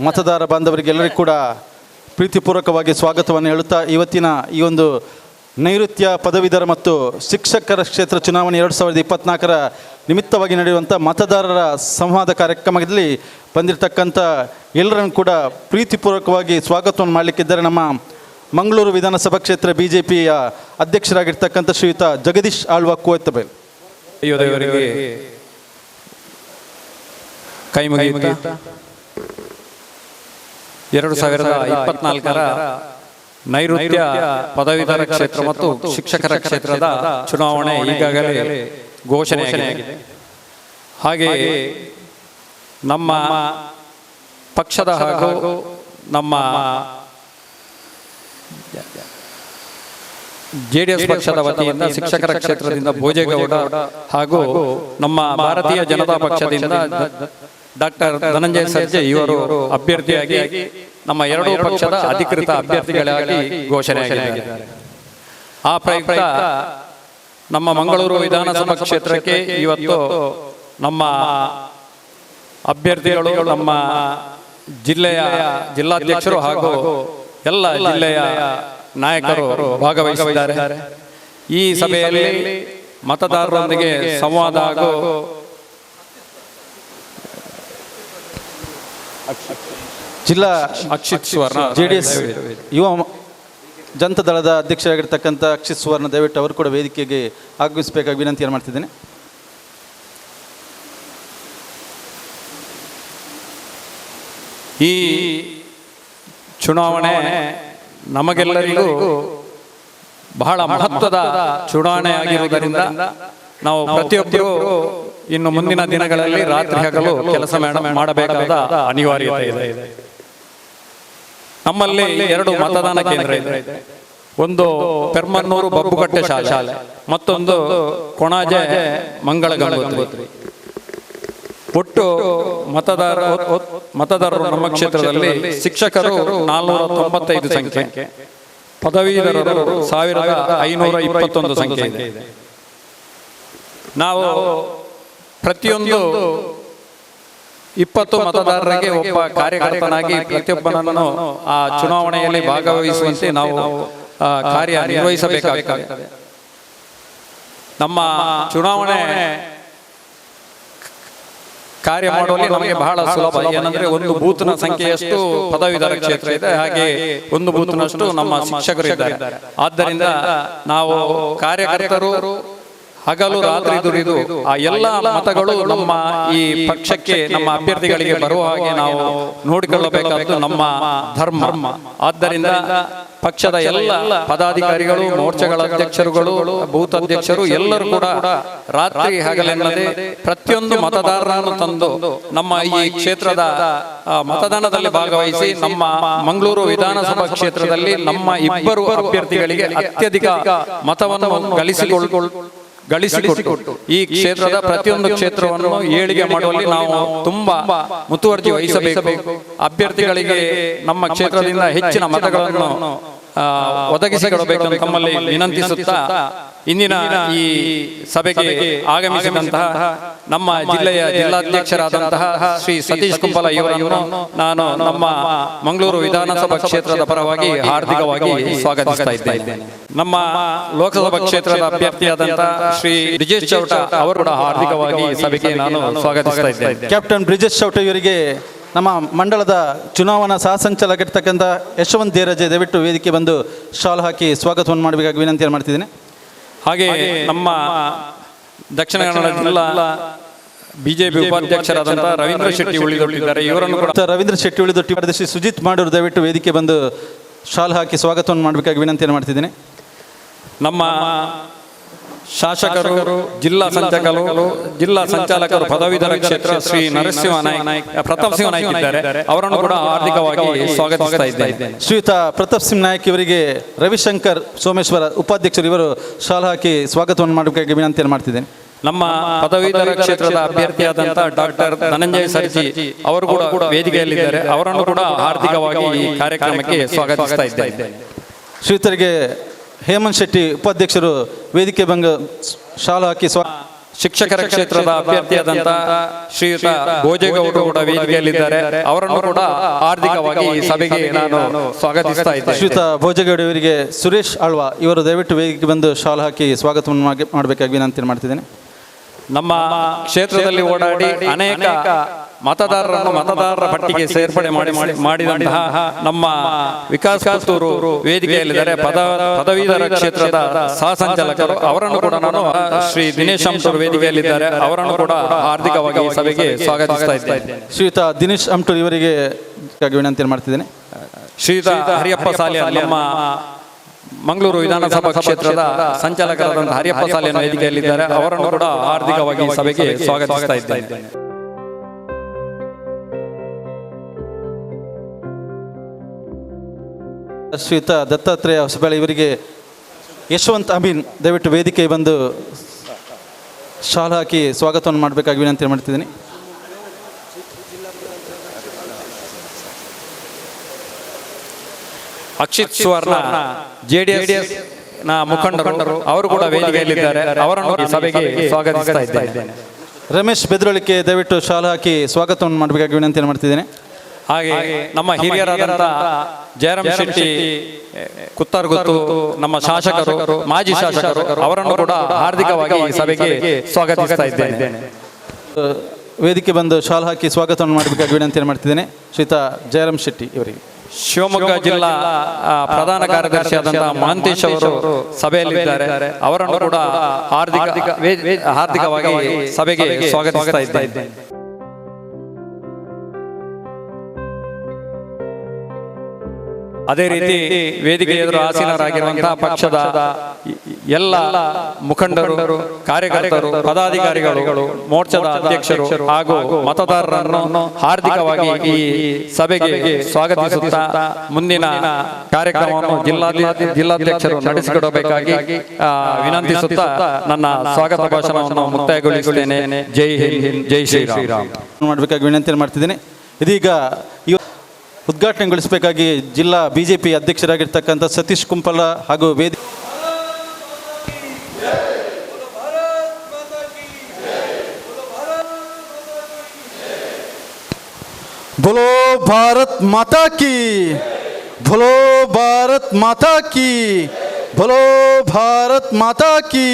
ಮತದಾರ ಬಾಂಧವರಿಗೆಲ್ಲರಿಗೂ ಕೂಡ ಪ್ರೀತಿಪೂರ್ವಕವಾಗಿ ಸ್ವಾಗತವನ್ನು ಹೇಳುತ್ತಾ ಇವತ್ತಿನ ಈ ಒಂದು ನೈಋತ್ಯ ಪದವೀಧರ ಮತ್ತು ಶಿಕ್ಷಕರ ಕ್ಷೇತ್ರ ಚುನಾವಣೆ 2024ರ ನಿಮಿತ್ತವಾಗಿ ನಡೆಯುವಂಥ ಮತದಾರರ ಸಂವಾದ ಕಾರ್ಯಕ್ರಮದಲ್ಲಿ ಬಂದಿರತಕ್ಕಂಥ ಎಲ್ಲರನ್ನು ಕೂಡ ಪ್ರೀತಿಪೂರ್ವಕವಾಗಿ ಸ್ವಾಗತವನ್ನು ಮಾಡಲಿಕ್ಕಿದ್ದಾರೆ. ನಮ್ಮ ಮಂಗಳೂರು ವಿಧಾನಸಭಾ ಕ್ಷೇತ್ರ BJPಯ ಅಧ್ಯಕ್ಷರಾಗಿರ್ತಕ್ಕಂಥ ಶ್ರೀಯುತ ಜಗದೀಶ್ ಆಳ್ವ ಕೋಯತ್ತಬೇಲ್ ಇವರಿಗೆ ಕೈ ಮುಗಿಯುತ್ತಾ 2024ರ ನೈಋತ್ಯ ಪದವೀಧರ ಕ್ಷೇತ್ರ ಮತ್ತು ಶಿಕ್ಷಕರ ಕ್ಷೇತ್ರದ ಚುನಾವಣೆ ಈಗಾಗಲೇ ಘೋಷಣೆಯಾಗಿದೆ. ಹಾಗೆಯೇ ನಮ್ಮ ಪಕ್ಷದ ಹಾಗೂ ನಮ್ಮ JDS ಪಕ್ಷದ ವತಿಯಿಂದ ಶಿಕ್ಷಕರ ಕ್ಷೇತ್ರದಿಂದ ಭೋಜೇಗೌಡ ಹಾಗೂ ನಮ್ಮ ಭಾರತೀಯ ಜನತಾ ಪಕ್ಷದಿಂದ ಡಾಕ್ಟರ್ ಧನಂಜಯ ಸರ್ಜೆ ಇವರು ಅಭ್ಯರ್ಥಿಯಾಗಿ ನಮ್ಮ ಎರಡೂ ಪಕ್ಷದ ಅಧಿಕೃತ ಅಭ್ಯರ್ಥಿಗಳಾಗಿ ಘೋಷಣೆಯಾಗಿದ್ದಾರೆ. ಆ ಪ್ರಯುಕ್ತ ನಮ್ಮ ಮಂಗಳೂರು ವಿಧಾನಸಭಾ ಕ್ಷೇತ್ರಕ್ಕೆ ಇವತ್ತು ನಮ್ಮ ಅಭ್ಯರ್ಥಿಗಳು ನಮ್ಮ ಜಿಲ್ಲಾಧ್ಯಕ್ಷರು ಹಾಗೂ ಎಲ್ಲ ಜಿಲ್ಲೆಯ ನಾಯಕರು ಭಾಗವಹಿಸಿದ್ದಾರೆ. ಈ ಸಭೆಯಲ್ಲಿ ಮತದಾರರೊಂದಿಗೆ ಸಂವಾದ ಹಾಗೂ ಜಿಲ್ಲಾ ಅಕ್ಷಿತ್ ಸುವರ್ಣ JDS ಯುವ ಜನತಾದಳದ ಅಧ್ಯಕ್ಷರಾಗಿರ್ತಕ್ಕಂಥ ಅಕ್ಷಿತ್ ಸುವರ್ಣ ದಯವಿಟ್ಟು ಅವರು ಕೂಡ ವೇದಿಕೆಗೆ ಆಗಮಿಸಬೇಕಾಗಿ ವಿನಂತಿಯನ್ನು ಮಾಡ್ತಿದ್ದೇನೆ. ಈ ಚುನಾವಣೆ ನಮಗೆಲ್ಲರಿಗೂ ಬಹಳ ಮಹತ್ವದ ಚುನಾವಣೆ ಆಗಿರುವುದರಿಂದ ನಾವು ಪ್ರತಿಯೊಬ್ಬರು ಇನ್ನು ಮುಂದಿನ ದಿನಗಳಲ್ಲಿ ರಾತ್ರಿ ಹಗಲು ಕೆಲಸ ಮಾಡಬೇಕಾದ ಅನಿವಾರ್ಯತೆ ಇದೆ. ನಮ್ಮಲ್ಲಿ 2 ಮತದಾನ ಕೇಂದ್ರ ಇದೆ. ಒಂದು ಪೆರ್ಮನ್ನೂರು ಬಬ್ಬುಕಟ್ಟೆ ಶಾಲೆ, ಮತ್ತೊಂದು ಕೊಣಾಜೆ ಮಂಗಳ ಗಂಗೋತ್ರಿ. ಒಟ್ಟು ಮತದಾರರು ನಮ್ಮ ಕ್ಷೇತ್ರದಲ್ಲಿ ಶಿಕ್ಷಕರು 495 ಸಂಖ್ಯೆ, ಪದವೀಧರರು 1521 ಸಂಖ್ಯೆ ಇದೆ. ನಾವು ಪ್ರತಿಯೊಂದು 20 ಮತದಾರರಿಗೆ ಒಬ್ಬ ಕಾರ್ಯಕರ್ತನಾಗಿ ಪ್ರತಿಯೊಬ್ಬನನ್ನು ಆ ಚುನಾವಣೆಯಲ್ಲಿ ಭಾಗವಹಿಸುವಂತೆ ನಾವು ಕಾರ್ಯನಿರ್ವಹಿಸಬೇಕಾಗುತ್ತದೆ. ನಮ್ಮ ಚುನಾವಣೆ ಕಾರ್ಯ ಮಾಡುವಲ್ಲಿ ನಮಗೆ ಬಹಳ ಸುಲಭ. ಏನಂದ್ರೆ ಒಂದು ಬೂತ್ನ ಸಂಖ್ಯೆಯಷ್ಟು ಪದವೀಧರ ಕ್ಷೇತ್ರ ಇದೆ, ಹಾಗೆ ಒಂದು ಬೂತ್ನಷ್ಟು ನಮ್ಮ ಶಿಕ್ಷಕರು ಇದ್ದಾರೆ. ಆದ್ದರಿಂದ ನಾವು ಕಾರ್ಯಕರ್ತರು ಹಗಲು ರಾತ್ರಿ ದುಡಿದು ಆ ಎಲ್ಲ ಮತಗಳು ನಮ್ಮ ಈ ಪಕ್ಷಕ್ಕೆ, ನಮ್ಮ ಅಭ್ಯರ್ಥಿಗಳಿಗೆ ಬರುವ ಹಾಗೆ ನಾವು ನೋಡಿಕೊಳ್ಳಬೇಕಾದ್ದು ನಮ್ಮ ಧರ್ಮ. ಆದ್ದರಿಂದ ಪಕ್ಷದ ಎಲ್ಲ ಪದಾಧಿಕಾರಿಗಳು, ಮೋರ್ಚಾಗಳ ಅಧ್ಯಕ್ಷರುಗಳು, ಬೂತ್ ಅಧ್ಯಕ್ಷರು ಎಲ್ಲರೂ ಕೂಡ ರಾತ್ರಿ ಹಗಲೆನ್ನದೆ ಪ್ರತಿಯೊಂದು ಮತದಾರರನ್ನು ತಂದು ನಮ್ಮ ಈ ಕ್ಷೇತ್ರದ ಮತದಾನದಲ್ಲಿ ಭಾಗವಹಿಸಿ ನಮ್ಮ ಮಂಗಳೂರು ವಿಧಾನಸಭಾ ಕ್ಷೇತ್ರದಲ್ಲಿ ನಮ್ಮ ಇಬ್ಬರು ಅಭ್ಯರ್ಥಿಗಳಿಗೆ ಅತ್ಯಧಿಕ ಮತವನ್ನು ಗಳಿಸಿಕೊಟ್ಟು ಈ ಕ್ಷೇತ್ರದ ಪ್ರತಿಯೊಂದು ಕ್ಷೇತ್ರವನ್ನು ಏಳಿಗೆ ಮಾಡುವಲ್ಲಿ ನಾವು ತುಂಬಾ ಮುತುವರ್ಜಿ ವಹಿಸಬೇಕು. ಅಭ್ಯರ್ಥಿಗಳಿಗೆ ನಮ್ಮ ಕ್ಷೇತ್ರದಿಂದ ಹೆಚ್ಚಿನ ಮತಗಳನ್ನು ಒದಗಿಸಿಕೊಡಬೇಕೆಂದು ತಮ್ಮಲ್ಲಿ ವಿನಂತಿಸುತ್ತಾ ಇಂದಿನ ಈ ಸಭೆಗೆ ಆಗಮಿಸಿದಂತಹ ನಮ್ಮ ಜಿಲ್ಲೆಯ ಜಿಲ್ಲಾಧ್ಯಕ್ಷರಾದಂತಹ ಶ್ರೀ ಸತೀಶ್ ಕುಂಪಲ ಇವರನ್ನು ನಾನು ನಮ್ಮ ಮಂಗಳೂರು ವಿಧಾನಸಭಾ ಕ್ಷೇತ್ರದ ಪರವಾಗಿ ಹಾರ್ದಿಕವಾಗಿ ಸ್ವಾಗತಿಸ್ತಾ ಇದ್ದೇನೆ. ನಮ್ಮ ಲೋಕಸಭಾ ಕ್ಷೇತ್ರದ ಅಭ್ಯರ್ಥಿಯಾದಂತಹ ಶ್ರೀ ಬ್ರಿಜೇಶ್ ಚೌಟ ಅವರು ಕೂಡ ಹಾರ್ದಿಕವಾಗಿ ಸಭೆಗೆ ನಾನು ಸ್ವಾಗತಿಸ್ತಾ ಇದ್ದೇನೆ. ಕ್ಯಾಪ್ಟನ್ ಬ್ರಿಜೇಶ್ ಚೌಟ ಇವರಿಗೆ ನಮ್ಮ ಮಂಡಳದ ಚುನಾವಣಾ ಸಹ ಸಂಚಾಲಕರಿರ್ತಕ್ಕಂಥ ಯಶವಂತ್ ದೇರಜೆ ದಯವಿಟ್ಟು ವೇದಿಕೆ ಬಂದು ಶಾಲ್ ಹಾಕಿ ಸ್ವಾಗತವನ್ನು ಮಾಡಬೇಕಾಗಿ ವಿನಂತಿಯನ್ನು ಮಾಡ್ತಿದ್ದೇನೆ. ಹಾಗೆ ನಮ್ಮ ದಕ್ಷಿಣ ಕನ್ನಡ ಜಿಲ್ಲಾ BJP ಉಪಾಧ್ಯಕ್ಷರಾದಂತಹ ರವೀಂದ್ರ ಶೆಟ್ಟಿ ಉಳಿದೊಟ್ಟಿದ್ದಾರೆ. ಇವರನ್ನು ಕೂಡ ರವೀಂದ್ರ ಶೆಟ್ಟಿ ಉಳಿದೊಟ್ಟಿ ಶ್ರೀ ಸುಜಿತ್ ಮಾಡೂರು ದಯವಿಟ್ಟು ವೇದಿಕೆ ಬಂದು ಶಾಲ್ ಹಾಕಿ ಸ್ವಾಗತವನ್ನು ಮಾಡಬೇಕಾಗಿ ವಿನಂತಿಯನ್ನು ಮಾಡ್ತಿದ್ದೇನೆ. ನಮ್ಮ ಶಾಸಕರು, ಜಿಲ್ಲಾ ಸಂಚಾಲಕರು ಪದವೀಧರ ಕ್ಷೇತ್ರ ಶ್ರೀ ಪ್ರತಾಪ್ ಸಿಂಹ ನಾಯ್ಕ ಇದ್ದಾರೆ. ಅವರನ್ನು ಕೂಡ ಹಾರ್ದಿಕವಾಗಿ ಸ್ವಾಗತಿಸ್ತಾ ಇದ್ದೇನೆ. ಶ್ರೀಯುತ ಪ್ರತಾಪ್ ಸಿಂಹ ನಾಯ್ಕ ಇವರಿಗೆ ರವಿಶಂಕರ್ ಸೋಮೇಶ್ವರ ಉಪಾಧ್ಯಕ್ಷರು ಇವರು ಶಾಲ್ ಹಾಕಿ ಸ್ವಾಗತವನ್ನು ಮಾಡಬೇಕಾಗಿ ವಿನಂತಿಯನ್ನು ಮಾಡ್ತಿದ್ದೇನೆ. ನಮ್ಮ ಪದವೀಧರ ಕ್ಷೇತ್ರದ ಅಭ್ಯರ್ಥಿಯಾದಂತಹ ಡಾಕ್ಟರ್ ಧನಂಜಯ ಸರ್ಜಿ ಅವರು ಕೂಡ ವೇದಿಕೆಯಲ್ಲಿದ್ದಾರೆ. ಅವರನ್ನು ಕೂಡ ಹಾರ್ದಿಕವಾಗಿ ಈ ಕಾರ್ಯಕ್ರಮಕ್ಕೆ ಸ್ವಾಗತಿಸ್ತಾ ಇದ್ದೇನೆ. ಶ್ರೀಯುತರಿಗೆ ಹೇಮಂತ್ ಶೆಟ್ಟಿ ಉಪಾಧ್ಯಕ್ಷರು ವೇದಿಕೆ ಬಂದು ಶಾಲು ಹಾಕಿ ಶಿಕ್ಷಕರ ಕ್ಷೇತ್ರದ ಅಭ್ಯರ್ಥಿಯಾದಂತ ಶ್ರೀಯುತ ಭೋಜೇಗೌಡರು ಕೂಡ ವೇದಿಕೆಯಲ್ಲಿದ್ದಾರೆ. ಅವರನ್ನು ಕೂಡ ಹಾರ್ದಿಕವಾಗಿ ಈ ಸಭೆಗೆ ನಾನು ಸ್ವಾಗತಿಸ್ತಾ ಇದ್ದೇನೆ. ಶ್ರೀಯುತ ಭೋಜೇಗೌಡ ಇವರಿಗೆ ಸುರೇಶ್ ಆಳ್ವ ಇವರು ದಯವಿಟ್ಟು ವೇದಿಕೆ ಬಂದು ಶಾಲು ಹಾಕಿ ಸ್ವಾಗತವನ್ನು ಮಾಡಬೇಕಾಗಿ ವಿನಂತಿ ಮಾಡ್ತಿದ್ದೇನೆ. ನಮ್ಮ ಕ್ಷೇತ್ರದಲ್ಲಿ ಓಡಾಡಿ ಅನೇಕ ಮತದಾರರ ಪಟ್ಟಿಗೆ ಸೇರ್ಪಡೆ ಮಾಡಿದಂತಹ ನಮ್ಮ ವಿಕಾಸ್ ಪುತ್ತೂರು ವೇದಿಕೆಯಲ್ಲಿದ್ದಾರೆ. ಪದವೀಧರ ಕ್ಷೇತ್ರದ ಸಹ ಸಂಚಾಲಕರು ಅವರನ್ನು ಕೂಡ ನಾನು ಶ್ರೀ ದಿನೇಶ್ ಅಮ್ಟೂರ್ ವೇದಿಕೆಯಲ್ಲಿದ್ದಾರೆ. ಅವರನ್ನು ಕೂಡ ಹಾರ್ದಿಕವಾಗಿ ಸಭೆಗೆ ಸ್ವಾಗತಿಸ್ತಾ ಇದ್ದೇನೆ. ಶ್ರೀಯುತ ದಿನೇಶ್ ಅಮ್ಟೂರ್ ಇವರಿಗೆ ವಿನಂತಿ ಮಾಡ್ತಿದ್ದೇನೆ. ಶ್ರೀಯುತ ಹರಿಯಪ್ಪ ಸಾಲಿಯ ನಮ್ಮ ಮಂಗಳೂರು ವಿಧಾನಸಭಾ ಕ್ಷೇತ್ರದ ಸಂಚಾಲಕರಾದಂತಹ ಹರಿಯಪ್ಪ ಸಾಲಿಯ ವೇದಿಕೆಯಲ್ಲಿದ್ದಾರೆ. ಅವರನ್ನು ಕೂಡ ಹಾರ್ದಿಕವಾಗಿ ಸಭೆಗೆ ಸ್ವಾಗತಿಸ್ತಾ ಇದ್ದೇನೆ. ಶ್ರೀಯುತ ದತ್ತಾತ್ರೇಯ ಹೊಸಬಾಳೆ ಇವರಿಗೆ ಯಶವಂತ್ ಅಮೀನ್ ದಯವಿಟ್ಟು ವೇದಿಕೆ ಬಂದು ಶಾಲು ಹಾಕಿ ಸ್ವಾಗತವನ್ನು ಮಾಡಬೇಕಾಗಿ ವಿನಂತಿ ಮಾಡ್ತಿದ್ದೀನಿ. ಅಕ್ಷಿತ್ ಸುವರ್ಣ ಜೆಡಿಎಸ್ ನ ಮುಖಂಡರು ಅವರು ಕೂಡ ವೇದಿಕೆಯಲ್ಲಿದ್ದಾರೆ. ಅವರನ್ನು ಈ ಸಭೆಗೆ ಸ್ವಾಗತಿಸ್ತಾ ಇದ್ದೇನೆ. ರಮೇಶ್ ಬೆದ್ರೊಳಿಕೆ ದಯವಿಟ್ಟು ಶಾಲು ಹಾಕಿ ಸ್ವಾಗತವನ್ನು ಮಾಡಬೇಕಾಗಿ ವಿನಂತಿ ಮಾಡ್ತಿದ್ದೇನೆ. ಹಾಗೆ ನಮ್ಮ ಹಿರಿಯರಾದಂಥ ಜಯರಾಮ್ ಶೆಟ್ಟಿ ಕುತ್ತರ್ಗುತ್ತು ನಮ್ಮ ಶಾಸಕರು ಮಾಜಿ ಶಾಸಕರು ಅವರನ್ನು ಕೂಡ ಹಾರ್ದಿಕವಾಗಿ ಈ ಸಭೆಗೆ ಸ್ವಾಗತಿಸ್ತಾ ಇದ್ದೇನೆ. ವೇದಿಕೆ ಬಂದು ಶಾಲು ಹಾಕಿ ಸ್ವಾಗತವನ್ನು ಮಾಡಬೇಕಾಗಿ ವಿನಂತಿ ಮಾಡ್ತಿದ್ದೇನೆ. ಶ್ರೀಯುತ ಜಯರಾಮ್ ಶೆಟ್ಟಿ ಇವರಿಗೆ. ಶಿವಮೊಗ್ಗ ಜಿಲ್ಲಾ ಪ್ರಧಾನ ಕಾರ್ಯದರ್ಶಿಯಾದಂತಹ ಮಹಾಂತೇಶ್ ಅವರು ಸಭೆಯಲ್ಲಿದ್ದಾರೆ. ಅವರನ್ನು ಕೂಡ ಹಾರ್ದಿಕವಾಗಿ ಸಭೆಗೆ ಸ್ವಾಗತಿಸ್ತಾ ಇದ್ದೇನೆ. ಅದೇ ರೀತಿ ವೇದಿಕೆ ಎದುರು ಆಸೀನರಾಗಿರುವಂತಹ ಪಕ್ಷದ ಎಲ್ಲ ಮುಖಂಡರು, ಕಾರ್ಯಕರ್ತರು, ಪದಾಧಿಕಾರಿಗಳು, ಮೋರ್ಚಾದ ಅಧ್ಯಕ್ಷರು ಹಾಗೂ ಮತದಾರರನ್ನು ಹಾರ್ದಿಕವಾಗಿ ಈ ಸಭೆಗೆ ಸ್ವಾಗತಿಸುತ್ತಾ ಮುಂದಿನ ಕಾರ್ಯಕ್ರಮವನ್ನು ಜಿಲ್ಲಾಧ್ಯಕ್ಷರು ನಡೆಸಿಕೊಡಬೇಕಾಗಿ ವಿನಂತಿಸುತ್ತಾ ನನ್ನ ಸ್ವಾಗತ ಭಾಷಣವನ್ನು ಮುಕ್ತಾಯಗೊಳಿಸುತ್ತೇನೆ. ಜೈ ಹಿಂದ್, ಜೈ ಶ್ರೀರಾಮ್ ಮಾಡಬೇಕಾಗಿ ವಿನಂತಿ ಮಾಡ್ತಿದ್ದೇನೆ. ಇದೀಗ ಉದ್ಘಾಟನೆಗೊಳಿಸಬೇಕಾಗಿ ಜಿಲ್ಲಾ ಬಿಜೆಪಿ ಅಧ್ಯಕ್ಷರಾಗಿರ್ತಕ್ಕಂಥ ಸತೀಶ್ ಕುಂಪಲ ಹಾಗೂ बोलो भारत माता की, बोलो भारत माता की, बोलो भारत माता की.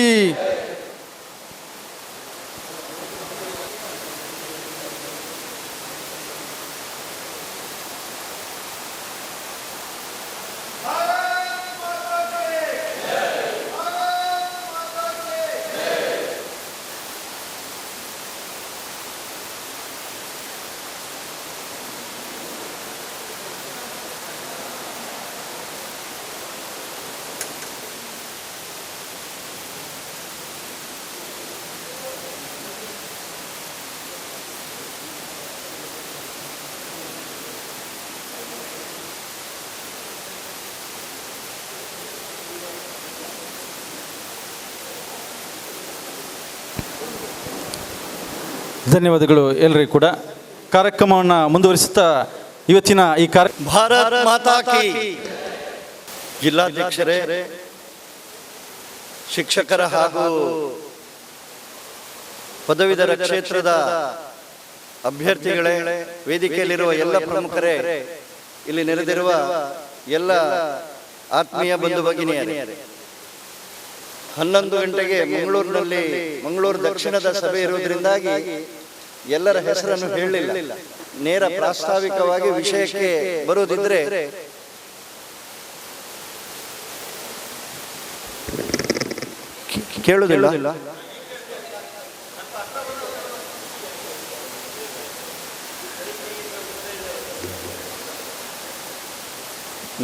ಧನ್ಯವಾದಗಳು ಎಲ್ಲರಿಗೂ ಕೂಡ. ಕಾರ್ಯಕ್ರಮವನ್ನು ಮುಂದುವರಿಸುತ್ತಾ ಇವತ್ತಿನ ಈ ಭಾರತ್ ಮಾತಾ ಕಿ ಜಿಲ್ಲಾಧ್ಯಕ್ಷರೇ, ಶಿಕ್ಷಕರ ಹಾಗೂ ಪದವೀಧರ ಕ್ಷೇತ್ರದ ಅಭ್ಯರ್ಥಿಗಳೇ, ವೇದಿಕೆಯಲ್ಲಿರುವ ಎಲ್ಲ ಪ್ರಮುಖರೇ, ಇಲ್ಲಿ ನೆರೆದಿರುವ ಎಲ್ಲ ಆತ್ಮೀಯ ಬಂಧು ಭಗಿನಿಯರೇ, 11 ಗಂಟೆಗೆ ಮಂಗಳೂರು ದಕ್ಷಿಣದ ಸಭೆ ಇರುವುದರಿಂದಾಗಿ ಎಲ್ಲರ ಹೆಸರನ್ನು ಹೇಳಲಿಲ್ಲ. ನೇರ ಪ್ರಾಸ್ತಾವಿಕವಾಗಿ ವಿಷಯಕ್ಕೆ ಬರುವುದಿದ್ರೆ ಕೇಳುವುದಿಲ್ಲ.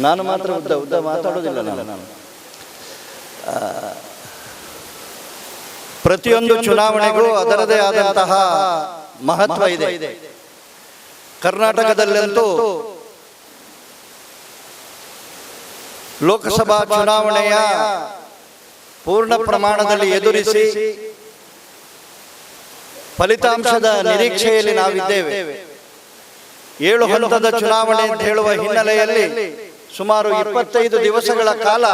ನಾನು ಮಾತ್ರ ಉದ್ದ ಮಾತಾಡೋದಿಲ್ಲ. ನಾನು ಪ್ರತಿಯೊಂದು ಚುನಾವಣೆಗೂ ಅದರದೇ ಆದಂತಹ ಮಹತ್ವ ಇದೆ. ಕರ್ನಾಟಕದಲ್ಲಂತೂ ಲೋಕಸಭಾ ಚುನಾವಣೆಯ ಪೂರ್ಣ ಪ್ರಮಾಣದಲ್ಲಿ ಎದುರಿಸಿ ಫಲಿತಾಂಶದ ನಿರೀಕ್ಷೆಯಲ್ಲಿ ನಾವಿದ್ದೇವೆ. 7 ಹಂತದ ಚುನಾವಣೆ ಅಂತ ಹೇಳುವ ಹಿನ್ನೆಲೆಯಲ್ಲಿ ಸುಮಾರು 25 ದಿವಸಗಳ ಕಾಲ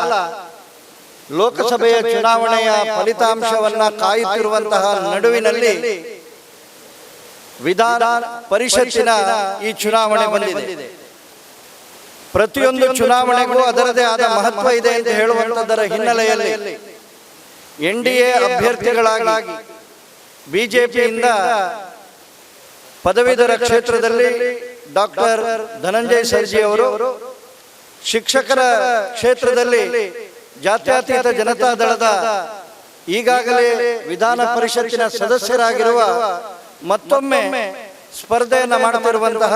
ಲೋಕಸಭೆಯ ಚುನಾವಣೆಯ ಫಲಿತಾಂಶವನ್ನ ಕಾಯುತ್ತಿರುವಂತಹ ನಡುವಿನಲ್ಲಿ ವಿಧಾನ ಪರಿಷತ್ತಿನ ಈ ಚುನಾವಣೆ ಬಂದಿದೆ. ಪ್ರತಿಯೊಂದು ಚುನಾವಣೆಗೂ ಅದರದೇ ಆದ ಮಹತ್ವ ಇದೆ ಅಂತ ಹೇಳುವಂಥದ್ದರ ಹಿನ್ನೆಲೆಯಲ್ಲಿ NDA ಅಭ್ಯರ್ಥಿಗಳಾಗಿ ಬಿಜೆಪಿಯಿಂದ ಪದವೀಧರ ಕ್ಷೇತ್ರದಲ್ಲಿ ಡಾಕ್ಟರ್ ಧನಂಜಯ ಸರ್ಜಿ ಅವರು, ಶಿಕ್ಷಕರ ಕ್ಷೇತ್ರದಲ್ಲಿ ಜಾತ್ಯತೀತ ಜನತಾದಳದ ಈಗಾಗಲೇ ವಿಧಾನ ಪರಿಷತ್ತಿನ ಸದಸ್ಯರಾಗಿರುವ ಮತ್ತೊಮ್ಮೆ ಸ್ಪರ್ಧೆಯನ್ನು ಮಾಡುತ್ತಿರುವಂತಹ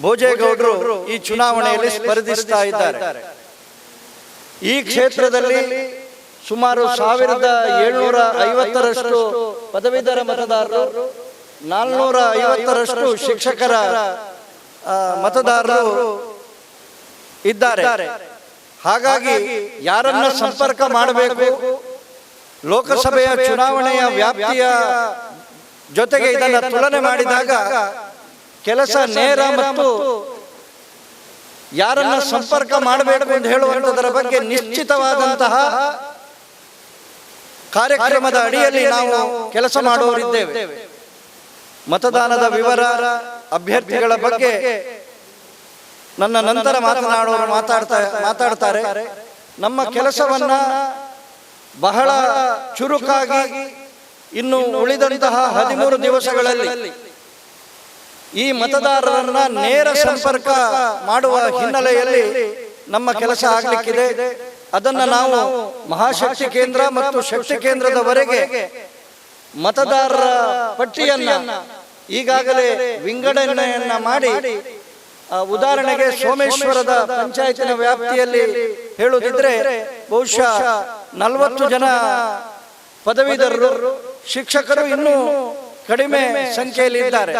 ಭೋಜೇಗೌಡರು ಈ ಚುನಾವಣೆಯಲ್ಲಿ ಸ್ಪರ್ಧಿಸ್ತಾ ಇದ್ದಾರೆ. ಈ ಕ್ಷೇತ್ರದಲ್ಲಿ ಸುಮಾರು 1750ರಷ್ಟು ಪದವೀಧರ ಮತದಾರರು, 450ರಷ್ಟು ಶಿಕ್ಷಕರ ಮತದಾರರು ಇದ್ದಾರೆ. ಹಾಗಾಗಿ ಯಾರನ್ನ ಸಂಪರ್ಕ ಮಾಡಬೇಕು, ಲೋಕಸಭೆಯ ಚುನಾವಣೆಯ ವ್ಯಾಪ್ತಿಯ ಜೊತೆಗೆ ಇದನ್ನು ತುಲನೆ ಮಾಡಿದಾಗ ಕೆಲಸ ನೇರ ಮತ್ತು ಯಾರನ್ನ ಸಂಪರ್ಕ ಮಾಡಬೇಕು ಅಂತ ಹೇಳುವಂಥದ್ರ ಬಗ್ಗೆ ನಿಶ್ಚಿತವಾದಂತಹ ಕಾರ್ಯಕ್ರಮದ ಅಡಿಯಲ್ಲಿ ನಾವು ಕೆಲಸ ಮಾಡುವವರಿದ್ದೇವೆ. ಮತದಾನದ ವಿವರ, ಅಭ್ಯರ್ಥಿಗಳ ಬಗ್ಗೆ ನನ್ನ ನಂತರ ಮಾತನಾಡುವವರು ಮಾತಾಡ್ತಾರೆ. ನಮ್ಮ ಕೆಲಸವನ್ನ ಬಹಳ ಚುರುಕಾಗಿ ಇನ್ನು ಉಳಿದಂತಹ 13 ದಿವಸಗಳಲ್ಲಿ ಈ ಮತದಾರರನ್ನ ನೇರ ಸಂಪರ್ಕ ಮಾಡುವ ಹಿನ್ನೆಲೆಯಲ್ಲಿ ನಮ್ಮ ಕೆಲಸ ಆಗಲಿಕ್ಕಿದೆ. ಅದನ್ನ ನಾವು ಮಹಾಶಕ್ತಿ ಕೇಂದ್ರ ಮತ್ತು ಶಕ್ತಿ ಕೇಂದ್ರದವರೆಗೆ ಮತದಾರರ ಪಟ್ಟಿಯನ್ನ ಈಗಾಗಲೇ ವಿಂಗಡಣೆಯನ್ನ ಮಾಡಿ, ಉದಾಹರಣೆಗೆ ಸೋಮೇಶ್ವರದ ಪಂಚಾಯತಿನ ವ್ಯಾಪ್ತಿಯಲ್ಲಿ ಹೇಳುವುದಿದ್ರೆ ಬಹುಶಃ 40 ಜನ ಪದವೀಧರರು, ಶಿಕ್ಷಕರು ಇನ್ನೂ ಕಡಿಮೆ ಸಂಖ್ಯೆಯಲ್ಲಿ ಇದ್ದಾರೆ.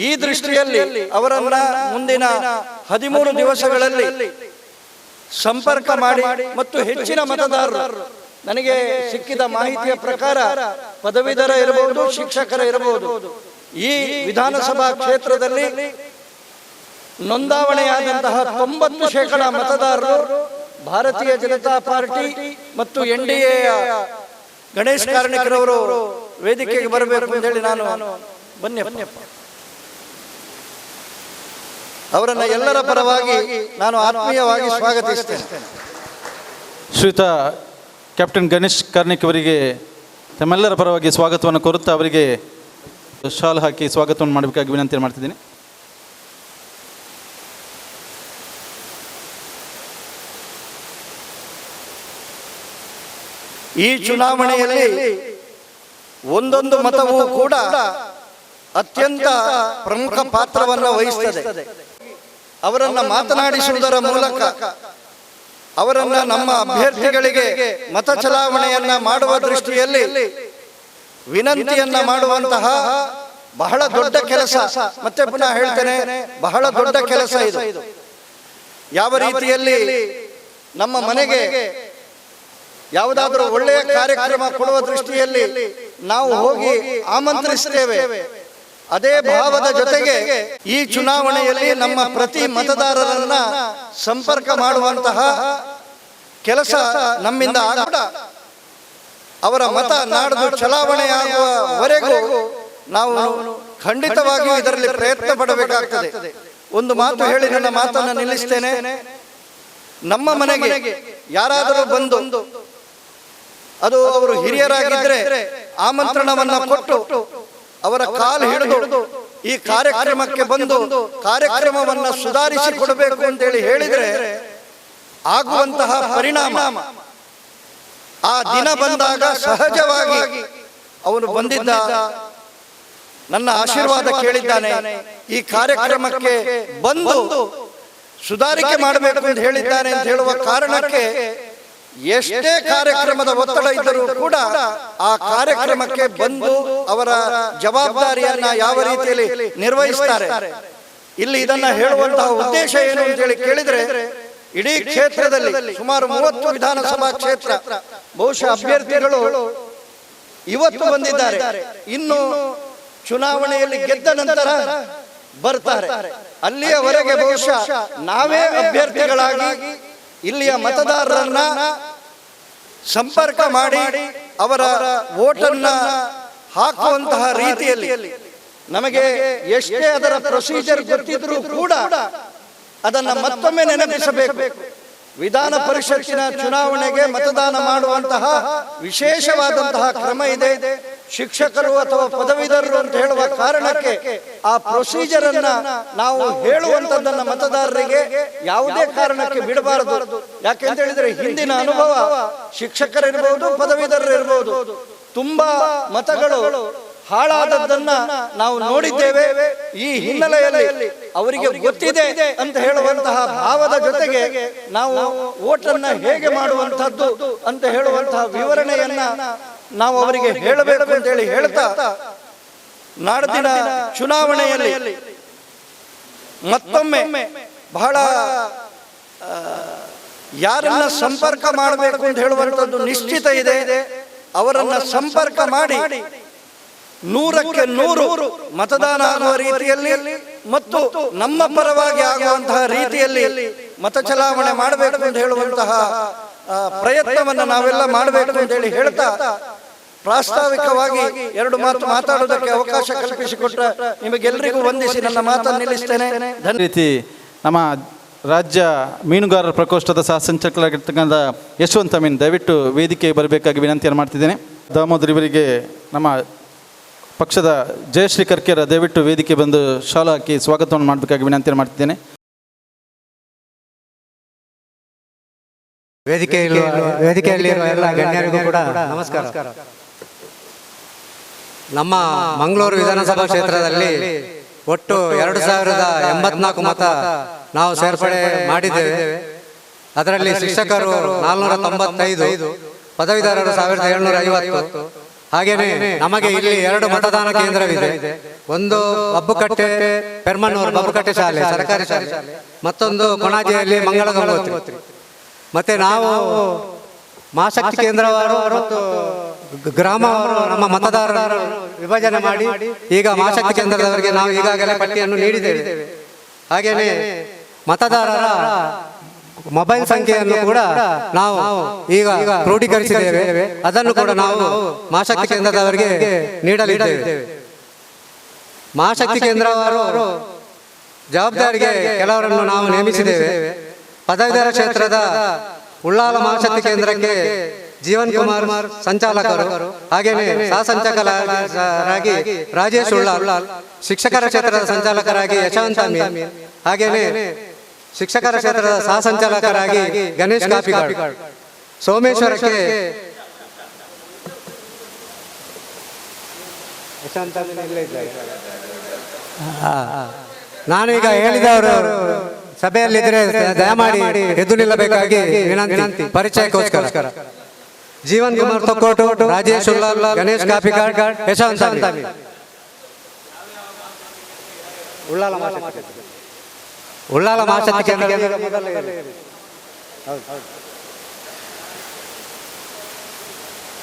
ಈ ದೃಷ್ಟಿಯಲ್ಲಿ ಅವರನ್ನ ಮುಂದಿನ 13 ದಿವಸಗಳಲ್ಲಿ ಸಂಪರ್ಕ ಮಾಡಿ ಮತ್ತು ಹೆಚ್ಚಿನ ಮತದಾರರು, ನನಗೆ ಸಿಕ್ಕಿದ ಮಾಹಿತಿಯ ಪ್ರಕಾರ ಪದವೀಧರ ಇರಬಹುದು, ಶಿಕ್ಷಕರ ಇರಬಹುದು, ಈ ವಿಧಾನಸಭಾ ಕ್ಷೇತ್ರದಲ್ಲಿ ನೋಂದಾವಣೆಯಾದಂತಹ 90% ಮತದಾರರು ಭಾರತೀಯ ಜನತಾ ಪಾರ್ಟಿ ಮತ್ತು NDA ಗಣೇಶ್ ಕಾರ್ಣಿಕರವರು ವೇದಿಕೆಗೆ ಬರಬೇಕು ಅಂತ ಹೇಳಿ ನಾನು ಬನ್ನಿಯಪ್ಪ ಅವರನ್ನ ಎಲ್ಲರ ಪರವಾಗಿ ನಾನು ಆತ್ಮೀಯವಾಗಿ ಸ್ವಾಗತಿಸ್ತೇನೆ. ಶ್ರೀಯುತ ಕ್ಯಾಪ್ಟನ್ ಗಣೇಶ್ ಕಾರ್ಣಿಕ್ ಅವರಿಗೆ ತಮ್ಮೆಲ್ಲರ ಪರವಾಗಿ ಸ್ವಾಗತವನ್ನು ಕೋರುತ್ತಾ ಅವರಿಗೆ ಶಾಲ್ ಹಾಕಿ ಸ್ವಾಗತವನ್ನು ಮಾಡಬೇಕಾಗಿ ವಿನಂತಿ ಮಾಡ್ತಿದ್ದೀನಿ. ಈ ಚುನಾವಣೆಯಲ್ಲಿ ಒಂದೊಂದು ಮತವೂ ಕೂಡ ಅತ್ಯಂತ ಪ್ರಮುಖ ಪಾತ್ರವನ್ನು ವಹಿಸುತ್ತದೆ. ಅವರನ್ನ ಮಾತನಾಡಿಸುವುದರ ಮೂಲಕ ಅವರನ್ನ ನಮ್ಮ ಅಭ್ಯರ್ಥಿಗಳಿಗೆ ಮತ ಚಲಾವಣೆಯನ್ನ ಮಾಡುವ ದೃಷ್ಟಿಯಲ್ಲಿ ವಿನಂತಿಯನ್ನ ಮಾಡುವಂತಹ ಬಹಳ ದೊಡ್ಡ ಕೆಲಸ, ಮತ್ತೆ ಪುನಃ ಹೇಳ್ತೇನೆ, ಬಹಳ ದೊಡ್ಡ ಕೆಲಸ ಇದು. ಯಾವ ರೀತಿಯಲ್ಲಿ ನಮ್ಮ ಮನೆಗೆ ಯಾವುದಾದ್ರೂ ಒಳ್ಳೆಯ ಕಾರ್ಯಕ್ರಮ ಕೊಡುವ ದೃಷ್ಟಿಯಲ್ಲಿ ನಾವು ಹೋಗಿ ಆಮಂತ್ರಿಸ್ತೇವೆ, ಅದೇ ಭಾವದ ಜೊತೆಗೆ ಈ ಚುನಾವಣೆಯಲ್ಲಿ ನಮ್ಮ ಪ್ರತಿ ಮತದಾರರನ್ನ ಸಂಪರ್ಕ ಮಾಡುವಂತಹ ಕೆಲಸ ನಮ್ಮಿಂದ ಆಗ ಅವರ ಮತ ನಾಡ್ದು ಚಲಾವಣೆಯಾಗುವವರೆಗೂ ನಾವು ಖಂಡಿತವಾಗಿಯೂ ಇದರಲ್ಲಿ ಪ್ರಯತ್ನ ಪಡಬೇಕಾಗ್ತದೆ. ಒಂದು ಮಾತು ಹೇಳಿ ನನ್ನ ಮಾತನ್ನು ನಿಲ್ಲಿಸ್ತೇನೆ. ನಮ್ಮ ಮನೆಗೆ ಯಾರಾದರೂ ಬಂದು, ಅದು ಅವರು ಹಿರಿಯರಾಗಿದ್ರೆ ಆಮಂತ್ರಣವನ್ನ ಕೊಟ್ಟು ಅವರ ಕಾಲು ಹಿಡಿದು ಈ ಕಾರ್ಯಕ್ರಮಕ್ಕೆ ಬಂದು ಕಾರ್ಯಕ್ರಮವನ್ನ ಸುಧಾರಿಸಿ ಕೊಡಬೇಕು ಅಂತೇಳಿ ಹೇಳಿದ್ರೆ ಆಗುವಂತಹ ಪರಿಣಾಮ, ಆ ದಿನ ಬಂದಾಗ ಸಹಜವಾಗಿ ಅವನು ಬಂದಿದ್ದ, ನನ್ನ ಆಶೀರ್ವಾದ ಕೇಳಿದ್ದಾನೆ, ಈ ಕಾರ್ಯಕ್ರಮಕ್ಕೆ ಬಂದು ಸುಧಾರಿಕೆ ಮಾಡಬೇಕು ಅಂತ ಹೇಳಿದ್ದಾನೆ ಅಂತ ಹೇಳುವ ಕಾರಣಕ್ಕೆ ಎಷ್ಟೇ ಕಾರ್ಯಕ್ರಮದ ಒತ್ತಡ ಇದ್ದರೂ ಕೂಡ ಆ ಕಾರ್ಯಕ್ರಮಕ್ಕೆ ಬಂದು ಅವರ ಜವಾಬ್ದಾರಿಯನ್ನ ಯಾವ ರೀತಿಯಲ್ಲಿ ನಿರ್ವಹಿಸ್ತಾರೆ. ಇಲ್ಲಿ ಇದನ್ನ ಹೇಳುವಂತಹ ಉದ್ದೇಶ ಏನು ಅಂತ ಹೇಳಿ ಕೇಳಿದ್ರೆ, ಇಡೀ ಕ್ಷೇತ್ರದಲ್ಲಿ ಸುಮಾರು 30 ವಿಧಾನಸಭಾ ಕ್ಷೇತ್ರ, ಬಹುಶಃ ಅಭ್ಯರ್ಥಿಗಳು ಇವತ್ತು ಬಂದಿದ್ದಾರೆ, ಇನ್ನು ಚುನಾವಣೆಯಲ್ಲಿ ಗೆದ್ದ ನಂತರ ಬರ್ತಾರೆ. ಅಲ್ಲಿಯವರೆಗೆ ಬಹುಶಃ ನಾವೇ ಅಭ್ಯರ್ಥಿಗಳಾಗಿ ಇಲ್ಲಿಯ ಮತದಾರರನ್ನ ಸಂಪರ್ಕ ಮಾಡಿ ಅವರ ವೋಟನ್ನ ಹಾಕುವಂತಹ ರೀತಿಯಲ್ಲಿ ನಮಗೆ ಎಷ್ಟೇ ಅದರ ಪ್ರೊಸೀಜರ್ ಗೊತ್ತಿದ್ರೂ ಕೂಡ ಅದನ್ನ ಮತ್ತೊಮ್ಮೆ ನೆನಪಿಸಬೇಕು. ವಿಧಾನ ಪರಿಷತ್ತಿನ ಚುನಾವಣೆಗೆ ಮತದಾನ ಮಾಡುವಂತಹ ವಿಶೇಷವಾದಂತಹ ಕ್ರಮ ಇದೆ. ಶಿಕ್ಷಕರು ಅಥವಾ ಪದವೀಧರರು ಅಂತ ಹೇಳುವ ಕಾರಣಕ್ಕೆ ಆ ಪ್ರೊಸೀಜರ್ ಅನ್ನ ನಾವು ಹೇಳುವಂತದ್ದನ್ನ ಮತದಾರರಿಗೆ ಯಾವುದೇ ಕಾರಣಕ್ಕೆ ಬಿಡಬಾರದು. ಯಾಕೆಂತ ಹೇಳಿದ್ರೆ ಹಿಂದಿನ ಅನುಭವ ಶಿಕ್ಷಕರಿರ್ಬಹುದು, ಪದವೀಧರರು ಇರಬಹುದು, ತುಂಬಾ ಮತಗಳು ಹಾಳಾದದ್ದನ್ನ ನಾವು ನೋಡಿದ್ದೇವೆ. ಈ ಹಿನ್ನೆಲೆಯಲ್ಲಿ ಅವರಿಗೆ ಗೊತ್ತಿದೆ ಅಂತ ಹೇಳುವಂತಹ ಭಾವದ ಜೊತೆಗೆ ನಾವು ವೋಟನ್ನ ಹೇಗೆ ಮಾಡುವಂತಹದ್ದು ಅಂತ ಹೇಳುವಂತಹ ವಿವರಣೆಯನ್ನ ನಾವು ಅವರಿಗೆ ಹೇಳಬೇಕು ಅಂತ ಹೇಳಿ ಹೇಳ್ತಾ, ನಾಡಿನ ಚುನಾವಣೆಯಲ್ಲಿ ಮತ್ತೊಮ್ಮೆ ಬಹಳ ಯಾರನ್ನ ಸಂಪರ್ಕ ಮಾಡಬೇಕು ಅಂತ ಹೇಳುವಂತದ್ದು ನಿಶ್ಚಿತ ಇದೆ. ಅವರನ್ನ ಸಂಪರ್ಕ ಮಾಡಿ 100ಕ್ಕೆ 100 ಮತದಾನ ಆಗುವ ರೀತಿಯಲ್ಲಿ ಮತ್ತು ನಮ್ಮ ಪರವಾಗಿ ಆಗುವಂತಹ ರೀತಿಯಲ್ಲಿ ಮತ ಚಲಾವಣೆ ಮಾಡಬೇಕು ಅಂತ ಹೇಳುವಂತಹ ಪ್ರಯತ್ನವನ್ನು ನಾವೆಲ್ಲ ಮಾಡಬೇಕು ಅಂತ ಹೇಳಿ ಹೇಳ್ತಾ, ಪ್ರಾಸ್ತಾವಿಕವಾಗಿ 2 ಮಾತು ಮಾತಾಡೋದಕ್ಕೆ ಅವಕಾಶ ಕಲ್ಪಿಸಿಕೊಟ್ಟ ನಿಮಗೆಲ್ಲರಿಗೂ ವಂದಿಸಿ ನನ್ನ ಮಾತನ್ನು ನಿಲ್ಲಿಸ್ತೇನೆ. ರೀತಿ ನಮ್ಮ ರಾಜ್ಯ ಮೀನುಗಾರರ ಪ್ರಕೋಷ್ಠದ ಸಹ ಸಂಚಾಲಕರಾಗಿರ್ತಕ್ಕಂಥ ಯಶವಂತ ಮೀನ್ ದಯವಿಟ್ಟು ವೇದಿಕೆ ಬರಬೇಕಾಗಿ ವಿನಂತಿಯನ್ನು ಮಾಡ್ತಿದ್ದೇನೆ. ದಾಮೋದರ್ ಇವರಿಗೆ ನಮ್ಮ ಪಕ್ಷದ ಜಯಶ್ರೀ ಕರ್ಕೇರ ದಯವಿಟ್ಟು ವೇದಿಕೆ ಬಂದು ಶಾಲು ಹಾಕಿ ಸ್ವಾಗತವನ್ನು ಮಾಡಬೇಕಾಗಿ ವಿನಂತಿಯನ್ನು ಮಾಡ್ತಿದ್ದೇನೆ. ವೇದಿಕೆಯಲ್ಲಿರುವ ಎಲ್ಲ ಗಣ್ಯರಿಗೂ ಕೂಡ ನಮಸ್ಕಾರ. ನಮ್ಮ ಮಂಗಳೂರು ವಿಧಾನಸಭಾ ಕ್ಷೇತ್ರದಲ್ಲಿ ಒಟ್ಟು 2084 ಮತ ನಾವು ಸೇರ್ಪಡೆ ಮಾಡಿದ್ದೇವೆ. ಅದರಲ್ಲಿ ಶಿಕ್ಷಕರು 495, ಪದವೀಧರರು 1750. ಹಾಗೇನೆ ನಮಗೆ ಇಲ್ಲಿ 2 ಮತದಾನ ಕೇಂದ್ರವಿದೆ. ಒಂದು ಬಬ್ಬುಕಟ್ಟೆ ಪೆರ್ಮನ್ನೂರು ಬಬ್ಬುಕಟ್ಟೆ ಶಾಲೆ, ಸರ್ಕಾರಿ ಶಾಲೆ, ಮತ್ತೊಂದು ಕೊಣಾಜೆಯಲ್ಲಿ ಮಂಗಳ ಗಂಗೋತ್ರಿ. ಮತ್ತೆ ನಾವು ಮಹಾಶಕ್ತಿ ಕೇಂದ್ರವಾರು ಮತ್ತು ಗ್ರಾಮವಾರು ನಮ್ಮ ಮತದಾರರು ವಿಭಜನೆ ಮಾಡಿ ಈಗ ಮಹಾಶಕ್ತಿ ಕೇಂದ್ರದವರಿಗೆ ನಾವು ಈಗಾಗಲೇ ಪಟ್ಟಿಯನ್ನು ನೀಡಿದ್ದೇವೆ. ಹಾಗೇನೆ ಮತದಾರರ ಮೊಬೈಲ್ ಸಂಖ್ಯೆಯನ್ನು ಕೂಡ ನಾವು ಈಗ ಕ್ರೋಢೀಕರಿಸಿದ್ದೇವೆ. ಅದನ್ನು ಕೂಡ ನಾವು ಮಹಾಶಕ್ತಿ ಕೇಂದ್ರದವರಿಗೆ ನೀಡಲಿದ್ದೇವೆ. ಮಹಾಶಕ್ತಿ ಕೇಂದ್ರವಾರು ಜವಾಬ್ದಾರಿಗೆ ಕೆಲವರನ್ನು ನಾವು ನೇಮಿಸಿದ್ದೇವೆ. ಪದವೀಧರ ಕ್ಷೇತ್ರದ ಉಳ್ಳಾಲ ಮಹಾಶಕ್ತಿ ಕೇಂದ್ರಕ್ಕೆ ಜೀವನ್ ಕುಮಾರ್ ಸಂಚಾಲಕರು, ಹಾಗೇನೆ ಸಹ ಸಂಚಾಲಕರಾಗಿ ರಾಜೇಶ್ ಉಳ್ಳಾಲ್, ಶಿಕ್ಷಕರ ಕ್ಷೇತ್ರದ ಸಂಚಾಲಕರಾಗಿ ಯಶವಂತ ಮೀನ್, ಹಾಗೇನೆ ಶಿಕ್ಷಕರ ಕ್ಷೇತ್ರದ ಸಹ ಸಂಚಾಲಕರಾಗಿ ಗಣೇಶ್ ಕಾಪಿಗಾಡ್, ಸೋಮೇಶ್ವರಕ್ಕೆ ನಾನೀಗ ಹೇಳಿದವರು ಸಭೆಯಲ್ಲಿದ್ದರೆ ದಯಮಾಡಿ ಎದ್ದು ನಿಲ್ಲಬೇಕಾಗಿ ವಿನಂತಿ. ಪರಿಚಯಕ್ಕೋಸ್ಕರ ಜೀವನ್ ಕುಮಾರ್ ತೊಕ್ಕೋಟು, ರಾಜೇಶ್ ಉಳ್ಳಾಲ್, ಗಣೇಶ್ ಕಾಪಿಗಾಡ್, ಯಶವಂತ ಮೀನ್. ಉಳ್ಳಾಲ ಮಹಾಶಕ್ತಿ ಕೇಂದ್ರ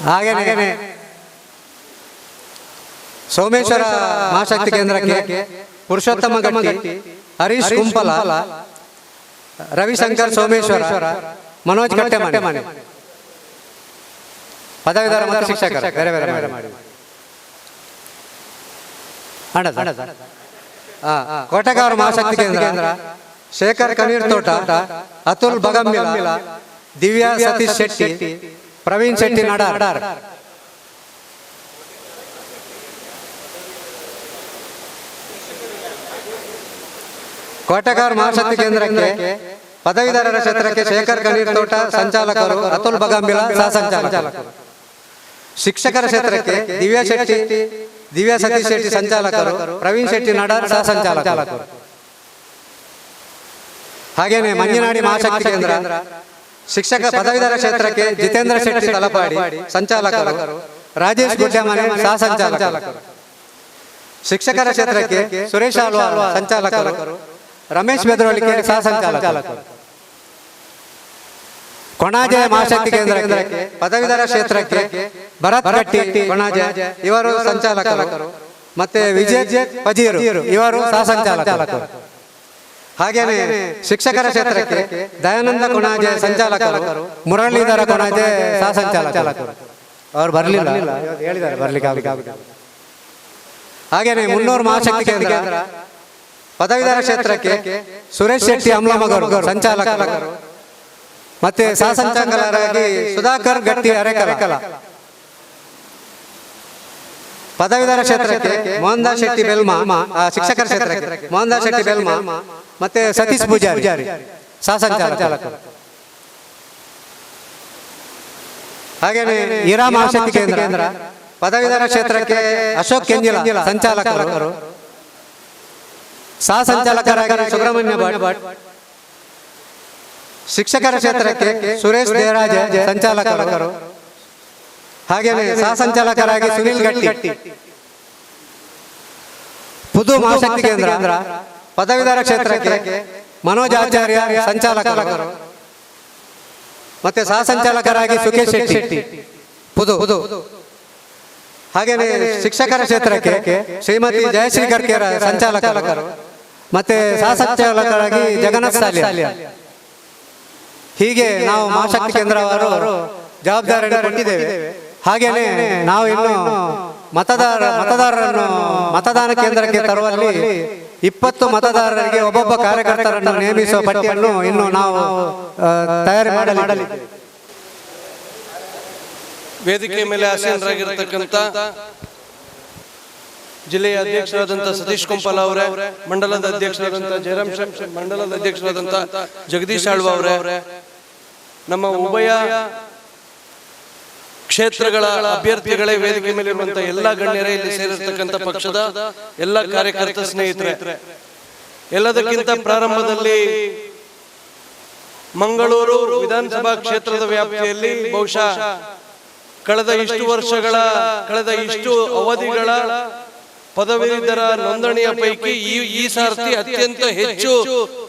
ಹಾಗೇನೆ ಸೋಮೇಶ್ವರ ಮಹಾಶಕ್ತಿ ಕೇಂದ್ರಕ್ಕೆ ಪುರುಷೋತ್ತಮ ಗಟ್ಟಿ, ಹರೀಶ್ ಕುಂಪಲ, ರವಿಶಂಕರ್ ಸೋಮೇಶ್ವರ, ಮನೋಜ್ ಕಟ್ಟೆಮನೆ, ಪದವೀಧರ ಮತ್ತು ಶಿಕ್ಷಕರ ಬೇರೆ ಬೇರೆ ಮಾಡಿ ಕೋಟೆಗಾರ ಮಹಾಶಕ್ತಿ ಕೇಂದ್ರ ಶೇಖರ್ ಕನೀರ್ ತೋಟ, ಅತುಲ್ ಬಗಂಬಿಲ, ದಿವ್ಯಾ ಸತೀಶ್ ಶೆಟ್ಟಿ, ಪ್ರವೀಣ್ ಶೆಟ್ಟಿ ನಡಾರ್. ಕೋಟೆಗಾರ ಮಹಾಶಕ್ತಿ ಕೇಂದ್ರಕ್ಕೆ ಪದವೀಧರರ ಕ್ಷೇತ್ರಕ್ಕೆ ಶೇಖರ್ ಕನೀರ್ ತೋಟ ಸಂಚಾಲಕರು, ಅತುಲ್ ಬಗಂಬಿಲ ಸಹ ಸಂಚಾಲಕರು. ಶಿಕ್ಷಕರ ಕ್ಷೇತ್ರಕ್ಕೆ ದಿವ್ಯಾ ಸತೀಶ್ ಶೆಟ್ಟಿ ಸಂಚಾಲಕರು, ಪ್ರವೀಣ್ ಶೆಟ್ಟಿ ನಡಾರ್ ಸಹ ಸಂಚಾಲಕರು. ಹಾಗೇನೆ ಮಂಜನಾಡಿ ಮಹಾಶಕ್ತಿ ಕೇಂದ್ರ ಶಿಕ್ಷಕ ಪದವೀಧರ ಕ್ಷೇತ್ರಕ್ಕೆ ಜಿತೇಂದ್ರ ಶೆಟ್ಟಿ ತಲಪಾಡಿ ಸಂಚಾಲಕರು, ರಾಜೇಶ್ ಗುಡ್ಡೆಮನೆ ಸಹ ಸಂಚಾಲಕರು. ಶಿಕ್ಷಕರ ಕ್ಷೇತ್ರಕ್ಕೆ ಸುರೇಶ್ ಆಳ್ವಾಲ್ ಸಂಚಾಲಕರು, ರಮೇಶ್ ಬೆದ್ರೋಳಿಕೆ ಸಹ ಸಂಚಾಲಕರು. ಕೊಣಾಜೆ ಮಹಾಶಕ್ತಿ ಕೇಂದ್ರಕ್ಕೆ ಪದವೀಧರ ಕ್ಷೇತ್ರಕ್ಕೆ ಭರತ್ ಗಟ್ಟಿ ಕೊಣಾಜೆ ಇವರು ಸಂಚಾಲಕರು, ಮತ್ತೆ ವಿಜಯ್ ಪಜೀರು ಇವರು ಸಹ ಸಂಚಾಲಕರು. ಹಾಗೇನೆ ಶಿಕ್ಷಕರ ಕ್ಷೇತ್ರಕ್ಕೆ ದಯಾನಂದ ಕೊಣಾಜೆ ಸಂಚಾಲಕರು, ಮುರಳೀಧರ ಕೊಣಾಜೆ ಸಹ ಸಂಚಾಲಕರು. ಅವ್ರು ಬರಲಿಲ್ಲ, ಹೇಳಿದ್ದಾರೆ ಬರ್ಲಿಕ್ಕೆ. ಹಾಗೇನೆ ಮುನ್ನೂರು ಮಹಾಶಕ್ತಿ ಕೇಂದ್ರ ಪದವೀಧರ ಕ್ಷೇತ್ರಕ್ಕೆ ಸುರೇಶ್ ಶೆಟ್ಟಿ ಅಮ್ಲಮಗರು ಸಂಚಾಲಕರು, ಮತ್ತೆ ಸಹ ಸಂಚಾಲಕರಾಗಿ ಸುಧಾಕರ್ ಗಟ್ಟಿ ಅರೆಕಲ. ಪದವೀಧರ ಕ್ಷೇತ್ರಕ್ಕೆ ಮೋಹನ್ದಾಸ್ ಶೆಟ್ಟಿ ಬೆಲ್ಮಾ, ಶಿಕ್ಷಕರ ಕ್ಷೇತ್ರಕ್ಕೆ ಮೋಹನ್ದಾಸ್ ಶೆಟ್ಟಿ ಬೆಲ್ಮಾ ಮತ್ತೆ ಸತೀಶ್ ಪೂಜಾರಿ ಸಹ ಸಂಚಾಲಕರು. ಹಾಗೇನೆ ಈರಾ ಮಹಾಶಕ್ತಿ ಕೇಂದ್ರ ಪದವೀಧರ ಕ್ಷೇತ್ರಕ್ಕೆ ಅಶೋಕ್ ಕೆಂಜಿಲ ಸಂಚಾಲಕರು, ಸಹ ಸಂಚಾಲಕರಾಗಿ ಸುಬ್ರಹ್ಮಣ್ಯ ಭಟ್. ಶಿಕ್ಷಕರ ಕ್ಷೇತ್ರಕ್ಕೆ ಸುರೇಶ್ ದೇವರಾಜ ಸಂಚಾಲಕರು, ಹಾಗೇನೆ ಸಹ ಸಂಚಾಲಕರಾಗಿ ಸುನಿಲ್ ಗಟ್ಟಿ. ಪುದು ಮಹಾಶಕ್ತಿ ಕೇಂದ್ರ ಪದವೀಧರ ಕ್ಷೇತ್ರಕ್ಕೆ ಮನೋಜ್ ಆಚಾರ್ಯ ಸಂಚಾಲಕರು, ಮತ್ತೆ ಸಹ ಸಂಚಾಲಕರಾಗಿ ಸುಖೇಶ್ ಶೆಟ್ಟಿ ಪುದು. ಹಾಗೇನೆ ಶಿಕ್ಷಕರ ಕ್ಷೇತ್ರಕ್ಕೆ ಶ್ರೀಮತಿ ಜಯಶ್ರೀ ಕರ್ಕೇರ ಸಂಚಾಲಕರು, ಮತ್ತೆ ಸಹ ಸಂಚಾಲಕರಾಗಿ ಜಗನ್ನಾಥ್ ಸಾಲಿಯಾ. ಹೀಗೆ ನಾವು ಮಹಾಶಕ್ತಿ ಕೇಂದ್ರವರು ಜವಾಬ್ದಾರಿಯನ್ನು ಕೊಟ್ಟಿದ್ದೇವೆ. ಹಾಗೇನೆ ನಾವು ಇನ್ನು ಮತದಾರರನ್ನು ಮತದಾನ ಕೇಂದ್ರಕ್ಕೆ ತರುವಲ್ಲಿ 20 ಮತದಾರರಿಗೆ ಒಬ್ಬೊಬ್ಬ ಕಾರ್ಯಕರ್ತರನ್ನು ನೇಮಿಸುವ ಪಟ್ಟಿಯನ್ನು ಇನ್ನು ನಾವು ತಯಾರಿ ಮಾಡಲಿದ್ದೇವೆ. ವೇದಿಕೆ ಮೇಲೆ ಆಸೀನರಾಗಿರತಕ್ಕಂಥ ಜಿಲ್ಲೆಯ ಅಧ್ಯಕ್ಷರಾದಂಥ ಸತೀಶ್ ಕೊಂಪಾಲ ಅವರೇ, ಮಂಡಲದ ಅಧ್ಯಕ್ಷರಾದಂಥ ಜಯರಾಮ್ ಶಂಕರ್, ಮಂಡಲದ ಅಧ್ಯಕ್ಷರಾದಂಥ ಜಗದೀಶ್ ಆಳ್ವ ಅವರೇ, ನಮ್ಮ ಉಭಯ ಕ್ಷೇತ್ರಗಳ ಅಭ್ಯರ್ಥಿಗಳೇ, ವೇದಿಕೆ ಮೇಲೆ ಇರುವಂತಹ ಎಲ್ಲ ಗಣ್ಯರೇ, ಇಲ್ಲಿ ಸೇರಿರ್ತಕ್ಕಂಥ ಪಕ್ಷದ ಎಲ್ಲ ಕಾರ್ಯಕರ್ತ ಸ್ನೇಹಿತರೆ, ಎಲ್ಲದಕ್ಕಿಂತ ಪ್ರಾರಂಭದಲ್ಲಿ ಮಂಗಳೂರು ವಿಧಾನಸಭಾ ಕ್ಷೇತ್ರದ ವ್ಯಾಪ್ತಿಯಲ್ಲಿ ಬಹುಶಃ ಕಳೆದ ಇಷ್ಟು ಅವಧಿಗಳ ಪದವೀಧರ ನೋಂದಣಿಯ ಪೈಕಿ ಈ ಸಾರ್ತಿ ಅತ್ಯಂತ ಹೆಚ್ಚು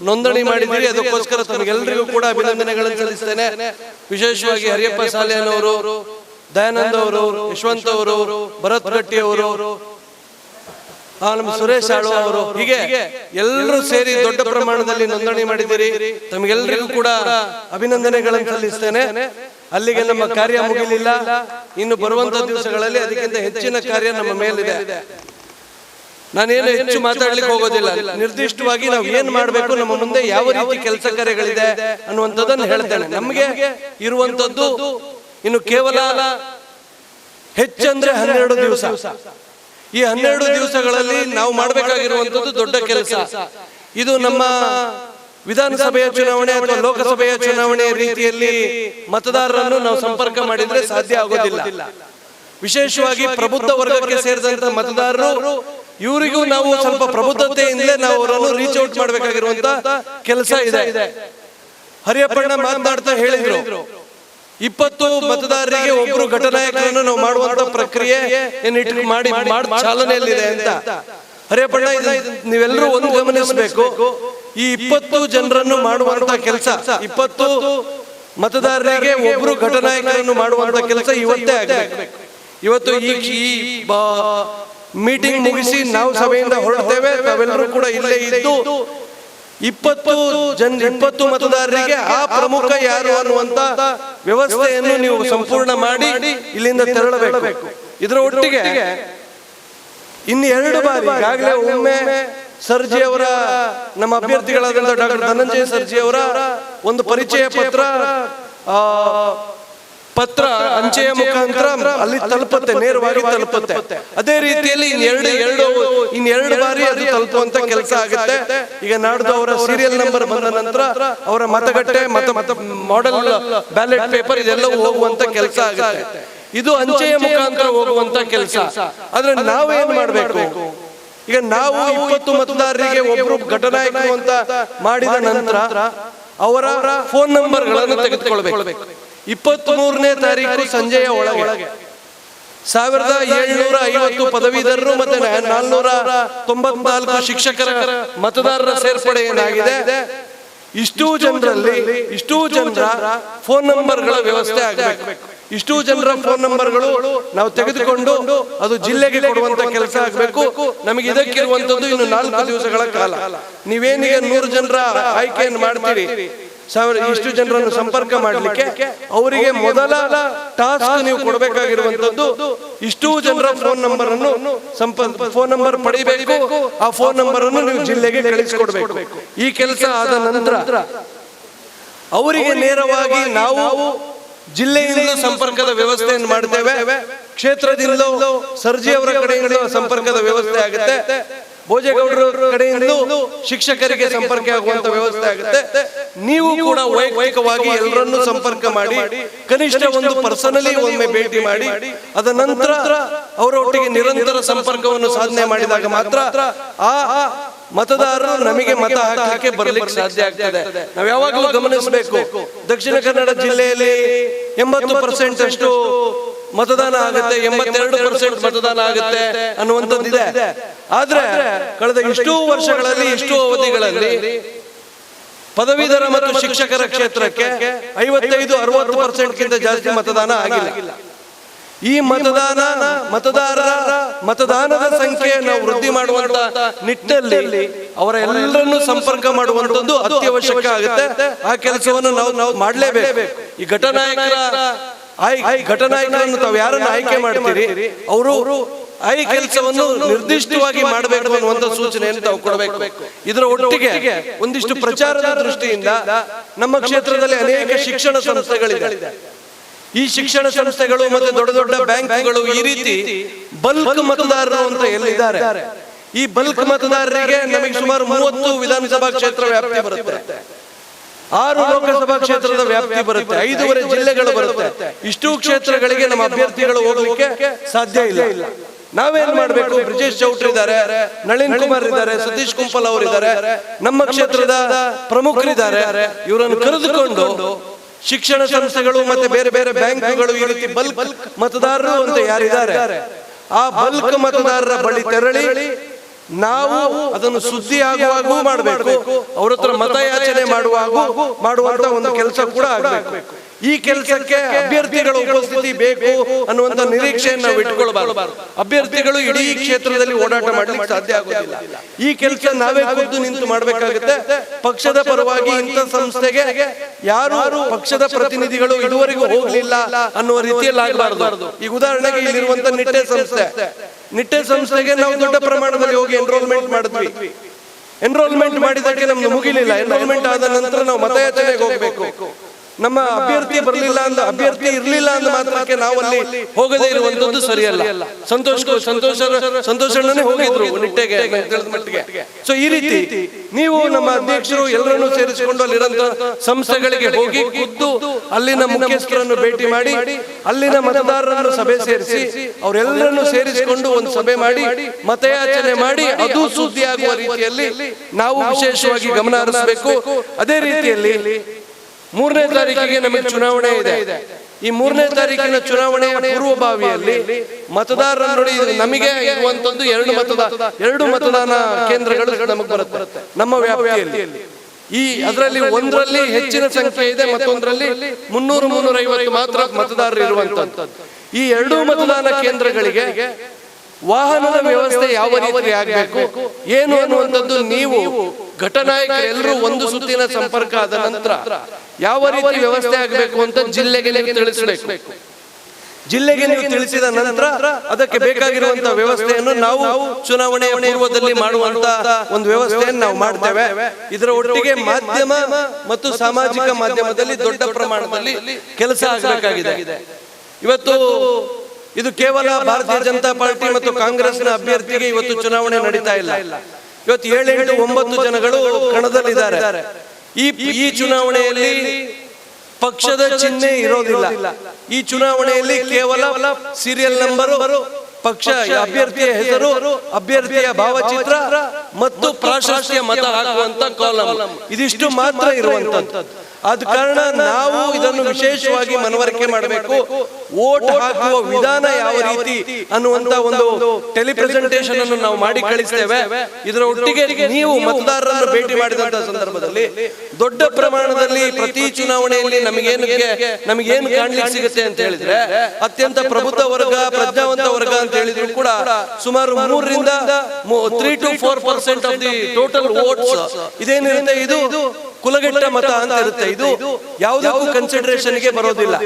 ನೋಂದಣಿ ಮಾಡಿದ್ದೀರಿ. ಅದಕ್ಕೋಸ್ಕರ ತಮಗೆಲ್ಲರಿಗೂ ಕೂಡ ಅಭಿನಂದನೆಗಳನ್ನು ಸಲ್ಲಿಸ್ತೇನೆ. ವಿಶೇಷವಾಗಿ ಹರಿಯಪ್ಪ ಸಾಲಿಯನವರು, ದಯಾನಂದ ಅವರು, ಯಶವಂತ್ ಅವರು, ಭರತ್ ಗಟ್ಟಿ ಅವರು, ನಮ್ಮ ಸುರೇಶ್ ಆಳ್ವ ಅವರು, ಹೀಗೆ ಎಲ್ಲರೂ ಸೇರಿ ದೊಡ್ಡ ಪ್ರಮಾಣದಲ್ಲಿ ನೋಂದಣಿ ಮಾಡಿದ್ದೀರಿ. ತಮಗೆಲ್ಲರಿಗೂ ಕೂಡ ಅಭಿನಂದನೆಗಳನ್ನು ಸಲ್ಲಿಸ್ತೇನೆ. ಅಲ್ಲಿಗೆ ನಮ್ಮ ಕಾರ್ಯ ಮುಗಿಲಿಲ್ಲ. ಇನ್ನು ಬರುವಂತಹ ದಿವಸಗಳಲ್ಲಿ ಅದಕ್ಕಿಂತ ಹೆಚ್ಚಿನ ಕಾರ್ಯ ನಮ್ಮ ಮೇಲಿದೆ. ನಾನೇನು ಹೆಚ್ಚು ಮಾತಾಡ್ಲಿಕ್ಕೆ ಹೋಗೋದಿಲ್ಲ. ನಿರ್ದಿಷ್ಟವಾಗಿ ನಾವು ಏನ್ ಮಾಡ್ಬೇಕು, ನಮ್ಮ ಮುಂದೆ ಯಾವ ರೀತಿ ಕೆಲಸ ಕಾರ್ಯಗಳಿದೆ ಅನ್ನುವಂಥದ್ದನ್ನು ಹೇಳ್ತೇನೆ. ನಮಗೆ ಇರುವಂತದ್ದು ಇನ್ನು ಕೇವಲ ಹೆಚ್ಚಂದ್ರೆ 12 ದಿವಸ. ಈ 12 ದಿವಸಗಳಲ್ಲಿ ನಾವು ಮಾಡಬೇಕಾಗಿರುವಂತದ್ದು ದೊಡ್ಡ ಕೆಲಸ. ಇದು ನಮ್ಮ ವಿಧಾನಸಭೆಯ ಚುನಾವಣೆ ಅಥವಾ ಲೋಕಸಭೆಯ ಚುನಾವಣೆ ರೀತಿಯಲ್ಲಿ ಮತದಾರರನ್ನು ನಾವು ಸಂಪರ್ಕ ಮಾಡಿದ್ರೆ ಸಾಧ್ಯ ಆಗೋದಿಲ್ಲ. ವಿಶೇಷವಾಗಿ ಪ್ರಬುದ್ಧ ವರ್ಗಕ್ಕೆ ಸೇರಿದಂತ ಮತದಾರರು, ಇವರಿಗೂ ನಾವು ಸ್ವಲ್ಪ ಪ್ರಬುದ್ಧತೆಯಿಂದಲೇ ನಾವು ಅವರನ್ನು ರೀಚ್ ಔಟ್ ಮಾಡಬೇಕಾಗಿರುವಂತ ಕೆಲಸ ಇದೆ. ಹರಿಯಪ್ಪಣ್ಣ ಮಾತನಾಡ್ತಾ ಹೇಳಿದ್ರು, 20 ಮತದಾರರಿಗೆ ಒಬ್ರು ಘಟನಾಯಕರನ್ನು ನಾವು ಮಾಡುವಂತ ಪ್ರಕ್ರಿಯೆ ಮಾಡಿ ಚಾಲನೆಯಲ್ಲಿದೆ ಅಂತ. ಹರಿಯಪ್ಪಣ್ಣ, ನೀವೆಲ್ಲರೂ ಒಂದು ಗಮನಿಸಬೇಕು, ಈ 20 ಜನರನ್ನು ಮಾಡುವಂತ ಕೆಲಸ, 20 ಮತದಾರರಿಗೆ ಒಬ್ರು ಘಟನಾಯಕರನ್ನು ಮಾಡುವಂತ ಕೆಲಸ ಇವತ್ತೇ ಆಗಬೇಕು. ಇವತ್ತು ಈ ಮೀಟಿಂಗ್ ಮುಗಿಸಿ ನಾವು ಸಭೆಯಿಂದ ಹೊರಡ್ತೇವೆ. ತಾವೆಲ್ಲರೂ ಕೂಡ ಇಲ್ಲೇ ಇದ್ದು 20 ಮತದಾರರಿಗೆ ಆ ಪ್ರಮುಖ ಯಾರು ಅನ್ನುವಂತ ವ್ಯವಸ್ಥೆಯನ್ನು ನೀವು ಸಂಪೂರ್ಣ ಮಾಡಿ ಇಲ್ಲಿಂದ ತೆರಳಬೇಕು. ಇದರ ಒಟ್ಟಿಗೆ ಇನ್ನು 2 ಬಾರಿ, ಈಗಾಗಲೇ ಒಮ್ಮೆ ಸರ್ಜಿ ಅವರ, ನಮ್ಮ ಅಭ್ಯರ್ಥಿಗಳಾದಂತಹ ಡಾಕ್ಟರ್ ಧನಂಜಯ ಸರ್ಜಿ ಅವರ ಒಂದು ಪರಿಚಯ ಪತ್ರ ಅಂಚೆಯ ಮುಖಾಂತರ ಅಲ್ಲಿ ತಲುಪುತ್ತೆ, ನೇರವಾಗಿ ತಲುಪುತ್ತೆ. ಅದೇ ರೀತಿಯಲ್ಲಿ ಇನ್ನೆರಡು ಬಾರಿ ಅದು ತಲುಪುವಂತ ಕೆಲಸ ಆಗುತ್ತೆ. ಈಗ ನಾಡ್ದು ಅವರ ಸೀರಿಯಲ್ ನಂಬರ್ ಬಂದ ನಂತರ ಅವರ ಮತಗಟ್ಟೆ ಮಾಡೆಲ್ ಬ್ಯಾಲೆಟ್ ಪೇಪರ್ ಇದೆಲ್ಲವೂ ಹೋಗುವಂತ ಕೆಲಸ ಆಗುತ್ತೆ. ಇದು ಅಂಚೆಯ ಮುಖಾಂತರ ಹೋಗುವಂತ ಕೆಲಸ. ಆದ್ರೆ ನಾವೇನ್ ಮಾಡ್ಬೇಕು, ಈಗ ನಾವು 20 ಮತದಾರರಿಗೆ ಒಬ್ರು ಘಟನಾಯಕರು ಅಂತ ಮಾಡಿದ ನಂತರ ಅವರ ಫೋನ್ ನಂಬರ್ಗಳನ್ನು ತೆಗೆದುಕೊಳ್ಬೇಕು. 23ನೇ ತಾರೀಕು ಸಂಜೆಯ ಒಳಗೆ 1750 ಪದವೀಧರರು ಮತ್ತೆ 494 ಶಿಕ್ಷಕರ ಮತದಾರರ ಸೇರ್ಪಡೆ ಏನಾಗಿದೆ, ಇಷ್ಟೂ ಜನರ ಫೋನ್ ನಂಬರ್ಗಳ ವ್ಯವಸ್ಥೆ ಆಗಬೇಕು. ಇಷ್ಟೂ ಜನರ ಫೋನ್ ನಂಬರ್ಗಳು ನಾವು ತೆಗೆದುಕೊಂಡು ಅದು ಜಿಲ್ಲೆಗೆ ಕೊಡುವಂತ ಕೆಲಸ ಆಗಬೇಕು. ನಮಗೆ ಇದಕ್ಕಿರುವಂತದ್ದು ಇನ್ನು 4 ದಿವಸಗಳ ಕಾಲ. ನೀವೇನಿಗೆ 100 ಜನರ ಆಯ್ಕೆಯನ್ನು ಮಾಡ್ತೀರಿ, ಇಷ್ಟು ಜನರನ್ನು ಸಂಪರ್ಕ ಮಾಡಲಿಕ್ಕೆ, ಅವರಿಗೆ ಮೊದಲ ಟಾಸ್ಕ್ ನೀವು ಕೊಡಬೇಕಾಗಿರುವಂತದ್ದು ಇಷ್ಟೂ ಜನರ ಫೋನ್ ನಂಬರ್ ಅನ್ನು ಫೋನ್ ನಂಬರ್ ಪಡಿಬೇಕು. ಆ ಫೋನ್ ನಂಬರ್ ಅನ್ನು ನೀವು ಜಿಲ್ಲೆಗೆ ಕಳಿಸಿಕೊಡ್ಬೇಕು. ಈ ಕೆಲಸ ಆದ ನಂತರ ಅವರಿಗೆ ನೇರವಾಗಿ ನಾವು ಜಿಲ್ಲೆಯಿಂದ ಸಂಪರ್ಕದ ವ್ಯವಸ್ಥೆಯನ್ನು ಮಾಡ್ತೇವೆ. ಕ್ಷೇತ್ರದಿಂದಲೂ ಸರ್ಜಿ ಅವರ ಕಡೆಯಿಂದ ಸಂಪರ್ಕದ ವ್ಯವಸ್ಥೆ ಆಗುತ್ತೆ. ಭೋಜೇಗೌಡರ ಕಡೆಯಿಂದಲೂ ಶಿಕ್ಷಕರಿಗೆ ಸಂಪರ್ಕ ಆಗುವಂತ ವ್ಯವಸ್ಥೆ ಆಗುತ್ತೆ. ನೀವು ಕೂಡ ವೈಯಕ್ತಿಕವಾಗಿ ಎಲ್ಲರನ್ನೂ ಸಂಪರ್ಕ ಮಾಡಿ, ಕನಿಷ್ಠ ಒಂದು ಪರ್ಸನಲಿ ಒಮ್ಮೆ ಭೇಟಿ ಮಾಡಿ, ಅದ ನಂತರ ಅವರೊಟ್ಟಿಗೆ ನಿರಂತರ ಸಂಪರ್ಕವನ್ನು ಸಾಧನೆ ಮಾಡಿದಾಗ ಮಾತ್ರ ಆ ಮತದಾರರು ನಮಗೆ ಮತ ಹಾಕಲಿಕ್ಕೆ ಬರಲಿಕ್ಕೆ ಸಾಧ್ಯ ಆಗ್ತದೆ. ನಾವು ಯಾವಾಗಲೂ ಗಮನಿಸಬೇಕು, ದಕ್ಷಿಣ ಕನ್ನಡ ಜಿಲ್ಲೆಯಲ್ಲಿ 80% ಅಷ್ಟು ಮತದಾನ ಆಗುತ್ತೆ, 82% ಮತದಾನ ಆಗುತ್ತೆ ಅನ್ನುವಂಥದ್ದಿದೆ. ಆದ್ರೆ ಕಳೆದ ಇಷ್ಟೂ ವರ್ಷಗಳಲ್ಲಿ, ಇಷ್ಟೂ ಅವಧಿಗಳಲ್ಲಿ ಪದವೀಧರ ಮತ್ತು ಶಿಕ್ಷಕರ ಕ್ಷೇತ್ರಕ್ಕೆ 55-60% ಜಾಸ್ತಿ ಮತದಾನ ಆಗಿಲ್ಲ. ಈ ಮತದಾನದ ಸಂಖ್ಯೆಯನ್ನು ವೃದ್ಧಿ ಮಾಡುವಂತ ನಿಟ್ಟಿನಲ್ಲಿ ಅವರ ಎಲ್ಲರನ್ನೂ ಸಂಪರ್ಕ ಮಾಡುವಂತದ್ದು ಅತ್ಯವಶ್ಯಕ ಆಗುತ್ತೆ. ಆ ಕೆಲಸವನ್ನು ನಾವು ಮಾಡಲೇಬೇಕು. ಈ ಘಟನಾಯಕರನ್ನು ತಾವು ಯಾರನ್ನು ಆಯ್ಕೆ ಮಾಡ್ತೀರಿ, ಅವರು ಈ ಕೆಲಸವನ್ನು ನಿರ್ದಿಷ್ಟವಾಗಿ ಮಾಡಬೇಕು ಅನ್ನುವಂತ ಸೂಚನೆಯನ್ನು ತಾವು ಕೊಡಬೇಕು. ಇದರ ಒಟ್ಟಿಗೆ ಒಂದಿಷ್ಟು ಪ್ರಚಾರದ ದೃಷ್ಟಿಯಿಂದ ನಮ್ಮ ಕ್ಷೇತ್ರದಲ್ಲಿ ಅನೇಕ ಶಿಕ್ಷಣ ಸಂಸ್ಥೆಗಳಿದೆ. ಈ ಶಿಕ್ಷಣ ಸಂಸ್ಥೆಗಳು ಮತ್ತೆ ದೊಡ್ಡ ದೊಡ್ಡ ಬ್ಯಾಂಕ್ಗಳು ಈ ರೀತಿ ಬಲ್ಕ್ ಮತದಾರರು ಅಂತ ಎಲ್ಲಿದ್ದಾರೆ, ಈ ಬಲ್ಕ್ ಮತದಾರರಿಗೆ ನಮಗೆ ಸುಮಾರು 30 ವಿಧಾನಸಭಾ ಕ್ಷೇತ್ರ ವ್ಯಾಪ್ತಿ ಬರುತ್ತೆ, 6 ಲೋಕಸಭಾ ಕ್ಷೇತ್ರದ ವ್ಯಾಪ್ತಿ ಬರುತ್ತೆ, 5 ಜಿಲ್ಲೆಗಳು ಬರುತ್ತೆ. ಇಷ್ಟು ಕ್ಷೇತ್ರಗಳಿಗೆ ನಮ್ಮ ಅಭ್ಯರ್ಥಿಗಳು ಹೋಗಲಿಕ್ಕೆ ಸಾಧ್ಯ ಇಲ್ಲ. ನಾವೇನ್ ಮಾಡ್ಬೇಕು? ಬ್ರಿಜೇಶ್ ಚೌಟ್ರಿ ಇದ್ದಾರೆ, ನಳಿನ್ ಕುಮಾರ್ ಇದ್ದಾರೆ, ಸತೀಶ್ ಕುಂಪಲ್ ಅವರಿದ್ದಾರೆ, ನಮ್ಮ ಕ್ಷೇತ್ರದ ಪ್ರಮುಖರಿದ್ದಾರೆ. ಇವರನ್ನು ಕರೆದುಕೊಂಡು ಶಿಕ್ಷಣ ಸಂಸ್ಥೆಗಳು ಮತ್ತೆ ಬೇರೆ ಬೇರೆ ಬ್ಯಾಂಕ್ಗಳು ಈ ರೀತಿ ಬಲ್ಕ್ ಮತದಾರರು ಅಂತ ಯಾರಿದ್ದಾರೆ, ಆ ಬಲ್ಕ್ ಮತದಾರರ ಬಳಿ ತೆರಳಿ ನಾವು ಅದನ್ನು ಸುದ್ದಿ ಆಗುವಾಗೂ ಮಾಡಬೇಕು, ಅವ್ರ ಹತ್ರ ಮತಯಾಚನೆ ಮಾಡುವಂತ ಒಂದು ಕೆಲಸ ಕೂಡ ಆಗಬೇಕು. ಈ ಕೆಲಸಕ್ಕೆ ಅಭ್ಯರ್ಥಿಗಳ ಉಪಸ್ಥಿತಿ ಬೇಕು ಅನ್ನುವಂತ ನಿರೀಕ್ಷೆಯನ್ನು ನಾವು ಇಟ್ಕೊಳ್ಬಾರ್ದು. ಅಭ್ಯರ್ಥಿಗಳು ಇಡೀ ಕ್ಷೇತ್ರದಲ್ಲಿ ಓಡಾಟ ಮಾಡ್ಲಿಕ್ಕೆ ಸಾಧ್ಯ ಆಗುದಿಲ್ಲ. ಈ ಕೆಲಸ ನಾವೇ ಖುದ್ದು ನಿಂತು ಮಾಡಬೇಕಾಗುತ್ತೆ. ಪಕ್ಷದ ಪರವಾಗಿ ಇಂಥ ಸಂಸ್ಥೆಗೆ ಯಾರು ಪಕ್ಷದ ಪ್ರತಿನಿಧಿಗಳು ಇದುವರೆಗೂ ಹೋಗಲಿಲ್ಲ ಅನ್ನುವ ರೀತಿಯಲ್ಲಿ ಆಗಬಾರ್ದು. ಈಗ ಉದಾಹರಣೆಗೆ ಇಲ್ಲಿರುವಂತ ನಿಟ್ಟೆ ಸಂಸ್ಥೆಗೆ ನಾವು ದೊಡ್ಡ ಪ್ರಮಾಣದಲ್ಲಿ ಹೋಗಿ ಎನ್ರೋಲ್ಮೆಂಟ್ ಮಾಡಿದ್ವಿ. ಎನ್ರೋಲ್ಮೆಂಟ್ ಮಾಡಿದಕ್ಕೆ ನಮ್ಗೆ ಮುಗಿಲಿಲ್ಲ. ಎನ್ರೋಲ್ಮೆಂಟ್ ಆದ ನಂತರ ನಾವು ಮತಯಾಚನೆಗೆ ಹೋಗ್ಬೇಕು. ನಮ್ಮ ಅಭ್ಯರ್ಥಿ ಅಭ್ಯರ್ಥಿ ಇರ್ಲಿಲ್ಲ ಅಂದ ಮಾತ್ರಕ್ಕೆ ನಾವಲ್ಲಿ ಹೋಗದೇ ಇರುವಂತದ್ದು ಸರಿಯಲ್ಲ. ಸಂತೋಷನೇ ಹೋಗಿದ್ರು ನಿಟ್ಟೆಗೆ ಮಟ್ಟಿಗೆ. ಸೊ ಈ ರೀತಿ ನೀವು ನಮ್ಮ ಅಧ್ಯಕ್ಷರು ಎಲ್ಲರನ್ನೂ ಸೇರಿಸಿಕೊಂಡು ಅಲ್ಲಿರಂತ ಸಂಸ್ಥೆಗಳಿಗೆ ಹೋಗಿ ಖುದ್ದು ಅಲ್ಲಿನ ಮುಖ್ಯಸ್ಥರನ್ನು ಭೇಟಿ ಮಾಡಿ, ಅಲ್ಲಿನ ಮತದಾರರನ್ನು ಸಭೆ ಸೇರಿಸಿ ಅವರೆಲ್ಲರನ್ನು ಸೇರಿಸಿಕೊಂಡು ಒಂದು ಸಭೆ ಮಾಡಿ ಮತಯಾಚನೆ ಮಾಡಿ ಅದು ಸುದ್ದಿ ಆಗುವ ರೀತಿಯಲ್ಲಿ ನಾವು ವಿಶೇಷವಾಗಿ ಗಮನ ಹರಿಸಬೇಕು. ಅದೇ ರೀತಿಯಲ್ಲಿ 3ನೇ ತಾರೀಕಿಗೆ ನಮಗೆ ಚುನಾವಣೆ ಇದೆ. ಈ 3ನೇ ತಾರೀಕಿನ ಚುನಾವಣೆಯ ಪೂರ್ವಭಾವಿಯಲ್ಲಿ ಮತದಾರರ ನೋಡಿ ನಮಗೆ ಇರುವಂತದ್ದು 2 ಮತದಾನ ಕೇಂದ್ರಗಳು ನಮಗೆ ಬರುತ್ತೆ ನಮ್ಮ ವ್ಯಾಪ್ತಿಯಲ್ಲಿ. ಅದರಲ್ಲಿ ಒಂದರಲ್ಲಿ ಹೆಚ್ಚಿನ ಸಂಖ್ಯೆ ಇದೆ, ಮತ್ತೊಂದರಲ್ಲಿ 300-350 ಮಾತ್ರ ಮತದಾರರು ಇರುವಂತದ್ದು. ಈ 2 ಮತದಾನ ಕೇಂದ್ರಗಳಿಗೆ ವಾಹನದ ವ್ಯವಸ್ಥೆ ಯಾವ ರೀತಿ ಆಗಬೇಕು ಏನು ಅನ್ನುವಂಥದ್ದು ನೀವು ಘಟನಾಯಕರೆಲ್ಲರೂ ಒಂದು ಸುತ್ತಿನ ಸಂಪರ್ಕ ಆದ ನಂತರ ಯಾವ ರೀತಿ ವ್ಯವಸ್ಥೆ ಆಗಬೇಕು ಅಂತ ಜಿಲ್ಲೆಗೆ ನೀವು ತಿಳಿಸಬೇಕು. ಜಿಲ್ಲೆಗೆ ನೀವು ತಿಳಿಸಿದ ನಂತರ ಅದಕ್ಕೆ ಬೇಕಾಗಿರುವಂತಹ ವ್ಯವಸ್ಥೆಯನ್ನು ನಾವು ಚುನಾವಣೆಯ ಪೂರ್ವದಲ್ಲಿ ಮಾಡುವಂತ ಒಂದು ವ್ಯವಸ್ಥೆಯನ್ನು ನಾವು ಮಾಡ್ತೇವೆ. ಇದರ ಒಟ್ಟಿಗೆ ಮಾಧ್ಯಮ ಮತ್ತು ಸಾಮಾಜಿಕ ಮಾಧ್ಯಮದಲ್ಲಿ ದೊಡ್ಡ ಪ್ರಮಾಣದಲ್ಲಿ ಕೆಲಸ ಆಗಬೇಕಾಗಿದೆ. ಇವತ್ತು ಇದು ಕೇವಲ ಭಾರತೀಯ ಜನತಾ ಪಾರ್ಟಿ ಮತ್ತು ಕಾಂಗ್ರೆಸ್ನ ಅಭ್ಯರ್ಥಿಗೆ ಇವತ್ತು ಚುನಾವಣೆ ನಡೀತಾ ಇಲ್ಲ. ಇವತ್ತು 7-8-9 ಜನಗಳು ಕಣದಲ್ಲಿದ್ದಾರೆ. ಈ ಚುನಾವಣೆಯಲ್ಲಿ ಪಕ್ಷದ ಚಿಹ್ನೆ ಇರೋದಿಲ್ಲ. ಈ ಚುನಾವಣೆಯಲ್ಲಿ ಕೇವಲ ಸೀರಿಯಲ್ ನಂಬರು, ಪಕ್ಷ, ಅಭ್ಯರ್ಥಿಯ ಹೆಸರು, ಅಭ್ಯರ್ಥಿಯ ಭಾವಚಿತ್ರ ಮತ್ತು ಪ್ರಾಶಸ್ತ್ಯ ಮತ ಹಾಕುವಂತ ಕಾಲಂ, ಇದಿಷ್ಟು ಮಾತ್ರ ಇರುವಂತದ್ದು. ಆದ ಕಾರಣ ನಾವು ಇದನ್ನು ವಿಶೇಷವಾಗಿ ಮನವರಿಕೆ ಮಾಡಬೇಕು. ವೋಟ್ ಹಾಕುವ ವಿಧಾನ ಯಾವ ರೀತಿ ಅನ್ನುವಂತ ಒಂದು ಟೆಲಿಪ್ರೆಸೆಂಟೇಷನ್ ಅನ್ನು ನಾವು ಮಾಡಿ ಕಳಿಸ್ತೇವೆ. ಇದರ ಒಟ್ಟಿಗೆ ನೀವು ಮತದಾರರನ್ನು ಭೇಟಿ ಮಾಡಿದಂತಹ ಸಂದರ್ಭದಲ್ಲಿ ದೊಡ್ಡ ಪ್ರಮಾಣದಲ್ಲಿ ಪ್ರತಿ ಚುನಾವಣೆಯಲ್ಲಿ ನಮಗೇನು ಕಾಣ್ಲಿಕ್ಕೆ ಸಿಗುತ್ತೆ ಅಂತ ಹೇಳಿದ್ರೆ, ಅತ್ಯಂತ ಪ್ರಬುದ್ಧ ವರ್ಗ, ಪ್ರಜ್ಞಾವಂತ ವರ್ಗ ಅಂತ ಹೇಳಿದ್ರು ಕೂಡ ಸುಮಾರು 3 to 4% of the total votes ಇದೇನಿರುತ್ತೆ ಇದು ಕುಲಗೆಟ್ಟ ಮತ ಅಂತ ಇರುತ್ತೆ. ಇದು ಯಾವುದಕ್ಕೂ ಕನ್ಸಿಡರೇಷನ್ ಗೆ ಬರೋದಿಲ್ಲ.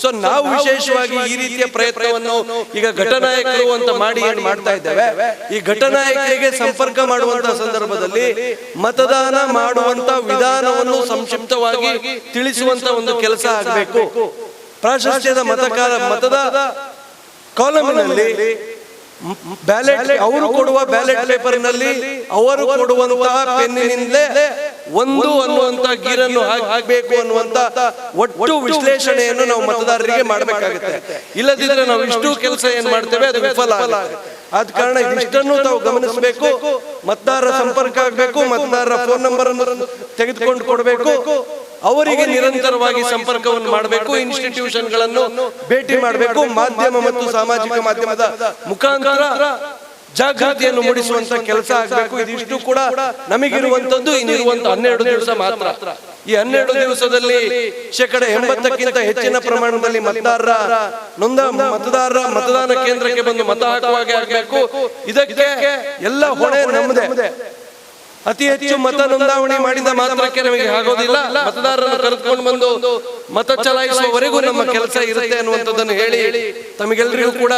ಸೊ ನಾವು ವಿಶೇಷವಾಗಿ ಈ ರೀತಿಯ ಪ್ರಯತ್ನವನ್ನು ಈಗ ಘಟನಾಯಕರು ಅಂತ ಮಾಡಿ ಮಾಡ್ತಾ ಇದ್ದೇವೆ. ಈ ಘಟನಾಯಕರಿಗೆ ಸಂಪರ್ಕ ಮಾಡುವಂತಹ ಸಂದರ್ಭದಲ್ಲಿ ಮತದಾನ ಮಾಡುವಂತ ವಿಧಾನವನ್ನು ಸಂಕ್ಷಿಪ್ತವಾಗಿ ತಿಳಿಸುವಂತ ಒಂದು ಕೆಲಸ ಆಗಬೇಕು. ಪ್ರಾಶಸ್ತ್ಯದ ಮತದ ಕಾಲಮಿನಲ್ಲಿ ಬ್ಯಾಲೆಟ್ ಅವರು ಕೊಡುವ ಬ್ಯಾಲೆಟ್ ಪೇಪರ್ ನಲ್ಲಿ ಅವರು ಕೊಡುವಂತಹ ಪೆನ್ನಿನಿಂದಲೇ ಒಂದು ಅನ್ನುವಂತ ಗೀರನ್ನು ಹಾಕಬೇಕು ಅನ್ನುವಂತ ಒಟ್ಟು ವಿಶ್ಲೇಷಣೆಯನ್ನು ನಾವು ಮತದಾರರಿಗೆ ಮಾಡಬೇಕಾಗುತ್ತೆ. ಇಲ್ಲದಿದ್ರೆ ನಾವು ಇಷ್ಟು ಕೆಲಸ ಏನ್ ಮಾಡ್ತೇವೆ ಅದು ವಿಫಲ ಆಗುತ್ತೆ. ಆದ ಕಾರಣ ಇದಿಷ್ಟನ್ನು ತಾವು ಗಮನಿಸಬೇಕು. ಮತದಾರರ ಸಂಪರ್ಕ ಆಗಬೇಕು, ಮತದಾರರ ಫೋನ್ ನಂಬರ್ ಅನ್ನು ತೆಗೆದುಕೊಂಡು ಕೊಡಬೇಕು, ಅವರಿಗೆ ನಿರಂತರವಾಗಿ ಸಂಪರ್ಕವನ್ನು ಮಾಡಬೇಕು, ಇನ್ಸ್ಟಿಟ್ಯೂಷನ್ಗಳನ್ನು ಭೇಟಿ ಮಾಡಬೇಕು, ಮಾಧ್ಯಮ ಮತ್ತು ಸಾಮಾಜಿಕ ಮಾಧ್ಯಮದ ಮುಖಾಂತರ ಜಾಗೃತಿಯನ್ನು ಮೂಡಿಸುವಂತ ಕೆಲಸ ಆಗಬೇಕು. ಇದಿಷ್ಟು ಕೂಡ ನಮಗಿರುವಂತದ್ದು ಇನ್ನಿರುವಂತ 12 ದಿವಸ ಮಾತ್ರ. ಈ 12 ದಿವಸದಲ್ಲಿ 80% ಹೆಚ್ಚಿನ ಪ್ರಮಾಣದಲ್ಲಿ ಮತದಾರರ ಮತದಾನ ಕೇಂದ್ರಕ್ಕೆ ಬಂದು ಮತ ಹಾಕುವಾಗೆ ಆಗಬೇಕು. ಇದಕ್ಕೆ ಎಲ್ಲ ಹೊಣೆ ನಮ್ಮದೇ. ಅತಿ ಹೆಚ್ಚು ಮತ ನೋಂದಾವಣಿ ಮಾಡಿದ ಮಾತ್ರಕ್ಕೆ ನಮಗೆ ಆಗೋದಿಲ್ಲ. ಮತದಾರರನ್ನು ಕರೆದುಕೊಂಡು ಬಂದು ಮತ ಚಲಾಯಿಸುವವರೆಗೂ ನಮ್ಮ ಕೆಲಸ ಇರುತ್ತೆ ಅನ್ನುವಂಥದ್ದನ್ನು ಹೇಳಿ ತಮಗೆಲ್ಲರಿಗೂ ಕೂಡ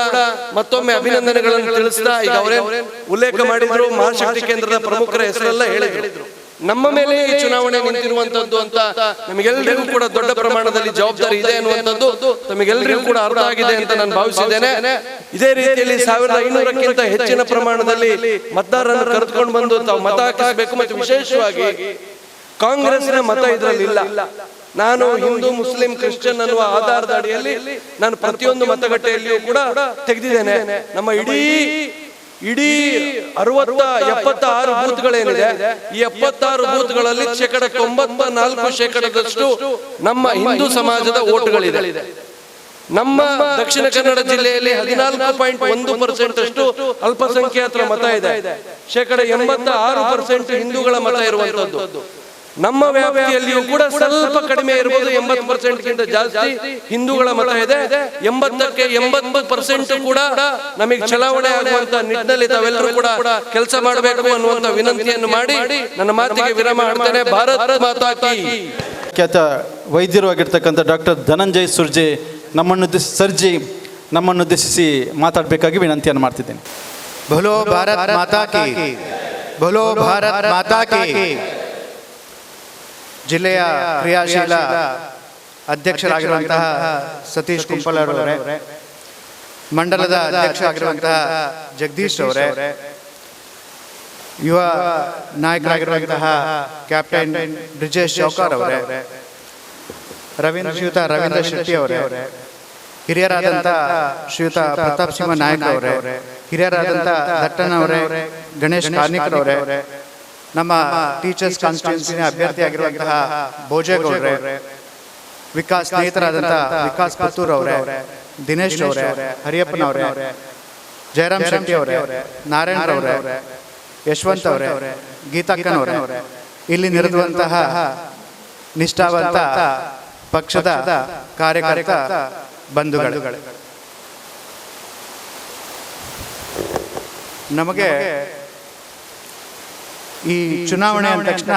ಮತ್ತೊಮ್ಮೆ ಅಭಿನಂದನೆಗಳನ್ನು ತಿಳಿಸ್ತಾ, ಈಗ ಅವರೇ ಉಲ್ಲೇಖ ಮಾಡಿದ್ರು, ಮಹಾಶಕ್ತಿ ಕೇಂದ್ರದ ಪ್ರಮುಖರ ಹೆಸರೆಲ್ಲ ಹೇಳಿದ್ರು. ನಮ್ಮ ಮೇಲೆ ಈ ಚುನಾವಣೆ ನಿಂತಿರುವಂತದ್ದು ಅಂತ ನಮಗೆಲ್ಲರಿಗೂ ಕೂಡ ದೊಡ್ಡ ಪ್ರಮಾಣದಲ್ಲಿ ಜವಾಬ್ದಾರಿ ಇದೆ ಅನ್ನುವಂಥದ್ದು ತಮಗೆಲ್ಲರಿಗೂ ಕೂಡ ಅರ್ಥ ಆಗಿದೆ ಅಂತ ನಾನು ಭಾವಿಸಿದ್ದೇನೆ. ಇದೇ ರೀತಿಯಲ್ಲಿ 1500ಕ್ಕಿಂತ ಹೆಚ್ಚಿನ ಪ್ರಮಾಣದಲ್ಲಿ ಮತದಾರರನ್ನು ಕರೆದುಕೊಂಡು ಬಂದು ತಾವು ಮತ ಹಾಕಿಸಬೇಕು. ಮತ್ತು ವಿಶೇಷವಾಗಿ ಕಾಂಗ್ರೆಸ್ನ ಮತ ಇದರಲ್ಲಿಲ್ಲ. ನಾನು ಹಿಂದೂ, ಮುಸ್ಲಿಂ, ಕ್ರಿಶ್ಚಿಯನ್ ಅನ್ನುವ ಆಧಾರದ ಅಡಿಯಲ್ಲಿ ನಾನು ಪ್ರತಿಯೊಂದು ಮತಗಟ್ಟೆಯಲ್ಲಿಯೂ ಕೂಡ ತೆಗೆದಿದ್ದೇನೆ. ನಮ್ಮ ಇಡೀ 76 ಬೂತ್ಗಳೇನಿದೆ, ಈ 76 ಬೂತ್ಗಳಲ್ಲಿ 94% ನಮ್ಮ ಹಿಂದೂ ಸಮಾಜದ ವೋಟ್ಗಳಿದೆ. ನಮ್ಮ ದಕ್ಷಿಣ ಕನ್ನಡ ಜಿಲ್ಲೆಯಲ್ಲಿ 14.1% ಅಷ್ಟು ಅಲ್ಪಸಂಖ್ಯಾತರ ಮತ ಇದೆ. 86% ಹಿಂದೂಗಳ ಮತ ಇರುವಂತದ್ದು. ನಮ್ಮ ವ್ಯಾಪ್ತಿಯಲ್ಲಿಯೂ ಕೂಡ ಸ್ವಲ್ಪ ಕಡಿಮೆ ಇರಬಹುದು, 80%ಗಿಂತ ಜಾಸ್ತಿ ಹಿಂದೂಗಳ ಮತ ಇದೆ. 80ಕ್ಕೆ 80% ಕೂಡ ನಮಗೆ ಚಲಾವಣೆ ಆಗುವಂತ ನಿಟ್ಟಿನಲ್ಲಿ ತಾವೆಲ್ಲರೂ ಕೂಡ ಕೆಲಸ ಮಾಡಬೇಕು ಅನ್ನುವಂತ ವಿನಂತಿಯನ್ನು ಮಾಡಿ ನನ್ನ ಮಾತಿಗೆ ವಿರಾಮ ಮಾಡ್ತೇನೆ. ಭಾರತ್ ಮಾತಾ ಕೀ. ಖ್ಯಾತ ವೈದ್ಯರು ಆಗಿರ್ತಕ್ಕಂಥ ಡಾಕ್ಟರ್ ಧನಂಜಯ್ ಸರ್ಜಿ ನಮ್ಮನ್ನುದ್ದೇಶಿಸಿ ಮಾತಾಡಬೇಕಾಗಿ ವಿನಂತಿಯನ್ನು ಮಾಡ್ತಿದ್ದೇನೆ. बोलो भारत माता की, बोलो भारत माता की. ಜಿಲ್ಲೆಯ ಕ್ರಿಯಾಶೀಲ ಅಧ್ಯಕ್ಷರಾಗಿರುವಂತಹ ಸತೀಶ್ ಕುಂಪಲರ್ ಅವರೇ, ಮಂಡಲದ ಅಧ್ಯಕ್ಷ ಆಗಿರುವಂತಹ ಜಗದೀಶ್ ಅವರೇ, ಯುವ ನಾಯಕರಾಗಿರುವಂತಹ ಕ್ಯಾಪ್ಟನ್ ಬ್ರಿಜೇಶ್ ಚೌಕಾರ್ ಅವರೇ, ಶ್ರೀಯುತ ರವೀಂದ್ರ ಶೆಟ್ಟಿ ಅವರೇ, ಹಿರಿಯರಾದಂಥ ಶ್ರೀಯುತ ಪ್ರತಾಪ್ ಸಿಂಹ ನಾಯಕ್ ಅವರೇ, ಹಿರಿಯರಾದಂಥ ದಟ್ಟನ್ ಅವರೇ, ಗಣೇಶ್ ಕಾರ್ನಿಕರ್ ಅವರೇ, ನಮ್ಮ ಟೀಚರ್ಸ್ ಕಾನ್ಸ್ಟಿಟ್ಯೂನ್ಸಿನ ಅಭ್ಯರ್ಥಿಯಾಗಿರುವಂತಹ ಭೋಜೇಗೌಡ್ರೆ, ವಿಕಾಸ್ ಸ್ನೇಹಿತರಾದಂಥ ವಿಕಾಸ್ ಪುತ್ತೂರ್ ಅವರೇ, ದಿನೇಶ್ ಅವರೇ, ಹರಿಯಪ್ಪನ ಅವರೇ, ಜಯರಾಮ್ ಶೆಟ್ಟಿ ಅವರೇ, ನಾರಾಯಣ್ ಅವರೇ, ಯಶವಂತ್ ಅವರೇ, ಗೀತಾಕ್ಕನ್ ಅವರೇ, ಇಲ್ಲಿ ನೆರೆದುವಂತಹ ನಿಷ್ಠಾವಂತ ಪಕ್ಷದ ಕಾರ್ಯಕರ್ತ ಬಂಧುಗಳು, ನಮಗೆ ಈ ಚುನಾವಣೆ ಅಂದ ತಕ್ಷಣ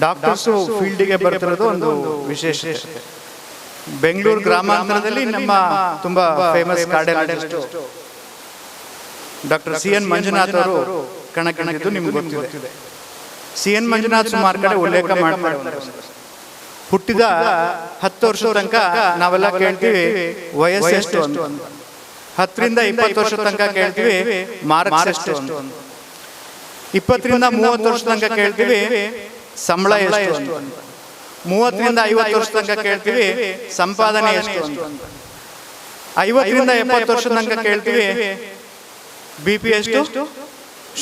ಡಾಕ್ಟರ್ಸು ಫೀಲ್ಡಿಗೆ ಬರ್ತಿರೋದು ಒಂದು ವಿಶೇಷತೆ. ಬೆಂಗಳೂರು ಗ್ರಾಮಾಂತರದಲ್ಲಿ ನಮ್ಮ ತುಂಬಾ famous cardiologist doctor CN Manjunath ಅವರು ಕಣಕ್ಕಿಳಿದಿದ್ದು ನಿಮ್ಗೆ ಗೊತ್ತಿದೆ. CN ಮಂಜುನಾಥ್ ಸುಮಾರು ಕಡೆ ಉಲ್ಲೇಖ ಮಾಡ್ತಾರೆ. ಹುಟ್ಟಿದ 10 ವರ್ಷದ ತನಕ ನಾವೆಲ್ಲ ಕೇಳ್ತೀವಿ ವಯಸ್ಸು ಎಷ್ಟು ಅಂತ, 10 ರಿಂದ 20 ವರ್ಷದ ತನಕ ಕೇಳ್ತೀವಿ ಮಾರ್ಕ್ಸ್ ಎಷ್ಟು ಅಂತ, 20 ರಿಂದ 30 ವರ್ಷದ ತನಕ ಕೇಳ್ತೀವಿ ಸಂಬಳ ಎಷ್ಟು ಅಂತ, 30 ರಿಂದ 50 ವರ್ಷದ ತನಕ ಕೇಳ್ತೀವಿ ಸಂಪಾದನೆ ಎಷ್ಟು ಅಂತ, 50 ರಿಂದ 70 ವರ್ಷದ ತನಕ ಕೇಳ್ತೀವಿ BP ಎಷ್ಟು,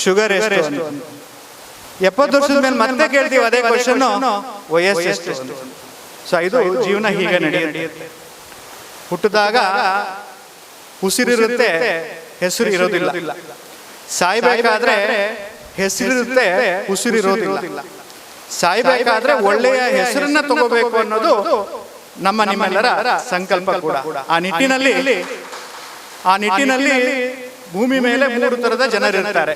ಶುಗರ್ ಎಷ್ಟು ಅಂತ, 70 ವರ್ಷದ ಮೇಲೆ ಮತ್ತೆ ಕೇಳ್ತೀವಿ ಅದೇ ಕ್ವಶನ್, ವಯಸ್ಸು ಎಷ್ಟು? ಸೊ ಇದು ಜೀವನ ಹೀಗೆ ನಡೆಯುತ್ತೆ. ಹುಟ್ಟಿದಾಗ ಉಸಿರಿರುತ್ತೆ, ಹೆಸರು ಇರೋದಿಲ್ಲ. ಸಾಯ್ಬೇಕಾದ್ರೆ ಹೆಸರಿರುತ್ತೆ, ಉಸಿರಿರೋದಿಲ್ಲ. ಸಾಯ್ಬೇಕಾದ್ರೆ ಒಳ್ಳೆಯ ಹೆಸರನ್ನ ತಗೋಬೇಕು ಅನ್ನೋದು ನಮ್ಮ ನಿಮ್ಮೆಲ್ಲರ ಸಂಕಲ್ಪ ಕೂಡ. ಆ ನಿಟ್ಟಿನಲ್ಲಿ ಭೂಮಿ ಮೇಲೆ 3 ತರದ ಜನರಿರ್ತಾರೆ.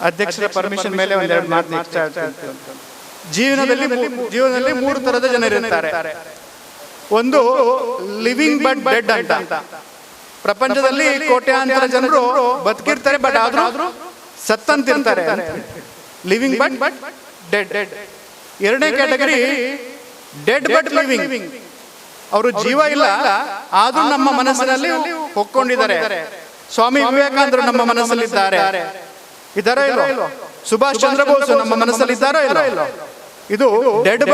ಅಧ್ಯಕ್ಷರ ಪರ್ಮಿಷನ್ ಮೇಲೆ ಒಂದೆರಡು ಮಾತು ಜೀವನದಲ್ಲಿ 3 ತರದ ಜನರಿರ್ತಾರೆ. ಒಂದು ಲಿವಿಂಗ್ ಬಟ್ ಡೆಡ್ ಅಂತ. ಪ್ರಪಂಚದಲ್ಲಿ ಕೋಟ್ಯಾಂತರ ಜನರು ಬದುಕಿರ್ತಾರೆ, ಬಟ್ ಆದ್ರೂ ಸತ್ತಂತಿರ್ತಾರೆ. Living but dead. ಎರಡನೇ ಕ್ಯಾಟಗರಿ ಡೆಡ್ ಬಟ್ ಲಿವಿಂಗ್. ಅವರು ಜೀವ ಇಲ್ಲ, ಆದ್ರೂ ನಮ್ಮ ಮನಸ್ಸಿನಲ್ಲಿ ಹೊಕ್ಕೊಂಡಿದ್ದಾರೆ. ಸ್ವಾಮಿ ವಿವೇಕಾನಂದರು ನಮ್ಮ ಮನಸ್ಸಲ್ಲಿದ್ದಾರೆ, ಇದ್ದಾರೋ ಇಲ್ಲೋ? ಸುಭಾಷ್ ಚಂದ್ರ ಬೋಸ್ ನಮ್ಮ ಮನಸ್ಸಲ್ಲಿ ಇದ್ದಾರೋ ಇಲ್ಲೋ? ಇದು ಡೆಡ್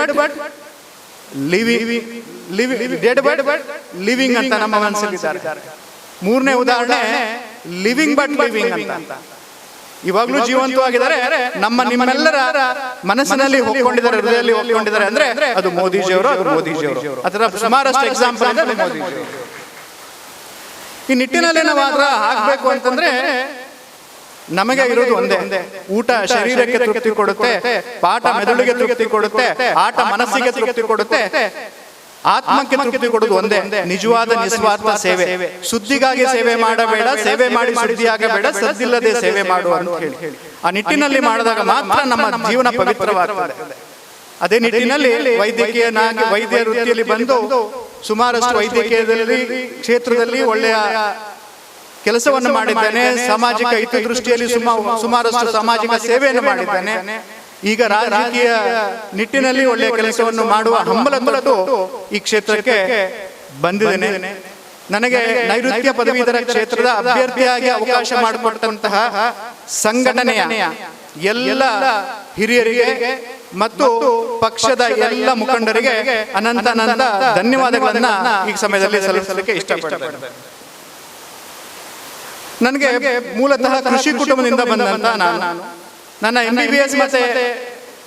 ಬಟ್ ಲಿವಿಂಗ್ ಅಂತ ನಮ್ಮ ಮನಸ್ಸಲ್ಲಿ ಇದ್ದಾರೆ. ಮೂರನೇ ಉದಾಹರಣೆ ಲಿವಿಂಗ್ ಬಟ್ ಲಿವಿಂಗ್ ಅಂತ. ಇವಾಗ್ಲೂ ಜೀವಂತವಾಗಿದ್ದಾರೆ, ನಿಮ್ಮೆಲ್ಲರ ಮನಸ್ಸಿನಲ್ಲಿ ಹೊಕ್ಕೊಂಡಿದ್ದಾರೆ, ಹೃದಯದಲ್ಲಿ ಹೊಕ್ಕೊಂಡಿದ್ದಾರೆ. ಅಂದ್ರೆ ಅದು ಮೋದಿಜಿಯವರು. ಅದರ ಸುಮಾರಷ್ಟು ಎಕ್ಸಾಂಪಲ್ ಇದೆ ಮೋದಿಜಿಯವರು. ಈ ನಿಟ್ಟಿನಲ್ಲಿ ನಾವು ಆಗ್ಬೇಕು ಅಂತಂದ್ರೆ ನಮಗೆ ಇರೋದು ಒಂದೇ, ಊಟ ಶರೀರಕ್ಕೆ ತೃಪ್ತಿ ಕೊಡುತ್ತೆ, ಪಾಠ ಮೆದುಳಿಗೆ ತೃಪ್ತಿ ಕೊಡುತ್ತೆ, ಆಟ ಮನಸ್ಸಿಗೆ ತೃಪ್ತಿ ಕೊಡುತ್ತೆ, ಆತ್ಮಕ್ಕೆ ತೃಪ್ತಿ ಕೊಡುವುದು ಒಂದೇ, ನಿಜವಾದ ನಿಸ್ವಾರ್ಥ ಸೇವೆ. ಸುದ್ದಿಗಾಗಿ ಸೇವೆ ಮಾಡಬೇಡ, ಸೇವೆ ಮಾಡಿ ಸುದ್ದಿಯಾಗಬೇಡ, ಸದ್ದಿಲ್ಲದೆ ಸೇವೆ ಮಾಡು ಅಂತ ಹೇಳಿ ಆ ನಿಟ್ಟಿನಲ್ಲಿ ಮಾಡಿದಾಗ ಮಾತ್ರ ನಮ್ಮ ಜೀವನ ಪವಿತ್ರವಾಗ್ತದೆ. ಅದೇ ನಿಟ್ಟಿನಲ್ಲಿ ವೈದ್ಯ ವೃತ್ತಿಯಲ್ಲಿ ಬಂದು ಸುಮಾರಷ್ಟು ವೈದ್ಯಕೀಯದಲ್ಲಿ ಕ್ಷೇತ್ರದಲ್ಲಿ ಒಳ್ಳೆಯ ಕೆಲಸವನ್ನು ಮಾಡಿದ್ದಾನೆ. ಸಾಮಾಜಿಕ ಹಿತದೃಷ್ಟಿಯಲ್ಲಿ ಸುಮಾರಷ್ಟು ಸಾಮಾಜಿಕ ಸೇವೆಯನ್ನು ಮಾಡಿದ್ದಾನೆ. ಈಗ ರಾಜಕೀಯ ನಿಟ್ಟಿನಲ್ಲಿ ಒಳ್ಳೆಯ ಕೆಲಸವನ್ನು ಮಾಡುವ ಹಂಬಲ ತೊಟ್ಟು ಈ ಕ್ಷೇತ್ರಕ್ಕೆ ಬಂದಿದ್ದೇನೆ. ನನಗೆ ನೈಋತ್ಯ ಪದವೀಧರ ಕ್ಷೇತ್ರದ ಅಭ್ಯರ್ಥಿಯಾಗಿ ಅವಕಾಶ ಮಾಡಿಕೊಟ್ಟಂತಹ ಸಂಘಟನೆಯ ಎಲ್ಲ ಹಿರಿಯರಿಗೆ ಮತ್ತು ಪಕ್ಷದ ಎಲ್ಲ ಮುಖಂಡರಿಗೆ ಅನಂತ ಧನ್ಯವಾದಗಳನ್ನ ಈ ಸಮಯದಲ್ಲಿ ಸಲ್ಲಿಸಲಿಕ್ಕೆ ಇಷ್ಟಪಡ್ತೇನೆ. ನನಗೆ ಮೂಲತಃ ಕೃಷಿ ಕುಟುಂಬದಿಂದ ಬಂದಂತ ನನ್ನ MBBS ಮತ್ತೆ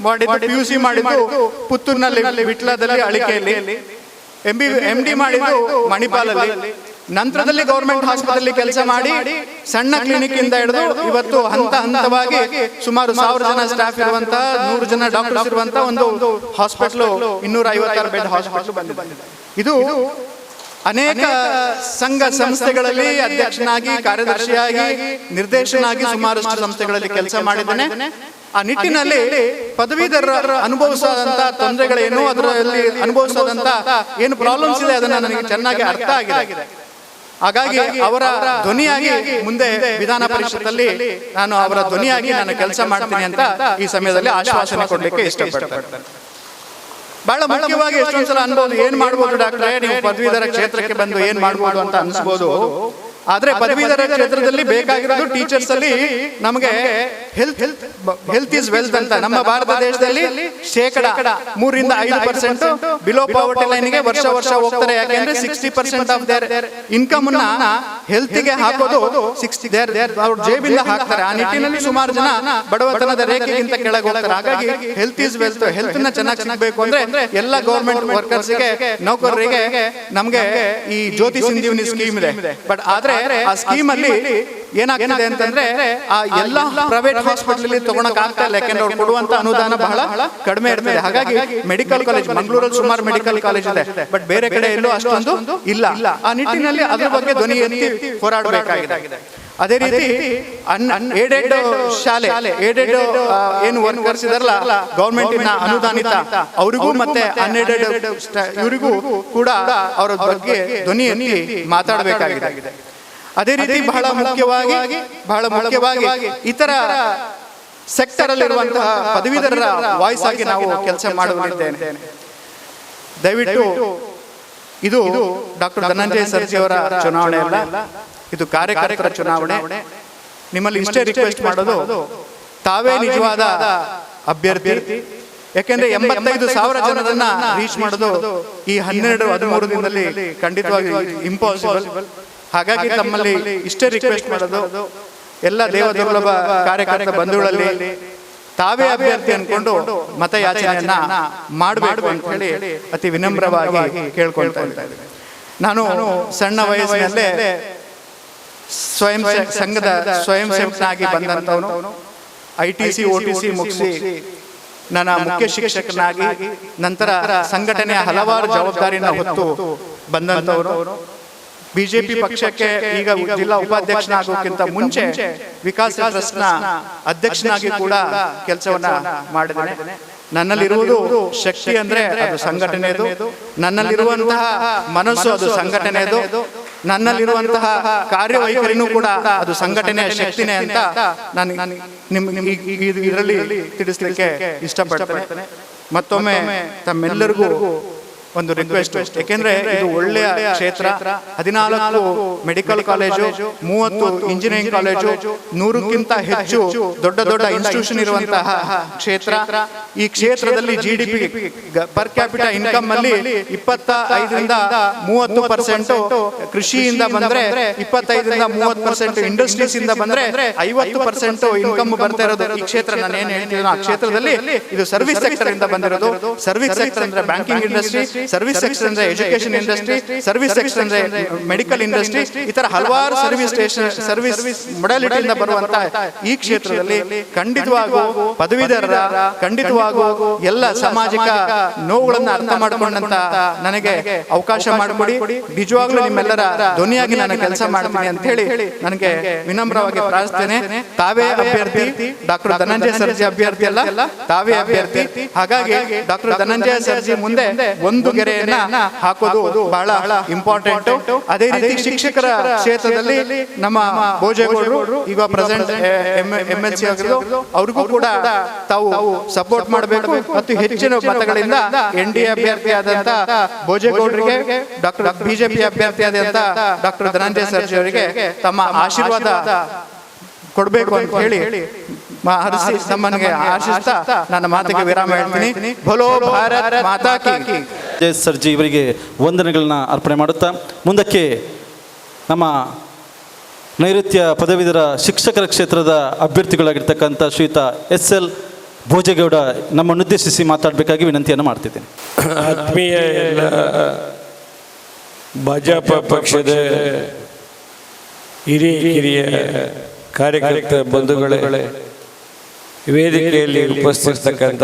ಮಾಡಿದ್ದು PUC ಮಾಡಿದ್ದು ಪುತ್ತೂರಿನಲ್ಲಿ ವಿಟ್ಲದಲ್ಲಿ ಅಳಿಕೆಯಲ್ಲಿ, MD ಮಾಡಿದ್ದು ಮಣಿಪಾಲಲ್ಲಿ, ನಂತರದಲ್ಲಿ ಗೌರ್ಮೆಂಟ್ ಹಾಸ್ಪಿಟಲ್ ಕೆಲಸ ಮಾಡಿ ಸಣ್ಣ ಕ್ಲಿನಿಕ್ ಇಂದ ಹಿಡಿದು ಇವತ್ತು ಹಂತವಾಗಿ ಸುಮಾರು 1000 ಜನ ಸ್ಟಾಫ್ ಇರುವಂತಹ 100 ಜನ ಡಾಕ್ಟರ್ಸ್ ಇರುವಂತಹ ಒಂದು ಹಾಸ್ಪಿಟಲ್, 256 ಬೆಡ್ ಹಾಸ್ಪಿಟಲ್ ಬಂದಿದೆ. ಇದು ಅನೇಕ ಸಂಘ ಸಂಸ್ಥೆಗಳಲ್ಲಿ ಅಧ್ಯಕ್ಷನಾಗಿ, ಕಾರ್ಯದರ್ಶಿಯಾಗಿ, ನಿರ್ದೇಶನಾಗಿ ಸುಮಾರಷ್ಟು ಸಂಸ್ಥೆಗಳಲ್ಲಿ ಕೆಲಸ ಮಾಡಿದ್ದೇನೆ. ಆ ನಿಟ್ಟಿನಲ್ಲಿ ಪದವೀಧರ ಅನುಭವಿಸದಂತ ತೊಂದರೆಗಳೇನು, ಅದರಲ್ಲಿ ಅನುಭವಿಸದಂತ ಏನು ಪ್ರಾಬ್ಲಮ್ಸ್ ಇದೆ ಅದನ್ನ ನನಗೆ ಚೆನ್ನಾಗಿ ಅರ್ಥ ಆಗಿದೆ. ಹಾಗಾಗಿ ಅವರ ಧ್ವನಿಯಾಗಿ ಮುಂದೆ ವಿಧಾನ ಪರಿಷತ್ತಲ್ಲಿ ನಾನು ಅವರ ಧ್ವನಿಯಾಗಿ ನಾನು ಕೆಲಸ ಮಾಡ್ತೀನಿ ಅಂತ ಈ ಸಮಯದಲ್ಲಿ ಆಶ್ವಾಸನೆ ಕೊಡಲಿಕ್ಕೆ ಇಷ್ಟಪಡ್ತೇನೆ. ಬಹಳ ಮುಖ್ಯವಾಗಿ ಎಷ್ಟೊಂದ್ಸಲ ಅನ್ಬೋದು, ಏನ್ ಮಾಡ್ಬೋದು ಡಾಕ್ಟ್ರೇ ನೀವು ಪದವೀಧರ ಕ್ಷೇತ್ರಕ್ಕೆ ಬಂದು ಏನ್ ಮಾಡ್ಬೋದು ಅಂತ ಅನ್ಸ್ಬೋದು. ಆದ್ರೆ ಪದವೀಧರ ಕ್ಷೇತ್ರದಲ್ಲಿ ಬೇಕಾಗಿರೋದು ಟೀಚರ್ಸ್ ಅಲ್ಲಿ ನಮಗೆ ಹೆಲ್ತ್ ಈಸ್ ವೆಲ್ತ್ ಅಂತ. ನಮ್ಮ ಭಾರತ ದೇಶದಲ್ಲಿ 3 ರಿಂದ 5% ಬಿಲೋ ಪಾವರ್ಟಿ ಲೈನ್ಗೆ ವರ್ಷ ಹೋಗ್ತಾರೆ. ಯಾಕೆಂದ್ರೆ 60% ಆಫ್ ದೇರ್ ಇನ್ಕಮ್ ಅನ್ನ ಹೆಲ್ತ್ ಗೆ ಹಾಕೋದು ಅವ್ರ ಜೇಬಿಂದ ಹಾಕ್ತಾರೆ. ಆ ನಿಟ್ಟಿನಲ್ಲಿ ಸುಮಾರು ಜನ ಬಡವತನದ ರೇಖೆಗಿಂತ ಕೆಳಗೆ ಹೋಗ್ತಾರೆ. ಹಾಗಾಗಿ ಹೆಲ್ತ್ ಈಸ್ ವೆಲ್ತ್, ಹೆಲ್ತ್ ನ ಚೆನ್ನಾಗಿ ಸಿಗಬೇಕು ಅಂದ್ರೆ ಎಲ್ಲ ಗೌರ್ಮೆಂಟ್ ವರ್ಕರ್ಸ್ ಗೆ, ನೌಕರರಿಗೆ ನಮ್ಗೆ ಈ ಜ್ಯೋತಿ ಸಂಜೀವನಿ ಸ್ಕೀಮ್ ಇದೆ. ಬಟ್ ಆದ್ರೆ ಆ ಸ್ಕೀಮ್ ಅಲ್ಲಿ ಏನಾಗ್ತದೆ ಅಂತಂದ್ರೆ ಆ ಎಲ್ಲಾ ಪ್ರೈವೇಟ್ ಹಾಸ್ಪಿಟಲ್ ತಗೊಳಕ್ ಆಗ್ತಾ ಇಲ್ಲ. ಯಾಕೆಂದ್ರೆ ಅವ್ರು ಕೊಡುವಂತ ಅನುದಾನ ಬಹಳ ಕಡಿಮೆ ಇರ್ತದೆ. ಹಾಗಾಗಿ ಮೆಡಿಕಲ್ ಕಾಲೇಜ್, ಮಂಗಳೂರಲ್ಲಿ ಸುಮಾರು ಮೆಡಿಕಲ್ ಕಾಲೇಜ್ ಇದೆ, ಬಟ್ ಬೇರೆ ಕಡೆ ಎಲ್ಲೂ ಅಷ್ಟೊಂದು ಇಲ್ಲ. ಆ ನಿಟ್ಟಿನಲ್ಲಿ ಅದ್ರ ಬಗ್ಗೆ ಧ್ವನಿ ಎತ್ತಿ ಹೋರಾಡಬೇಕಾಗಿದೆ. ಅದೇ ರೀತಿ ಏಡೆಡ್ ಶಾಲೆ, ಏಡೆಡ್ ಏನು ವರ್ಕರ್ಸ್ ಇದಾರಲ್ಲ ಗೌರ್ಮೆಂಟ್ ಅನುದಾನಿತ, ಅವರಿಗೂ ಮತ್ತೆ ಅನ್ಎಡೆಡ್ ಇವರಿಗೂ ಕೂಡ ಅವರ ಬಗ್ಗೆ ಧ್ವನಿ ಎತ್ತಿ ಮಾತಾಡಬೇಕಾಗಿದೆ. ಅದೇ ರೀತಿ ಬಹಳ ಮುಖ್ಯವಾಗಿ ಇತರ ಸೆಕ್ಟರ್ ಅಲ್ಲಿರುವಂತಹ ಪದವೀಧರರ ವಾಯ್ಸ್ ಆಗಿ ನಾವು ಕೆಲಸ ಮಾಡಲಿದ್ದೇನೆ. ದಯವಿಟ್ಟು ಇದು ಡಾಕ್ಟರ್ ಧನಂಜಯ ಸರ್ಜಿ ಅವರ ಚುನಾವಣೆ ಅಲ್ಲ, ಇದು ಕಾರ್ಯಕರ್ತರ ಚುನಾವಣೆ. ನಿಮ್ಮಲ್ಲಿ ಇಷ್ಟೇ ರಿಕ್ವೆಸ್ಟ್ ಮಾಡೋದು, ತಾವೇ ನಿಜವಾದ ಅಭ್ಯರ್ಥಿ. ಯಾಕೆಂದ್ರೆ 85,000 ಜನರನ್ನ ರೀಚ್ ಮಾಡೋದು ಈ 12-13 ದಿನದಲ್ಲಿ ಖಂಡಿತವಾಗಿ ಇಂಪಾಸಿಬಲ್. ಹಾಗಾಗಿ ತಮ್ಮಲ್ಲಿ ಇಷ್ಟೇ ರಿಕ್ವೆಸ್ಟ್ ಮಾಡೋದು, ಎಲ್ಲ ದೇವದುರ್ಲಭ ಕಾರ್ಯಕರ್ತ ಬಂಧುಗಳಲ್ಲಿ ತಾವೇ ಅಭ್ಯರ್ಥಿ ಅನ್ಕೊಂಡು ಮತಯಾಚನೆಯನ್ನ ಮಾಡಬೇಕು ಅಂತ ಹೇಳಿ ಅತಿ ವಿನಮ್ರವಾಗಿ ಕೇಳ್ಕೊಳ್ತಾ ಇದ್ದೇವೆ. ನಾನು ಸಣ್ಣ ವಯಸ್ಸಿನಲ್ಲೇ ಸಂಘದ ಸ್ವಯಂ ಸೇವಕನಾಗಿ ಬಂದಂಥವನು. ITC OTC ಮುಗಿಸಿ ನನ್ನ ಮುಖ್ಯ ಶಿಕ್ಷಕನಾಗಿ ನಂತರ ಸಂಘಟನೆಯ ಹಲವಾರು ಜವಾಬ್ದಾರಿನ ಹೊತ್ತು ಬಂದಂಥವರು. ಬಿಜೆಪಿ ಪಕ್ಷಕ್ಕೆ ಈಗ ಜಿಲ್ಲಾ ಉಪಾಧ್ಯಕ್ಷನಾಗೋಕ್ಕಿಂತ ಮುಂಚೆ ವಿಕಾಸ ಟ್ರಸ್ಟ್ನ ಅಧ್ಯಕ್ಷನಾಗಿ ಕೂಡ ಕೆಲಸವನ್ನ ಮಾಡಿದ್ದೇನೆ. ನನ್ನಲ್ಲಿರುವುದು ಶಕ್ತಿ ಅಂದ್ರೆ ಅದು ಸಂಘಟನೆದು, ನನ್ನಲ್ಲಿರುವಂತಹ ಮನಸ್ಸು ಅದು ಸಂಘಟನೆದು, ನನ್ನಲ್ಲಿರುವಂತಹ ಕಾರ್ಯವೈಖರಿನೂ ಕೂಡ ಅದು ಸಂಘಟನೆಯ ಶಕ್ತಿನೇ ಅಂತ ನಾನು ಇದರಲ್ಲಿ ತಿಳಿಸ್ಲಿಕ್ಕೆ ಇಷ್ಟಪಡ್ತೇನೆ. ಮತ್ತೊಮ್ಮೆ ತಮ್ಮೆಲ್ಲರಿಗೂ ಒಂದು ರಿಕ್ವೆಸ್ಟ್, ಯಾಕೆಂದ್ರೆ ಇದು ಒಳ್ಳೆಯ ಕ್ಷೇತ್ರ. 14 ಮೆಡಿಕಲ್ ಕಾಲೇಜು, 30 ಇಂಜಿನಿಯರಿಂಗ್ ಕಾಲೇಜು, 100ಕ್ಕಿಂತ ಹೆಚ್ಚು ದೊಡ್ಡ ದೊಡ್ಡ ಇನ್ಸ್ಟಿಟ್ಯೂಷನ್ ಇರುವಂತಹ ಕ್ಷೇತ್ರ. ಈ ಕ್ಷೇತ್ರದಲ್ಲಿ GDP ಪರ್ ಕ್ಯಾಪಿಟ ಇನ್ಕಮ್ ಅಲ್ಲಿ 25ರಿಂದ 30% ಕೃಷಿಯಿಂದ ಬಂದ್ರೆ, 25ರಿಂದ 30% ಇಂಡಸ್ಟ್ರೀಸ್ ಇಂದ ಬಂದ್ರೆ 50% ಇನ್ಕಮ್ ಬರ್ತಾ ಇರೋದು ಈ ಕ್ಷೇತ್ರ. ನಾನು ಏನ್ ಹೇಳ್ತೀನಿ ಆ ಕ್ಷೇತ್ರದಲ್ಲಿ ಇದು ಸರ್ವಿಸ್ ಸೆಕ್ಟರ್ ಇಂದ ಬಂದಿರೋದು. ಸರ್ವಿಸ್ ಸೆಕ್ಟರ್ ಅಂದ್ರೆ ಬ್ಯಾಂಕಿಂಗ್ ಇಂಡಸ್ಟ್ರಿ, ಸರ್ವಿಸ್ ಸೆಕ್ಟರ್ ಅಂದ್ರೆ ಎಜುಕೇಶನ್ ಇಂಡಸ್ಟ್ರಿ, ಸರ್ವಿಸ್ ಸೆಕ್ಟರ್ ಅಂದ್ರೆ ಮೆಡಿಕಲ್ ಇಂಡಸ್ಟ್ರಿ, ಈ ತರ ಹಲವಾರು ಸರ್ವಿಸ್ ಮೊಡಾಲಿಟಿಯಿಂದ ಬರುವಂತಹ ಈ ಕ್ಷೇತ್ರದಲ್ಲಿ ಖಂಡಿತವಾಗೂ ಪದವೀಧರರ, ಖಂಡಿತವಾಗೂ ಎಲ್ಲ ಸಾಮಾಜಿಕ ನೋವುಗಳನ್ನ ಅರ್ಥ ಮಾಡಿಕೊಂಡಂತ ನನಗೆ ಅವಕಾಶ ಮಾಡಿಕೊಡಿ. ನಿಜವಾಗ್ಲೂ ನಿಮ್ಮೆಲ್ಲರ ಧ್ವನಿಯಾಗಿ ನಾನು ಕೆಲಸ ಮಾಡ್ತೀನಿ ಅಂತ ಹೇಳಿ ನನಗೆ ವಿನಮ್ರವಾಗಿ ಪ್ರಾರ್ಥಿಸ್ತೇನೆ. ತಾವೇ ಅಭ್ಯರ್ಥಿ, ಡಾಕ್ಟರ್ ಧನಂಜಯ ಸರ್ಜಿ ಅಭ್ಯರ್ಥಿ ಅಲ್ಲ, ತಾವೇ ಅಭ್ಯರ್ಥಿ. ಹಾಗಾಗಿ ಡಾಕ್ಟರ್ ಧನಂಜಯ ಸರ್ಜಿ ಮುಂದೆ ಒಂದು ಗೆರೆಯನ್ನ ಹಾಕೋದು ಬಹಳ ಇಂಪಾರ್ಟೆಂಟ್. ಅದೇ ರೀತಿ ಶಿಕ್ಷಕರ ಕ್ಷೇತ್ರದಲ್ಲಿ ನಮ್ಮ ಭೋಜೇಗೌಡರು ಈಗ ಪ್ರೆಸೆಂಟ್ MLC ಆಗಿರೋದು, ಅವ್ರಿಗೂ ಕೂಡ ತಾವು ಸಪೋರ್ಟ್ ಮಾಡಬೇಕು ಮತ್ತು ಹೆಚ್ಚಿನ ಮತಗಳಿಂದ NDA ಅಭ್ಯರ್ಥಿ ಆದಂತ ಭೋಜೇಗೌಡರಿಗೆ, ಬಿಜೆಪಿ ಅಭ್ಯರ್ಥಿ ಆದಂತ ಡಾಕ್ಟರ್ ಧನಂಜಯ ಸರ್ಜಿ ಅವರಿಗೆ ತಮ್ಮ ಆಶೀರ್ವಾದ ಕೊಡಬೇಕು ಅಂತ ಹೇಳಿ ನಮ್ಮನಿಗೆ ಆಶಿಸ್ತಾ ನನ್ನ ಮಾತಿಗೆ ವಿರಾಮ ಹೇಳ್ತೀನಿ. ಭಲೋ ಭಾರತ್ ಮಾತಾ ಕಿ. ಜಯ ಸರ್ಜಿ ಇವರಿಗೆ ವಂದನೆಗಳನ್ನ ಅರ್ಪಣೆ ಮಾಡುತ್ತಾ ಮುಂದಕ್ಕೆ ನಮ್ಮ ನೈಋತ್ಯ ಪದವೀಧರ ಶಿಕ್ಷಕರ ಕ್ಷೇತ್ರದ ಅಭ್ಯರ್ಥಿಗಳಾಗಿರ್ತಕ್ಕಂಥ ಶ್ರೀಯುತ SL ಭೋಜೇಗೌಡ ನಮ್ಮನ್ನುದ್ದೇಶಿಸಿ ಮಾತಾಡಬೇಕಾಗಿ ವಿನಂತಿಯನ್ನು ಮಾಡ್ತಿದ್ದೇನೆ. ಆತ್ಮೀಯ ಎಲ್ಲ ಭಾಜಪ ಪಕ್ಷದ ಹಿರಿಯ ಕಾರ್ಯಕರ್ತ ಬಂಧುಗಳೇ, ವೇದಿಕೆಯಲ್ಲಿ ಉಪಸ್ಥಿತಕ್ಕಂಥ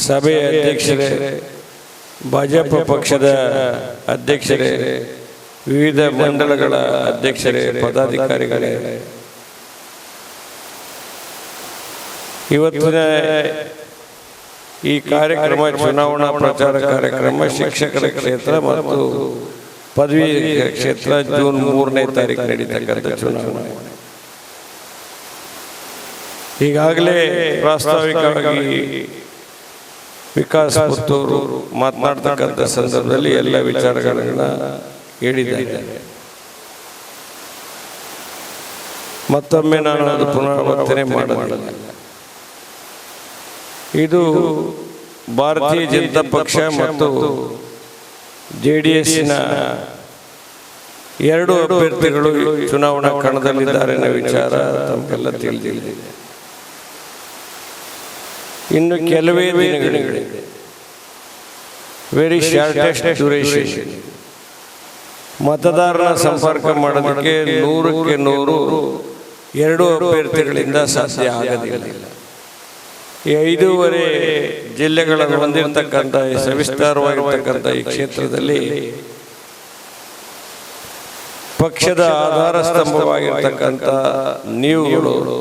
ಸಭೆಯ ಅಧ್ಯಕ್ಷರೇ, ಭಾಜಪ ಪಕ್ಷದ ಅಧ್ಯಕ್ಷರೇ, ವಿವಿಧ ಮಂಡಲಗಳ ಅಧ್ಯಕ್ಷರೇ, ಪದಾಧಿಕಾರಿಗಳೇ, ಇವತ್ತಿನ ಈ ಕಾರ್ಯಕ್ರಮ ಚುನಾವಣಾ ಪ್ರಚಾರ ಕಾರ್ಯಕ್ರಮ ಶಿಕ್ಷಕರ ಕ್ಷೇತ್ರ ಮತ್ತು ಪದವಿ ಕ್ಷೇತ್ರ ಜೂನ್ 3ನೇ ತಾರೀಕು ನಡೀತಕ್ಕಂಥ ಚುನಾವಣೆ. ಈಗಾಗಲೇ ಪ್ರಾಸ್ತಾವಿಕವಾಗಿ ವಿಕಾಸ್ ಪುತ್ತೂರು ಮಾತನಾಡ್ತಕ್ಕಂಥ ಸಂದರ್ಭದಲ್ಲಿ ಎಲ್ಲ ವಿಚಾರಗಳನ್ನ ಹೇಳಿದ್ದಾರೆ. ಮತ್ತೊಮ್ಮೆ ನಾನು ಅದು ಪುನರಾವರ್ತನೆ ಮಾಡೋದಿಲ್ಲ. ಇದು ಭಾರತೀಯ ಜನತಾ ಪಕ್ಷ ಮತ್ತು JDSನ 2 ಅಭ್ಯರ್ಥಿಗಳು ಚುನಾವಣಾ ಕಣದಲ್ಲಿದ್ದಾರೆ ಅನ್ನೋ ವಿಚಾರ ತಮಗೆಲ್ಲ ತಿಳಿದಿದೆ. ಇನ್ನು ಕೆಲವೇ ದಿನಗಳಿವೆ, ವೆರಿ ಶಾರ್ಟೆಸ್ಟ್ ಡ್ಯೂರೇಷನ್. ಮತದಾರರ ಸಂಪರ್ಕ ಮಾಡೋದಕ್ಕೆ 100ಕ್ಕೆ 100 2 ಅಭ್ಯರ್ಥಿಗಳಿಂದ ಸಾಧ್ಯ ಆಗೋದಿಲ್ಲ. ಈ 5 ಜಿಲ್ಲೆಗಳನ್ನು ಹೊಂದಿರತಕ್ಕಂಥ ಸವಿಸ್ತಾರವಾಗಿರ್ತಕ್ಕಂಥ ಈ ಕ್ಷೇತ್ರದಲ್ಲಿ ಪಕ್ಷದ ಆಧಾರ ಸ್ತಂಭವಾಗಿರ್ತಕ್ಕಂಥ ನೀವುಗಳು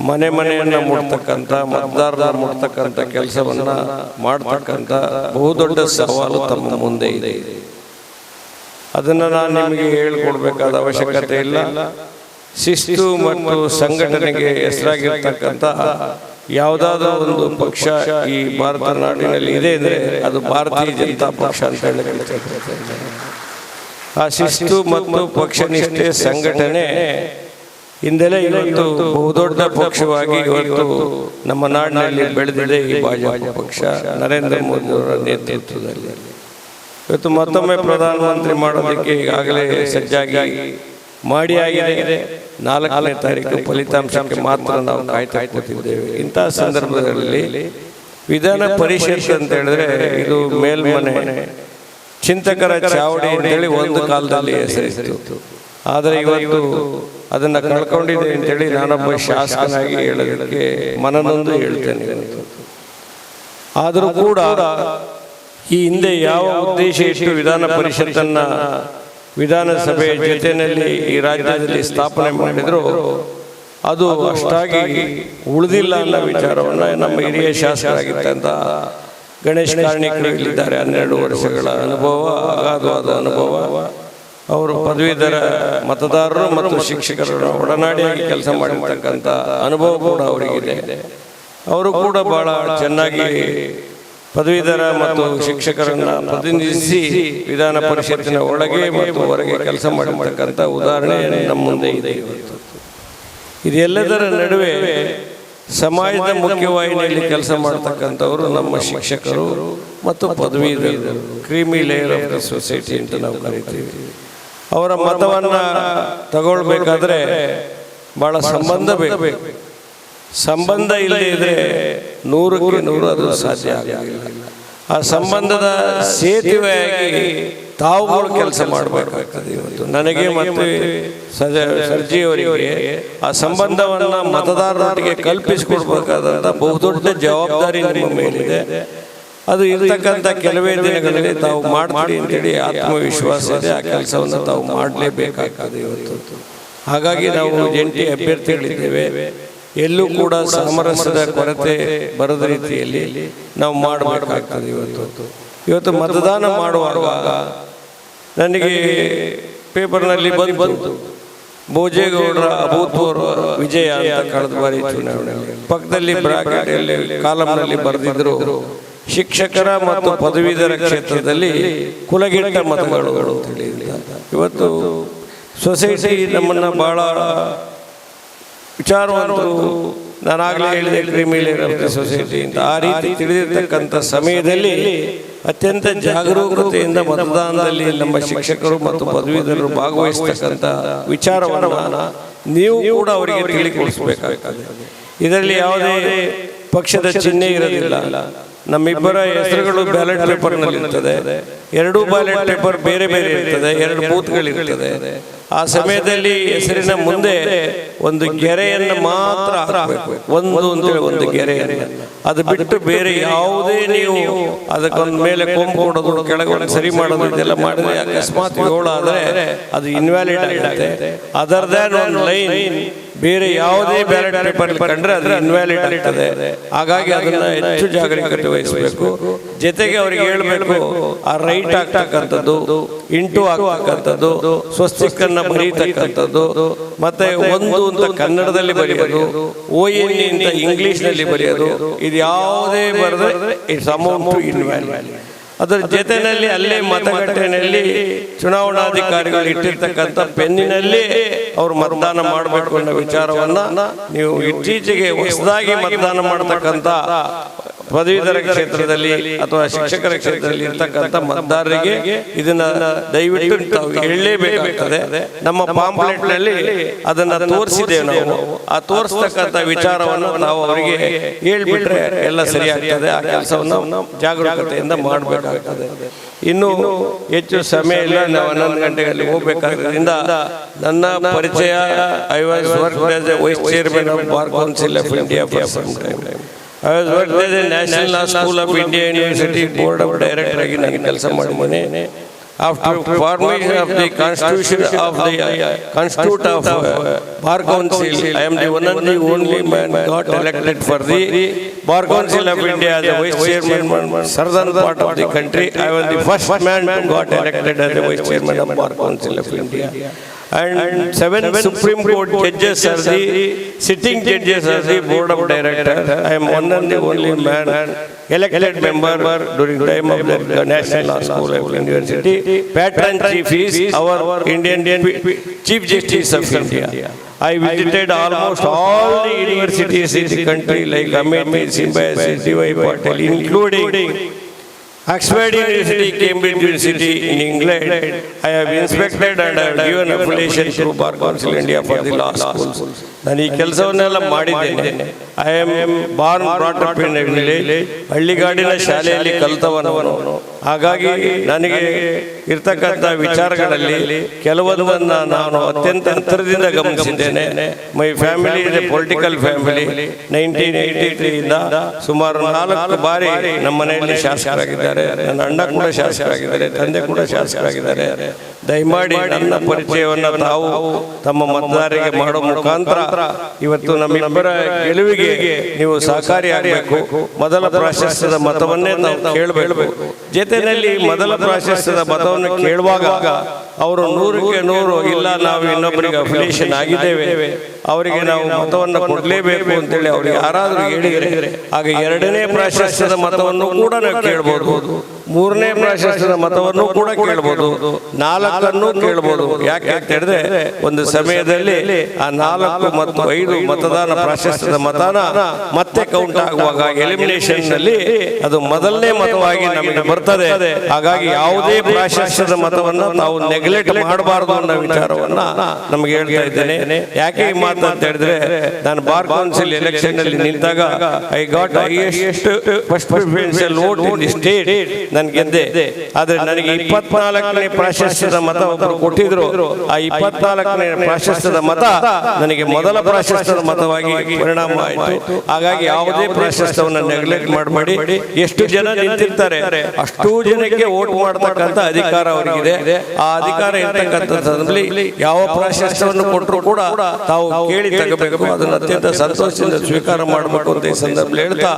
ಮನೆಯನ್ನು ಮುಟ್ತಕ್ಕಂಥ, ಮತದಾರರ ಮುಟ್ತಕ್ಕಂಥ ಕೆಲಸವನ್ನು ಮಾಡ್ತಕ್ಕಂಥ ಬಹುದೊಡ್ಡ ಸವಾಲು ತಮ್ಮ ಮುಂದೆ ಇದೆ. ಅದನ್ನು ನಾನು ನಿಮಗೆ ಹೇಳಿಕೊಡ್ಬೇಕಾದ ಅವಶ್ಯಕತೆ ಇಲ್ಲ. ಶಿಸ್ತು ಮತ್ತು ಸಂಘಟನೆಗೆ ಹೆಸರಾಗಿರ್ತಕ್ಕಂಥ ಯಾವುದಾದ್ರೂ ಒಂದು ಪಕ್ಷ ಈ ಭಾರತ ನಾಡಿನಲ್ಲಿ ಇದೆ ಅಂದರೆ ಅದು ಭಾರತೀಯ ಜನತಾ ಪಕ್ಷ ಅಂತ ಹೇಳಕ್ಕೆ. ಆ ಶಿಸ್ತು ಮತ್ತು ಪಕ್ಷನಿಷ್ಠೆ ಸಂಘಟನೆ ಇಂದಲೇ ಇವತ್ತು ಬಹುದೊಡ್ಡ ಪಕ್ಷವಾಗಿ ಇವತ್ತು ನಮ್ಮ ನಾಡಿನಲ್ಲಿ ಬೆಳೆದಿದೆ ಈ ಭಾಜಪ ಪಕ್ಷ ನರೇಂದ್ರ ಮೋದಿ ಅವರ ನೇತೃತ್ವದಲ್ಲಿ. ಇವತ್ತು ಮತ್ತೊಮ್ಮೆ ಪ್ರಧಾನಮಂತ್ರಿ ಮಾಡೋದಕ್ಕೆ ಈಗಾಗಲೇ ಸಜ್ಜಾಗಿ ಮಾಡಿ ಆಗಿದೆ. 4ನೇ ತಾರೀಕು ಫಲಿತಾಂಶಕ್ಕೆ ಮಾತ್ರ ನಾವು ಕಾಯ್ತಾ ಕೂತಿದ್ದೇವೆ. ಇಂತಹ ಸಂದರ್ಭದಲ್ಲಿ ವಿಧಾನ ಪರಿಷತ್ ಅಂತ ಹೇಳಿದ್ರೆ ಇದು ಮೇಲ್ಮನೆ ಚಿಂತಕರ ಚಾವಡಿ ಅಂತೇಳಿ ಒಂದು ಕಾಲದಲ್ಲಿ ಹೆಸರಿತ್ತು. ಆದರೆ ಇವತ್ತು ಅದನ್ನು ಕಳ್ಕೊಂಡಿದೆ ಅಂತೇಳಿ ನಾನೊಬ್ಬ ಶಾಸಕನಾಗಿ ಹೇಳೋದಕ್ಕೆ ಮನನೊಂದು ಹೇಳ್ತೇನೆ. ಆದರೂ ಕೂಡ ಈ ಹಿಂದೆ ಯಾವ ಉದ್ದೇಶ ಇಟ್ಟು ವಿಧಾನ ಪರಿಷತ್ತನ್ನು ವಿಧಾನಸಭೆಯ ಜೊತೆಯಲ್ಲಿ ಈ ರಾಜ್ಯದಲ್ಲಿ ಸ್ಥಾಪನೆ ಮಾಡಿದ್ರು ಅದು ಅಷ್ಟಾಗಿ ಉಳಿದಿಲ್ಲ ಅನ್ನೋ ವಿಚಾರವನ್ನು ನಮ್ಮ ಹಿರಿಯ ಶಾಸಕರಾಗಿದ್ದಂಥ ಗಣೇಶ್ ಕಾರ್ಣಿಕರು ಇಲ್ಲಿದ್ದಾರೆ. 12 ವರ್ಷಗಳ ಅನುಭವ, ಅಗಾಧವಾದ ಅನುಭವ. ಅವರು ಪದವೀಧರ ಮತದಾರರು ಮತ್ತು ಶಿಕ್ಷಕರ ಒಡನಾಡಿಯಾಗಿ ಕೆಲಸ ಮಾಡಿರ್ತಕ್ಕಂಥ ಅನುಭವ ಕೂಡ ಅವರಿಗಿದೆ. ಅವರು ಕೂಡ ಬಹಳ ಚೆನ್ನಾಗಿ ಪದವೀಧರ ಮತ್ತು ಶಿಕ್ಷಕರನ್ನು ಪ್ರತಿನಿಧಿಸಿ ವಿಧಾನ ಪರಿಷತ್ತಿನ ಒಳಗೆ ಮತ್ತು ಹೊರಗೆ ಕೆಲಸ ಮಾಡಿರ್ತಕ್ಕಂಥ ಉದಾಹರಣೆ ನಮ್ಮ ಮುಂದೆ ಇದೆ. ಇದೆಲ್ಲದರ ನಡುವೆ ಸಮಾಜದ ಮುಖ್ಯವಾಹಿನಿಯಲ್ಲಿ ಕೆಲಸ ಮಾಡ್ತಕ್ಕಂಥವರು ನಮ್ಮ ಶಿಕ್ಷಕರು ಮತ್ತು ಪದವೀಧರರು, creamy layer of the society ಅಂತ ನಾವು ಕರಿತೀವಿ. ಅವರ ಮತವನ್ನು ತಗೊಳ್ಬೇಕಾದ್ರೆ ಭಾಳ ಸಂಬಂಧ ಬೇಕು. ಸಂಬಂಧ ಇಲ್ಲದೆ 100ಕ್ಕೆ 100 ಅದು ಸಾಧ್ಯ ಆಗಲಿಲ್ಲ. ಆ ಸಂಬಂಧದ ಸೇತುವೆಯಾಗಿ ತಾವುಗಳು ಕೆಲಸ ಮಾಡಬೇಕಾಗ್ತದೆ. ಇವತ್ತು ನನಗೆ ಮತ್ತು ಸರ್ಜಿಯವರಿಗೆ ಆ ಸಂಬಂಧವನ್ನು ಮತದಾರರೊಟ್ಟಿಗೆ ಕಲ್ಪಿಸಿಕೊಡ್ಬೇಕಾದಂಥ ಬಹುದೊಡ್ಡ ಜವಾಬ್ದಾರಿ ನಿಮ್ಮ ಮೇಲಿದೆ. ಅದು ಇರ್ತಕ್ಕಂಥ ಕೆಲವೇ ದಿನಗಳಲ್ಲಿ ತಾವು ಮಾಡ್ತೀರಿ ಅಂತೇಳಿ ಆತ್ಮವಿಶ್ವಾಸ ಇದೆ. ಆ ಕೆಲಸವನ್ನು ತಾವು ಮಾಡಲೇಬೇಕಾಗ್ತದೆ ಇವತ್ತು. ಹಾಗಾಗಿ ನಾವು ಜಂಟಿ ಅಭ್ಯರ್ಥಿಗಳಿದ್ದೇವೆ. ಎಲ್ಲೂ ಕೂಡ ಸಾಮರಸ್ಯದ ಕೊರತೆ ಬರದ ರೀತಿಯಲ್ಲಿ ನಾವು ಮಾಡಬೇಕಾಗ್ತದೆ. ಇವತ್ತು ಮತದಾನ ಮಾಡುವಾಗ ನನಗೆ ಪೇಪರ್ನಲ್ಲಿ ಬಂತು ಭೋಜೇಗೌಡರ ಅಭೂತಪೂರ್ವ ವಿಜಯ ಅಂತ ಕಳೆದ ಬಾರಿ ಚುನಾವಣೆಯಲ್ಲಿ. ಪಕ್ಕದಲ್ಲಿ ಬ್ರಾಕೆಟಲ್ಲಿ ಕಾಲಂನಲ್ಲಿ ಬರೆದಿದ್ರು ಶಿಕ್ಷಕರ ಮತ್ತು ಪದವೀಧರ ಕ್ಷೇತ್ರದಲ್ಲಿ ಕುಲಗೆಟ್ಟ ಮತಗಳು ಅಂತ ಹೇಳಿ. ಇವತ್ತು ಸೊಸೈಟಿ ನಮ್ಮನ್ನು ಭಾಳ ವಿಚಾರವಂತರು, ನಾನಾಗಲೇ ಹೇಳಿದೆ creamy layer of the society ಅಂತ, ಆ ರೀತಿ ತಿಳಿದಿರ್ತಕ್ಕಂಥ ಸಮಯದಲ್ಲಿ ಅತ್ಯಂತ ಜಾಗರೂಕತೆಯಿಂದ ಮತದಾನದಲ್ಲಿ ನಮ್ಮ ಶಿಕ್ಷಕರು ಮತ್ತು ಪದವೀಧರರು ಭಾಗವಹಿಸ್ತಕ್ಕಂಥ ವಿಚಾರವನ್ನು ನೀವು ಕೂಡ ಅವರಿಗೆ ತಿಳಿಕೊಡಿಸಬೇಕಾಗ್ತದೆ. ಇದರಲ್ಲಿ ಯಾವುದೇ ಪಕ್ಷದ ಚಿಹ್ನೆ ಇರೋದಿಲ್ಲ. ನಮ್ಮಿಬ್ಬರ ಹೆಸರುಗಳು ಬ್ಯಾಲೆಟ್ ಪೇಪರ್ನಲ್ಲಿ ಇರ್ತದೆ. 2 ಬ್ಯಾಲೆಟ್ ಪೇಪರ್ ಬೇರೆ ಬೇರೆ ಇರ್ತದೆ, 2 ಬೂತ್ಗಳಿರ್ತದೆ. ಆ ಸಮಯದಲ್ಲಿ ಹೆಸರಿನ ಮುಂದೆ ಒಂದು ಗೆರೆಯನ್ನು ಮಾತ್ರ ಹಾಕಬೇಕು. ಒಂದು ಗೆರೆಯನ್ನು, ಅದು ಬಿಟ್ಟು ಬೇರೆ ಯಾವುದೇ ನೀವು ಅದಕ್ಕೊಂದು ಮೇಲೆ ಕೊಂಬು ಕೊಡೋದು, ಕೆಳಗೆ ಸರಿ ಮಾಡೋದು ಇದೆಲ್ಲ ಮಾಡಿದ್ರೆ ಅಕಸ್ಮಾತ್ 7 ಆದರೆ ಅದು ಇನ್ವ್ಯಾಲಿಡ್ ಆಗುತ್ತೆ. ಅದರ್ ದ್ಯಾನ್ ಒಂದು ಲೈನ್ ಬೇರೆ ಯಾವುದೇ ಬ್ಯಾಲೆಟ್ ಪೇಪರ್ ಕಂಡ್ರೆ ಅದು ಇನ್ವ್ಯಾಲಿಡ್ ಆಗ್ತದೆ. ಹಾಗಾಗಿ ಅದನ್ನು ಹೆಚ್ಚು ಜಾಗರೂಕತೆ ವಹಿಸಬೇಕು. ಜೊತೆಗೆ ಅವರಿಗೆ ಹೇಳಬೇಕು, ಆ ರೈಟ್ ಆಗ್ತಕ್ಕಂಥದ್ದು, ಇಂಟು ಆಗ್ತಕ್ಕಂಥದ್ದು, ಸ್ವಸ್ತಿಕನ್ನು ಬರೀತಕ್ಕಂಥದ್ದು, ಮತ್ತೆ ಒಂದು ಅಂತ ಕನ್ನಡದಲ್ಲಿ ಬರೆಯೋದು, ONE ಅಂತ ಇಂಗ್ಲಿಷ್ನಲ್ಲಿ ಬರೆಯೋದು, ಇದು ಯಾವುದೇ ಬರೆದ್ರೆ ಇಟ್ಸ್ ಅಮೌಂಟ್ ಟು ಇನ್ವ್ಯಾಲಿಡ್. ಅದರ ಜೊತೆಯಲ್ಲಿ ಅಲ್ಲೇ ಮತಗಟ್ಟೆಯಲ್ಲಿ ಚುನಾವಣಾಧಿಕಾರಿಗಳು ಇಟ್ಟಿರ್ತಕ್ಕಂಥ ಪೆನ್ನಿನಲ್ಲಿ ಅವರು ಮತದಾನ ಮಾಡಬೇಕು ಅನ್ನೋ ವಿಚಾರವನ್ನು ನೀವು ಇತ್ತೀಚೆಗೆ ಹೊಸದಾಗಿ ಮತದಾನ ಮಾಡತಕ್ಕಂಥ ಪದವೀಧರ ಕ್ಷೇತ್ರದಲ್ಲಿ ಅಥವಾ ಶಿಕ್ಷಕರ ಕ್ಷೇತ್ರದಲ್ಲಿ ಇರ್ತಕ್ಕಂಥ ಮತದಾರರಿಗೆ ಇದನ್ನ ದಯವಿಟ್ಟು ತಾವು ಹೇಳಲೇಬೇಕಾಗ್ತದೆ. ನಮ್ಮ ಪಾಂಪ್ಲೆಟ್ನಲ್ಲಿ ಅದನ್ನು ತೋರಿಸಿದ್ದೇವೆ ನಾವು. ಆ ತೋರಿಸ್ತಕ್ಕಂಥ ವಿಚಾರವನ್ನು ನಾವು ಅವರಿಗೆ ಹೇಳ್ಬಿಟ್ರೆ ಎಲ್ಲ ಸರಿಯಾಗ್ತದೆ. ಆ ಕೆಲಸವನ್ನು ಜಾಗರೂಕತೆಯಿಂದ ಮಾಡಬೇಕಾಗ್ತದೆ. ಇನ್ನೂ ಹೆಚ್ಚು ಸಮಯ ಇಲ್ಲ, ನಾವು 11 ಗಂಟೆಗಳಲ್ಲಿ ಹೋಗಬೇಕಾದ್ರಿಂದ ನನ್ನ ಪರಿಚಯ, I was worked as a vice chairman of bar council of India for some time. I was worked as a National Law School of India University Board of Director ಆಗಿ ನಾನು ಕೆಲಸ ಮಾಡಿದ್ದೇನೆ. After formation of the Constitution of the Constitute of Bar Council, I am the one and the only man got elected for the Bar Council of India as a Vice Chairman southern part of the country. I was the first man who got elected as a Vice Chairman of Bar Council of India. And 7 Supreme Court judges are the sitting judges are the Board of Directors. I am one and the only man elected member during the time of the National Law School of University. Patron chief is our Indian Chief Justice of India. I visited almost all the universities in the country like Amity, Symbiosis, D.Y. Patel, including Oxford University, Cambridge University in England. I have inspected and I have given affiliation through Bar Council India for the law schools. ನಾನು ಈ ಕೆಲಸವನ್ನೆಲ್ಲ ಮಾಡಿದ್ದೇನೆ. I am Born brought up in village, ಹಳ್ಳಿಗಾಡಿನ ಶಾಲೆಯಲ್ಲಿ ಕಲಿತವನವನು. ಹಾಗಾಗಿ ನನಗೆ ಇರ್ತಕ್ಕಂಥ ವಿಚಾರಗಳಲ್ಲಿ ಕೆಲವೊಂದನ್ನು ನಾನು ಅತ್ಯಂತ ಹತ್ತಿರದಿಂದ ಗಮನಿಸಿದ್ದೇನೆ. My family is a political family. 1983 ಇಂದ ಸುಮಾರು 4 ಬಾರಿ ನಮ್ಮ ಮನೆಯಲ್ಲಿ ಶಾಸಕರಾಗಿದ್ದಾರೆ. ನನ್ನ ಅಣ್ಣ ಕೂಡ ಶಾಸಕರಾಗಿದ್ದಾರೆ, ತಂದೆ ಕೂಡ ಶಾಸಕರಾಗಿದ್ದಾರೆ. ದಯಮಾಡಿ ನನ್ನ ಪರಿಚಯವನ್ನು ತಾವು ತಮ್ಮ ಮತದಾರರಿಗೆ ಮಾಡೋ ಮುಖಾಂತರ ಇವತ್ತು ನಮ್ಮಿಬ್ಬರ ಗೆಲುವಿಗೆ ನೀವು ಸಹಕಾರಿಯಾಗಬೇಕು. ಮೊದಲ ಪ್ರಾಶಸ್ತ್ಯದ ಮತವನ್ನೇ ನಾವು ಕೇಳಬೇಕು. ಜೊತೆಯಲ್ಲಿ ಮೊದಲ ಪ್ರಾಶಸ್ತ್ಯದ ಮತವನ್ನು ಕೇಳುವಾಗ ಅವರು 100ಕ್ಕೆ 100 ಇಲ್ಲ ನಾವು ಇನ್ನೊಬ್ಬರಿಗೆ ಅಫಿಲಿಯೇಷನ್ ಆಗಿದ್ದೇವೆ, ಅವರಿಗೆ ನಾವು ಮತವನ್ನು ಕೊಡಲೇಬೇಕು ಅಂತೇಳಿ ಅವ್ರಿಗೆ ಯಾರಾದರೂ ಹೇಳಿದರೆ ಆಗ 2ನೇ ಪ್ರಾಶಸ್ತ್ಯದ ಮತವನ್ನು ಕೂಡ ನಾವು ಕೇಳ್ಬೋದು, 3ನೇ ಪ್ರಾಶಸ್ತ್ಯದ ಮತವನ್ನು ಕೂಡ ಕೇಳ್ಬೋದು, 4ನ್ನು ಕೇಳ್ಬೋದು. ಯಾಕೆ ಅಂತ ಹೇಳಿದ್ರೆ ಒಂದು ಸಮಯದಲ್ಲಿ ಆ 4 ಮತ್ತು 5 ಮತದಾನ ಪ್ರಾಶಸ್ತ್ಯದ ಮತನ ಮತ್ತೆ ಕೌಂಟ್ ಆಗುವಾಗ ಎಲಿಮಿನೇಷನ್ ನಲ್ಲಿ ಅದು ಮೊದಲನೇ ಮತವಾಗಿ ನಮಗೆ ಬರ್ತದೆ. ಹಾಗಾಗಿ ಯಾವುದೇ ಪ್ರಾಶಸ್ತ್ಯದ ಮತವನ್ನು ನಾವು ನೆಗ್ಲೆಕ್ಟ್ ಮಾಡಬಾರದು ಅನ್ನೋ ವಿಚಾರವನ್ನ ನಮಗೆ ಹೇಳ್ತಾ ಇದ್ದೇನೆ. ಯಾಕೆ ಈ ಮಾತು ಅಂತ ಹೇಳಿದ್ರೆ, ನಾನು ಬಾರ್ ಕೌನ್ಸಿಲ್ ಎಲೆಕ್ಷನ್ ಅಲ್ಲಿ ನಿಂತಾಗ I got highest first preferential vote in the state, ನಾನು ಗೆದ್ದೆ. ಆದ್ರೆ ನನಗೆ 24ನೇ ಪ್ರಾಶಸ್ತ್ಯದ ಮತ ಒಬ್ಬರು ಕೊಟ್ಟಿದ್ರು. ಆ 24ನೇ ಪ್ರಾಶಸ್ತ್ಯದ ಮತ ನನಗೆ ಮೊದಲ ಪ್ರಾಶಸ್ತ್ಯದ ಮತವಾಗಿ ಪರಿಣಾಮ ಆಯಿತು. ಹಾಗಾಗಿ ಯಾವುದೇ ಪ್ರಾಶಸ್ತ್ಯವನ್ನು ನೆಗ್ಲೆಕ್ಟ್ ಮಾಡಬೇಡಿ. ಎಷ್ಟು ಜನ ನಿಂತಿರ್ತಾರೆ ಅಷ್ಟೂ ಜನಕ್ಕೆ ವೋಟ್ ಮಾಡತಕ್ಕಂಥ ಅಧಿಕಾರ ಅವರಿಗಿದೆ. ಆ ಅಧಿಕಾರ ಇರ್ತಕ್ಕಂಥದ್ರಲ್ಲಿ ಯಾವ ಪ್ರಾಶಸ್ತ್ಯವನ್ನು ಕೊಟ್ಟರು ಕೂಡ ತಾವು ಕೇಳಿ ತಗೋಬೇಕು. ಅದನ್ನು ಅತ್ಯಂತ ಸಂತೋಷದಿಂದ ಸ್ವೀಕಾರ ಮಾಡಬೇಕು ಅಂತ ಈ ಸಂದರ್ಭದಲ್ಲಿ ಹೇಳ್ತಾ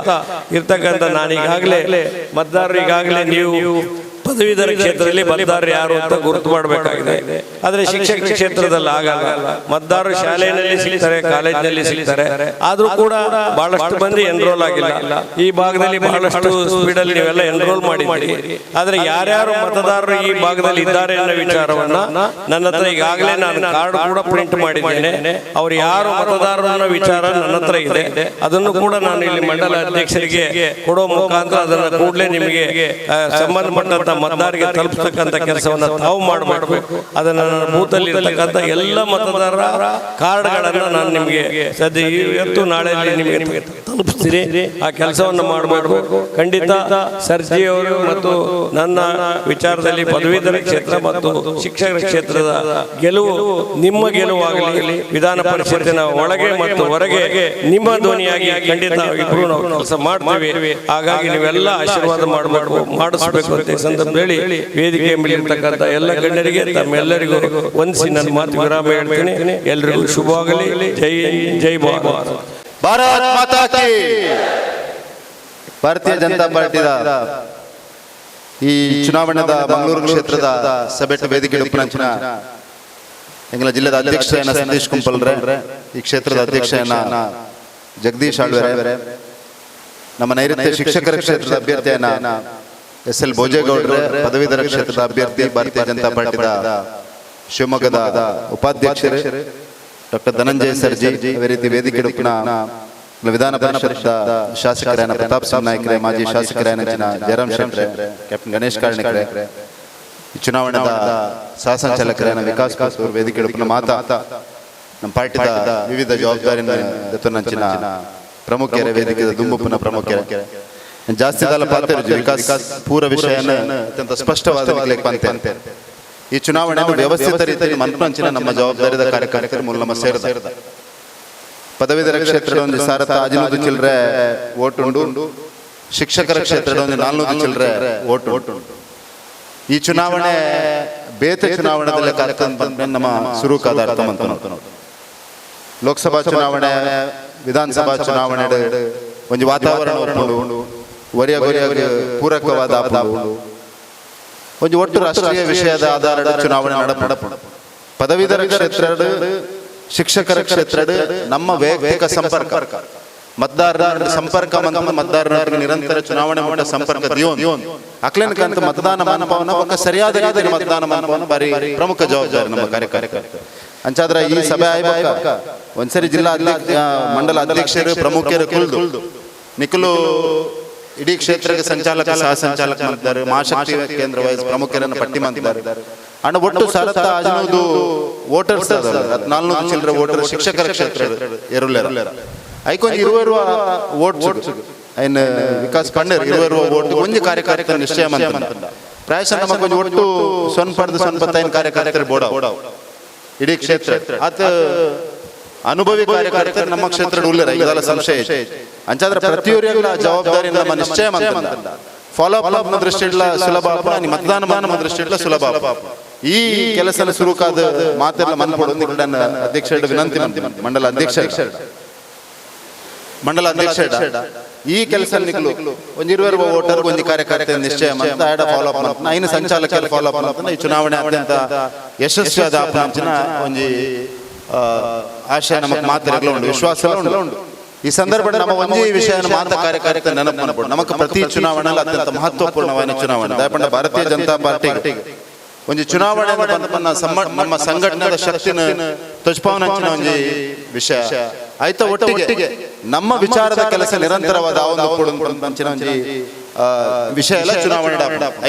ಇರ್ತಕ್ಕಂಥ ನಾನೀಗಾಗಲೇ ಮತದಾರರಿಗಾಗಲೇ ನೀವು ಪದವೀಧರ ಕ್ಷೇತ್ರದಲ್ಲಿ ಮತದಾರರು ಯಾರು ಅಂತ ಗುರುತು ಮಾಡಬೇಕಾಗಿದೆ. ಆದರೆ ಶಿಕ್ಷಕ ಕ್ಷೇತ್ರದಲ್ಲಿ ಆಗಲ್ಲ. ಮತದಾರರು ಶಾಲೆಯಲ್ಲಿ ಸಿಗ್ತಾರೆ, ಕಾಲೇಜಿನಲ್ಲಿ ಸಿಗ್ತಾರೆ, ಆದ್ರೂ ಕೂಡ ಬಹಳಷ್ಟು ಮಂದಿ ಎನ್ರೋಲ್ ಆಗಿಲ್ಲ. ಈ ಭಾಗದಲ್ಲಿ ಬಹಳಷ್ಟು ಸ್ಪೀಡಲ್ಲಿ ನೀವೆಲ್ಲ ಎನ್ರೋಲ್ ಮಾಡಿದ್ದೀರಿ. ಆದರೆ ಯಾರ್ಯಾರು ಮತದಾರರು ಈ ಭಾಗದಲ್ಲಿ ಇದ್ದಾರೆ ಅನ್ನೋ ವಿಚಾರವನ್ನ ನನ್ನ ಹತ್ರ ಈಗಾಗಲೇ ನಾನು ಕಾರ್ಡ್ ಕೂಡ ಪ್ರಿಂಟ್ ಮಾಡಿದ್ದೇನೆ. ಅವ್ರು ಯಾರು ಮತದಾರರು ಅನ್ನೋ ವಿಚಾರ ನನ್ನ ಹತ್ರ ಇದೆ. ಅದನ್ನು ಕೂಡ ನಾನು ಇಲ್ಲಿ ಮಂಡಲ ಅಧ್ಯಕ್ಷರಿಗೆ ಕೊಡೋ ಮುಖಾಂತರ ಅದನ್ನು ಕೂಡಲೇ ನಿಮಗೆ ಸಂಬಂಧಪಟ್ಟಂತ ಮತದಾರರಿಗೆ ತಲುಪಿಸ್ತಕ್ಕಂಥ ಕೆಲಸವನ್ನು ತಾವು ಮಾಡಬೇಕು. ಅದನ್ನು ನನ್ನ ಬೂತಲ್ಲಿ ಇರ್ತಕ್ಕಂಥ ಎಲ್ಲ ಮತದಾರರ ಕಾರ್ಡ್ಗಳನ್ನು ನಾನು ನಿಮಗೆ ಸದ್ಯ ಇವತ್ತು ನಾಳೆ ನಿಮಗೆ ತಲುಪಿಸ್ತೀನಿ. ಆ ಕೆಲಸವನ್ನು ಮಾಡಬೇಕು. ಖಂಡಿತ ಸರ್ಜಿ ಅವರು ಮತ್ತು ನನ್ನ ವಿಚಾರದಲ್ಲಿ ಪದವೀಧರ ಕ್ಷೇತ್ರ ಮತ್ತು ಶಿಕ್ಷಕರ ಕ್ಷೇತ್ರದ ಗೆಲುವು ನಿಮ್ಮ ಗೆಲುವಾಗಲಿ. ವಿಧಾನ ಪರಿಷತ್ತಿನ ಒಳಗೆ ಮತ್ತು ಹೊರಗೆ ನಿಮ್ಮ ಧ್ವನಿಯಾಗಿ ಖಂಡಿತ ಇಬ್ಬರು ನಾವು ಕೆಲಸ ಮಾಡ್ತೀವಿ. ಹಾಗಾಗಿ ನೀವೆಲ್ಲ ಆಶೀರ್ವಾದ ಮಾಡಬೇಕು, ಮಾಡಿಸ್ಬೇಕು ಅಂತ ಸಂದರ್ಭದಲ್ಲಿ ವೇದಿಕೆ ಮೇಲಿರ್ತಕ್ಕಂಥ ಎಲ್ಲ ಗಣ್ಯರಿಗೆ ತಮ್ಮೆಲ್ಲರಿಗೂ ವಂದಿಸಿ ನನ್ನ ಮಾತು ವಿರಾಮ ಹೇಳ್ತೀನಿ. ಎಲ್ಲರಿಗೂ ಶುಭವಾಗಲಿ. ಜೈ ಜೈ ಭಾರತ್. ಭಾರತ್ ಮಾತಾ ಕಿ. ಭಾರತೀಯ ಜನತಾ ಪಾರ್ಟಿದ ಈ ಚುನಾವಣೆದ ಮಂಗಳೂರು ಕ್ಷೇತ್ರದ ಸಭೆಟ್ ವೇದಿಕೆ ಉಪನಂಚಿನ ಎಂಗ್ಲ ಜಿಲ್ಲೆದ ಅಧ್ಯಕ್ಷ ಸತೀಶ್ ಕುಂಪಲ್ರೆ, ಈ ಕ್ಷೇತ್ರದ ಅಧ್ಯಕ್ಷ ಜಗದೀಶ್ ಆಳ್ವೆರೆ, ನಮ್ಮ ನೈಋತ್ಯ ಶಿಕ್ಷಕರ ಕ್ಷೇತ್ರದ ಅಭ್ಯರ್ಥಿಯನ್ನ SL ಭೋಜೇಗೌಡ್ರೆ, ಪದವೀಧರ ಕ್ಷೇತ್ರದ ಅಭ್ಯರ್ಥಿ ಭಾರತೀಯ ಜನತಾ ಪಾರ್ಟಿದ ಶಿವಮೊಗ್ಗದ ಉಪಾಧ್ಯಕ್ಷರು ಡಾಕ್ಟರ್ ಧನಂಜಯ ಸರ್ಜಿ, ಅದೇ ರೀತಿ ವೇದಿಕೆ ಉಪನ ವಿಧಾನ ಪರಿಷತ್ದ ಶಾಸಕರಾಯನ ಪ್ರತಾಪ್ ಸಿಂಗ್ ನಾಯ್ಕರೆ, ಮಾಜಿ ಶಾಸಕರಾಯನ ಜಯರಾಮ್ ಶೆಟ್ರೆ, ಕ್ಯಾಪ್ಟನ್ ಗಣೇಶ್ ಕಾರ್ಣಿಕ್ರೆ, ಚುನಾವಣೆದ ಸಹ ಸಂಚಾಲಕರಾಯನ ವಿಕಾಸ್ ಕಾಸೂರ್, ವೇದಿಕೆ ಉಪನ ಮಾತಾ ನಮ್ಮ ಪಾರ್ಟಿದ ವಿವಿಧ ಜವಾಬ್ದಾರಿನ ಪ್ರಮುಖರ ವೇದಿಕೆದ ದುಂಬುಪ್ಪನ ಪ್ರಮುಖರ ಜಾಸ್ತಿ ಕಾಲ ಪಾತ್ರ ವಿಕಾಸ್ ಪೂರ ವಿಷಯನ ಅತ್ಯಂತ ಸ್ಪಷ್ಟವಾದ ಅಂತ ಈ ಚುನಾವಣೆ ವ್ಯವಸ್ಥಿತ ರೀತಿಯಲ್ಲಿ ಮನಪಂಚಿನ ನಮ್ಮ ಜವಾಬ್ದಾರಿದ ಕಾರ್ಯಕರ್ತರು ಮೂಲ ನಮ್ಮ ಸೇರಿದ ಪದವೀಧರ ಕ್ಷೇತ್ರದ ಒಂದು ಸಾರತ 15 ಚಿಲ್ಲರೆ ಓಟ್ ಉಂಟು, ಶಿಕ್ಷಕರ ಕ್ಷೇತ್ರದ ಒಂದು 400 ಚಿಲ್ಲರೆ ಓಟ್ ಉಂಟು. ಈ ಚುನಾವಣೆ ಬೇತೆ ಚುನಾವಣೆದಲ್ಲಿ ಕಾರ್ಯಕ್ರಮ ನಮ್ಮ ಸುರೂಕಾದ ಅರ್ಥ ಅಂತ ಲೋಕಸಭಾ ಚುನಾವಣೆ, ವಿಧಾನಸಭಾ ಚುನಾವಣೆ ಒಂದು ವಾತಾವರಣ ಉಂಟು, ಒರಿಯಾಗಿ ಪೂರಕವಾದ ಒಂದು ಒಟ್ಟು ರಾಷ್ಟ್ರೀಯ ವಿಷಯದ ಆಧಾರದ ಚುನಾವಣೆ ನಡಪು. ಪದವೀಧರ ಕ್ಷೇತ್ರ, ಶಿಕ್ಷಕರ ಕ್ಷೇತ್ರ ನಮ್ಮ ವೈಯಕ್ತಿಕ ಸಂಪರ್ಕ ಮತದಾರರ ಸಂಪರ್ಕ ಮತದಾರರ ನಿರಂತರ ಚುನಾವಣೆ ಮಟ್ಟ ಸಂಪರ್ಕ ಅಕ್ಲೇನಕಂತ ಮತದಾನ ಮಾನಪವನ್ನ ಸರಿಯಾದ ರೀತಿಯಲ್ಲಿ ಮತದಾನ ಮಾನಪವನ್ನ ಬಾರಿ ಪ್ರಮುಖ ಜವಾಬ್ದಾರಿ ನಮ್ಮ ಕಾರ್ಯಕರ್ತರು. ಅಂಚಾದ್ರೆ ಈ ಸಭೆ ಆಯ್ಬೇಕ ಒಂದ್ಸರಿ ಜಿಲ್ಲಾ ಮಂಡಲ ಅಧ್ಯಕ್ಷರು ಪ್ರಮುಖರು ಕುಲ್ದು ನಿಖಲು ಇಡೀ ಕ್ಷೇತ್ರಕ್ಕೆ ಸಂಚಾಲಕ ಸಹ ಸಂಚಾಲಕ ಮಾಡಿದ್ದಾರೆ, ಮಹಾಶಕ್ತಿ ಕೇಂದ್ರ ವೈಸ್ ಪ್ರಮುಖರನ್ನು ಪಟ್ಟಿ ಮಾಡಿದ್ದಾರೆ. ಅಣ್ಣ ಒಟ್ಟು ಸರತ್ತ ಅಜನೂದು ವೋಟರ್ಸ್ 14 ಚಿಲ್ಲರೆ ವೋಟರ್ ಶಿಕ್ಷಕರ ಕ್ಷೇತ್ರ ಎರುಲ್ಲೆರ ಐಕೊಂದು 20 ವೋಟ್ ಐನ್ ವಿಕಾಸ್ ಪಂಡರ್ 20 ವೋಟ್ ಒಂಜಿ ಕಾರ್ಯಕರ್ತರ ನಿಶ್ಚಯ ಮಂತ ಪ್ರಾಯಶಃ ನಮಗೊಂದು ಒಟ್ಟು ಸೊನ್ಪತ್ತೈದು ಕಾರ್ಯಕರ್ತರು ಬೋಡ ಇಡೀ ಕ್ಷೇತ್ರ ಆತ ಅನುಭವಿ ಕಾರ್ಯಕರ್ತರು ನಮ್ಮ ಕ್ಷೇತ್ರ ಉಳ್ಳರ ಇದೆಲ್ಲ ಸಂಶಯ ಅಂಚಾದ್ರೆ ಪ್ರತಿಯೊಬ್ಬರಿಗೆಲ್ಲ ಜವಾಬ್ದಾರಿ ನಮ್ಮ ನಿಶ್ಚಯ ಮಂತ ಫಾಲೋ ಅಪ್ ದೃಷ್ಟಿಡ್ಲ ಸುಲಭ ಮತದಾನ ದೃಷ್ಟಿಡ್ಲ ಸುಲಭ ಈ ಕೆಲಸ ಸುರುಕಾದ ಮಾತೆಲ್ಲ ಮನ್ಪಡು ಅಧ್ಯಕ್ಷ ವಿನಂತಿ ಮಂಡಲ ಅಧ್ಯಕ್ಷ ಈ ಕೆಲಸ ಒಂದು 20 ವೋಟರ್ ಒಂದು ಕಾರ್ಯಕರ್ತ ನಿಶ್ಚಯ ಮಂತ ಆಡ ಫಾಲೋ ಅಪ್ ಮಂತ ಐನು ಸಂಚಾಲಕರು ಫಾಲೋ ಅಪ್ ಮಂತ ಈ ಚುನಾವಣೆ ಅತ್ಯಂತ ಯಶಸ್ವಿಯಾದ ಒಂದು ಆಶಯ ನಮಗೆ ಮಾತ್ರ ಉಂಟು, ವಿಶ್ವಾಸ ಉಂಟು. ಈ ಸಂದರ್ಭದಲ್ಲಿ ನಮ್ಮ ಒಂದೇ ವಿಷಯ ಮಾತ ಕಾರ್ಯಕರ್ತ ನೆನಪು ಮಾಡ್ಬೋದು. ನಮಗೆ ಪ್ರತಿ ಚುನಾವಣೆ ಅತ್ಯಂತ ಮಹತ್ವಪೂರ್ಣವಾದ ಚುನಾವಣೆ ದಯಪಂಡ ಭಾರತೀಯ ಜನತಾ ಪಾರ್ಟಿ ಒಂದು ಚುನಾವಣೆ ನಮ್ಮ ಸಂಘಟನೆಯ ಶಕ್ತಿನ ತೊಜ್ಪಾವನಂಚಿನ ಒಂದು ವಿಷಯ ಆಯ್ತಾ. ಒಟ್ಟಿಗೆ ನಮ್ಮ ವಿಚಾರದ ಕೆಲಸ ನಿರಂತರವಾದ ಒಂದು ವಿಷಯ ಎಲ್ಲ ಚುನಾವಣೆ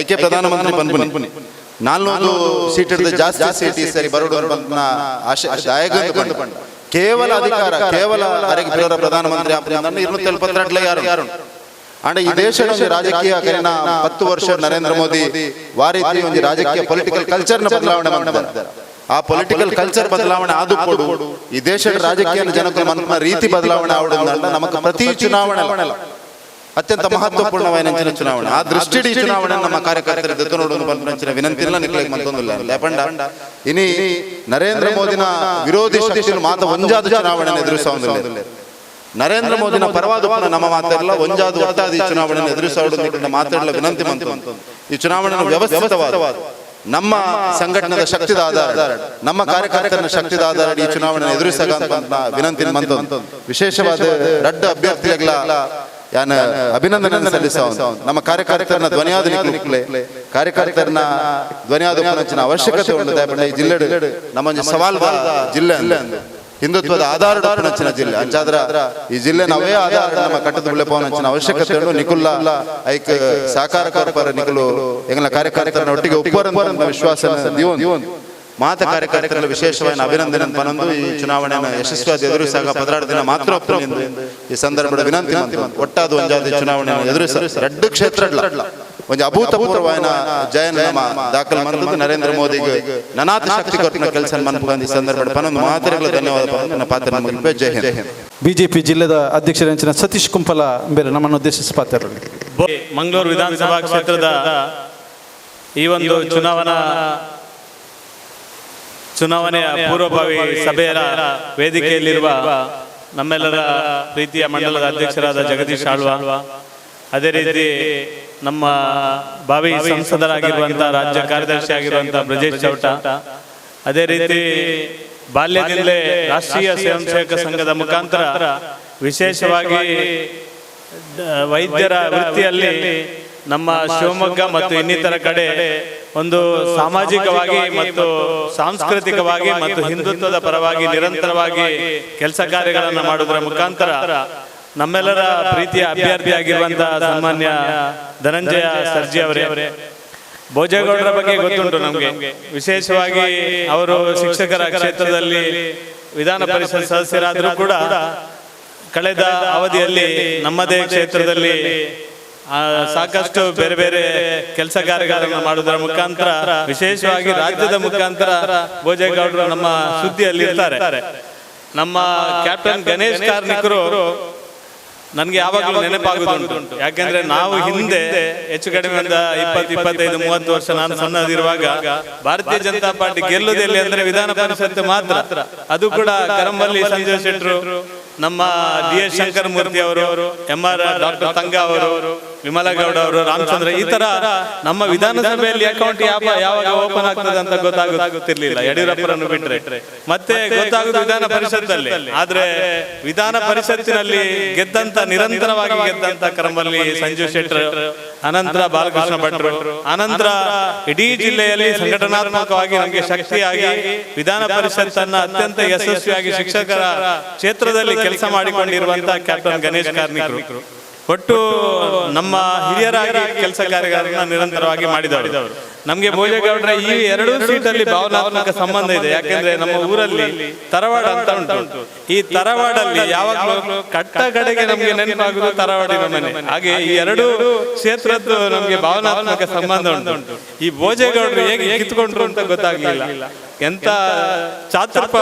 ಐಕ್ಯ ಪ್ರಧಾನಮಂತ್ರಿ ಬಂದ್ಬುನಿ 400 ಸೀಟ್ ಹಿಡಿದು ಜಾಸ್ತಿ ಸೀಟ್ ಈ ಸರಿ ಬರೋಡು ಕೇವಲ ಅಧಿಕಾರ ಕೇವಲ ಪ್ರಧಾನಮಂತ್ರಿ 272 ಯಾರು ಅಂಡ್ ಈ ದೇಶದ ರಾಜಕೀಯ 10 ವರ್ಷ ನರೇಂದ್ರ ಮೋದಿ ವಾರೀತಿ ಒಂದು ರಾಜಕೀಯ ಪೊಲಿಟಿಕಲ್ ಕಲ್ಚರ್ನ ಬದಲಾವಣೆ ಮಾಡಿದ್ದಾರೆ. ಆ ಪೊಲಿಟಿಕಲ್ ಕಲ್ಚರ್ ಬದಲಾವಣೆ ಆದು ಕೊಡು ಈ ದೇಶದ ರಾಜಕೀಯ ಜನಗಳ ಮನ ರೀತಿ ಬದಲಾವಣೆ ಆವಡುವುದಂಡ ನಮಗೆ ಪ್ರತಿ ಚುನಾವಣೆ ಅತ್ಯಂತ ಮಹತ್ವಪೂರ್ಣವಾದ ಚುನಾವಣೆ. ಆ ದೃಷ್ಟಿ ಚುನಾವಣೆ ನಮ್ಮ ಕಾರ್ಯಕರ್ತರ ಜೊತೆ ನೋಡುವುದು ಬಂದ ವಿನಂತಿ ಮತ್ತೊಂದಿಲ್ಲ ಲೆಪಂಡ ಇನಿ ನರೇಂದ್ರ ಮೋದಿನ ವಿರೋಧಿ ಶಕ್ತಿಯನ್ನು ಮಾತ್ರ ಒಂಜಾದ ಚುನಾವಣೆ ಎದುರಿಸುವುದಿಲ್ಲ. ನರೇಂದ್ರ ಮೋದಿನ ಪರವಾದ ನಮ್ಮ ಮಾತಾಡಲ್ಲ ಒಂಜಾದ ಒಟ್ಟಾದ ಈ ಚುನಾವಣೆ ಎದುರಿಸುವುದು ಮಾತಾಡಲ್ಲ ವಿನಂತಿ ಮಂತು. ಈ ಚುನಾವಣೆ ವ್ಯವಸ್ಥಿತವಾದ ನಮ್ಮ ಸಂಘಟನೆಯ ಶಕ್ತಿದ ಆಧಾರ ನಮ್ಮ ಕಾರ್ಯಕರ್ತರ ಶಕ್ತಿದ ಆಧಾರ ಈ ಚುನಾವಣೆ ಎದುರಿಸಬೇಕಂತ ವಿನಂತಿ ಮಂತು. ವಿಶೇಷವಾದ ರಡ್ಡ ಅಭ್ಯರ್ಥಿಗಳ ಯಾನ ಅಭಿನಂದನೆ ಸಲ್ಲಿಸ ನಮ್ಮ ಕಾರ್ಯಕರ್ತರನ್ನ ಧ್ವನಿಯಾದ ಕಾರ್ಯಕರ್ತರನ್ನ ಧ್ವನಿಯಾದ ಅವಶ್ಯಕತೆ ಉಂಟು. ಈ ಜಿಲ್ಲೆ ನಮ್ಮ ಸವಾಲ್ ಜಿಲ್ಲೆ ಹಿಂದುತ್ವದ ಆಧಾರ ನಚ್ಚಿನ ಜಿಲ್ಲೆ ಅಂಚಾದ್ರ ಈ ಜಿಲ್ಲೆ ನಾವೇ ಆಧಾರ ನಮ್ಮ ಕಟ್ಟದ ಬಿಳೆ ಪವನ ಅವಶ್ಯಕತೆ ಉಂಟು. ನಿಕುಲ್ಲ ಐಕ್ ಸಾಕಾರ ಕಾರ್ಪರ ನಿಕುಲು ಎಂಗಳ ಕಾರ್ಯಕರ್ತರನ್ನ ಒಟ್ಟಿಗೆ ಉಪ್ಪರ ವಿಶ್ವಾಸ ಮಾತ ಕಾರ್ಯಕರ್ತರ ವಿಶೇಷವಾದ ಅಭಿನಂದನೆ ಪನೊಂದು ಈ ಚುನಾವಣೆಯನ್ನು ಯಶಸ್ವಿಯಾದ ಎದುರಿಸಾಗ 16 ದಿನ ಮಾತ್ರ ಈ ಸಂದರ್ಭದ ವಿನಂತಿ ಒಟ್ಟಾದ ಒಂಜಾದ ಚುನಾವಣೆಯನ್ನು ಎದುರಿಸ 2 ಕ್ಷೇತ್ರ ಒಂದು ಅಭೂತಪೂರ್ವವಾದ ಜಯನ ದಾಖಲೆ ಮಾಡಿದ್ದು ನರೇಂದ್ರ ಮೋದಿಗೆ ನನಾಥ ಶಕ್ತಿ ಕೊಟ್ಟಿನ ಕೆಲಸ ಮನ್ಪುಗಂದಿ ಸಂದರ್ಭದ ಪನೊಂದು ಮಾತ್ರೆಗಳ ಧನ್ಯವಾದ ನನ್ನ ಪಾತ್ರ ನಮಗೆ ಜೈ ಹಿಂದ್. ಬಿಜೆಪಿ ಜಿಲ್ಲೆದ ಅಧ್ಯಕ್ಷರಂಚಿನ ಸತೀಶ್ ಕುಂಪಲ ಬೇರೆ ನಮ್ಮನ್ನು ಉದ್ದೇಶಿಸಿ ಪಾತ್ರ. ಮಂಗಳೂರು ವಿಧಾನಸಭಾ ಕ್ಷೇತ್ರದ ಈ ಒಂದು ಚುನಾವಣೆಯ ಪೂರ್ವಭಾವಿ ಸಭೆಯ ವೇದಿಕೆಯಲ್ಲಿರುವ ನಮ್ಮೆಲ್ಲರ ಪ್ರೀತಿಯ ಮಂಡಲದ ಅಧ್ಯಕ್ಷರಾದ ಜಗದೀಶ್ ಆಳ್ವಾ, ಅದೇ ರೀತಿ ನಮ್ಮ ಭಾವಿ ಸಂಸದರಾಗಿರುವಂತಹ ರಾಜ್ಯ ಕಾರ್ಯದರ್ಶಿ ಆಗಿರುವಂತಹ ಬ್ರಜೇಶ್ ಚೌಟ, ಅದೇ ರೀತಿ ಬಾಲ್ಯದಿಂದಲೇ ರಾಷ್ಟ್ರೀಯ ಸ್ವಯಂ ಸೇವಕ ಸಂಘದ ಮುಖಾಂತರ ವಿಶೇಷವಾಗಿ ವೈದ್ಯರ ವೃತ್ತಿಯಲ್ಲಿ ನಮ್ಮ ಶಿವಮೊಗ್ಗ ಮತ್ತು ಇನ್ನಿತರ ಕಡೆ ಒಂದು ಸಾಮಾಜಿಕವಾಗಿ ಮತ್ತು ಸಾಂಸ್ಕೃತಿಕವಾಗಿ ಮತ್ತು ಹಿಂದುತ್ವದ ಪರವಾಗಿ ನಿರಂತರವಾಗಿ ಕೆಲಸ ಕಾರ್ಯಗಳನ್ನು ಮಾಡುವುದರ ಮುಖಾಂತರ ನಮ್ಮೆಲ್ಲರ ಪ್ರೀತಿಯ ಅಭ್ಯರ್ಥಿಯಾಗಿರುವಂತಹ ಸನ್ಮಾನ್ಯ ಧನಂಜಯ ಸರ್ಜಿ ಅವರೇ, ಭೋಜೇಗೌಡರ ಬಗ್ಗೆ ಗೊತ್ತುಂಟು ನಮಗೆ. ವಿಶೇಷವಾಗಿ ಅವರು ಶಿಕ್ಷಕರ ಕ್ಷೇತ್ರದಲ್ಲಿ ವಿಧಾನ ಪರಿಷತ್ ಸದಸ್ಯರಾದರೂ ಕೂಡ ಕಳೆದ ಅವಧಿಯಲ್ಲಿ ನಮ್ಮದೇ ಕ್ಷೇತ್ರದಲ್ಲಿ ಸಾಕಷ್ಟು ಬೇರೆ ಬೇರೆ ಕೆಲಸ ಕಾರ್ಯಗಳನ್ನು ಮಾಡುವುದರ ಮುಖಾಂತರ ವಿಶೇಷವಾಗಿ ರಾಜ್ಯದ ಮುಖಾಂತರ ಭೋಜೇಗೌಡರು ನಮ್ಮ ಸುದ್ದಿಯಲ್ಲಿ ಇರ್ತಾರೆ. ನಮ್ಮ ಕ್ಯಾಪ್ಟನ್ ಗಣೇಶ್ ಕಾರ್ಣಿಕರು ನನಗೆ ಯಾವಾಗಲೂ ನೆನಪಾಗುವುದುಂಟು. ಯಾಕೆಂದ್ರೆ ನಾವು ಹಿಂದೆ ಹೆಚ್ಚು ಕಡಿಮೆ 20-25-30 ವರ್ಷ ನಾನು ಸಣ್ಣದಿರುವಾಗ ಭಾರತೀಯ ಜನತಾ ಪಾರ್ಟಿ ಗೆಲ್ಲುವುದಿಲ್ಲ ಅಂದ್ರೆ ವಿಧಾನ ಪರಿಷತ್ ಮಾತ್ರ, ಅದು ಕೂಡ ಕರಂಬಲ್ಲಿ ಸಂಜಯ್ ಶೆಟ್ಟರು, ನಮ್ಮ DS ಶಂಕರ ಮೂರ್ತಿ ಅವರು, MR ಡಾಕ್ಟರ್ ತಂಗ ಅವರು, ವಿಮಲಗೌಡ ಅವರು, ರಾಮಚಂದ್ರ, ಈ ತರ ನಮ್ಮ ವಿಧಾನಸಭೆಯಲ್ಲಿ ಅಕೌಂಟ್ ಯಾವಾಗ ಓಪನ್ ಆಗ್ತದೆ ಅಂತ ಗೊತ್ತಾಗುತ್ತಿರ್ಲಿಲ್ಲ ಯಡಿಯೂರಪ್ಪರನ್ನು ಬಿಟ್ರೆ. ಮತ್ತೆ ಗೊತ್ತಾಗುದು ವಿಧಾನ ಪರಿಷತ್ತಲ್ಲಿ. ಆದ್ರೆ ವಿಧಾನ ಪರಿಷತ್ತಿನಲ್ಲಿ ನಿರಂತರವಾಗಿ ಗೆದ್ದಂತ ಕರಂಬಲ್ಲಿ ಸಂಜೀವ್ ಶೆಟ್ಟರ್, ಅನಂತರ ಬಾಲಕೃಷ್ಣ ಭಟ್ರು, ಅನಂತರ ಇಡೀ ಜಿಲ್ಲೆಯಲ್ಲಿ ಸಂಘಟನಾತ್ಮಕವಾಗಿ ನಮಗೆ ಶಕ್ತಿಯಾಗಿ ವಿಧಾನ ಪರಿಷತ್ತನ್ನ ಅತ್ಯಂತ ಯಶಸ್ವಿಯಾಗಿ ಶಿಕ್ಷಕರ ಕ್ಷೇತ್ರದಲ್ಲಿ ಕೆಲಸ ಮಾಡಿಕೊಂಡಿರುವಂತಹ ಕ್ಯಾಪ್ಟನ್ ಗಣೇಶ್ ಕಾರ್ಣಿಕರು. ಒಟ್ಟು ನಮ್ಮ ಹಿರಿಯರಾಗಿ ಕೆಲಸ ಕಾರ್ಯಗಳನ್ನ ನಿರಂತರವಾಗಿ ಮಾಡಿದವರು. ನಮಗೆ ಭೋಜೇಗೌಡರ ಈ ಎರಡೂ ಸೀಟಲ್ಲಿ ಭಾವನಾತ್ಮಕ ಸಂಬಂಧ ಇದೆ. ಯಾಕೆಂದ್ರೆ ನಮ್ಮ ಊರಲ್ಲಿ ತರವಾಡ ಅಂತ ಉಂಟು. ಈ ತರವಾಡಲ್ಲಿ ಯಾವಾಗಲೂ ಕಟ್ಟ ಕಡೆಗೆ ನಮ್ಗೆ ನೆನಪಾಗುವುದು ತರವಾಡಿನ ಮನೆ. ಹಾಗೆ ಈ ಎರಡೂ ಕ್ಷೇತ್ರದ್ದು ನಮ್ಗೆ ಭಾವನಾತ್ಮಕ ಸಂಬಂಧ ಉಂಟು. ಈ ಭೋಜೇಗೌಡರು ಹೇಗೆ ಕಿತ್ಕೊಂಡ್ರು ಅಂತ ಗೊತ್ತಾಗ್ಲಿಲ್ಲ, ಎಂತ ಚಾತುರ್ಪ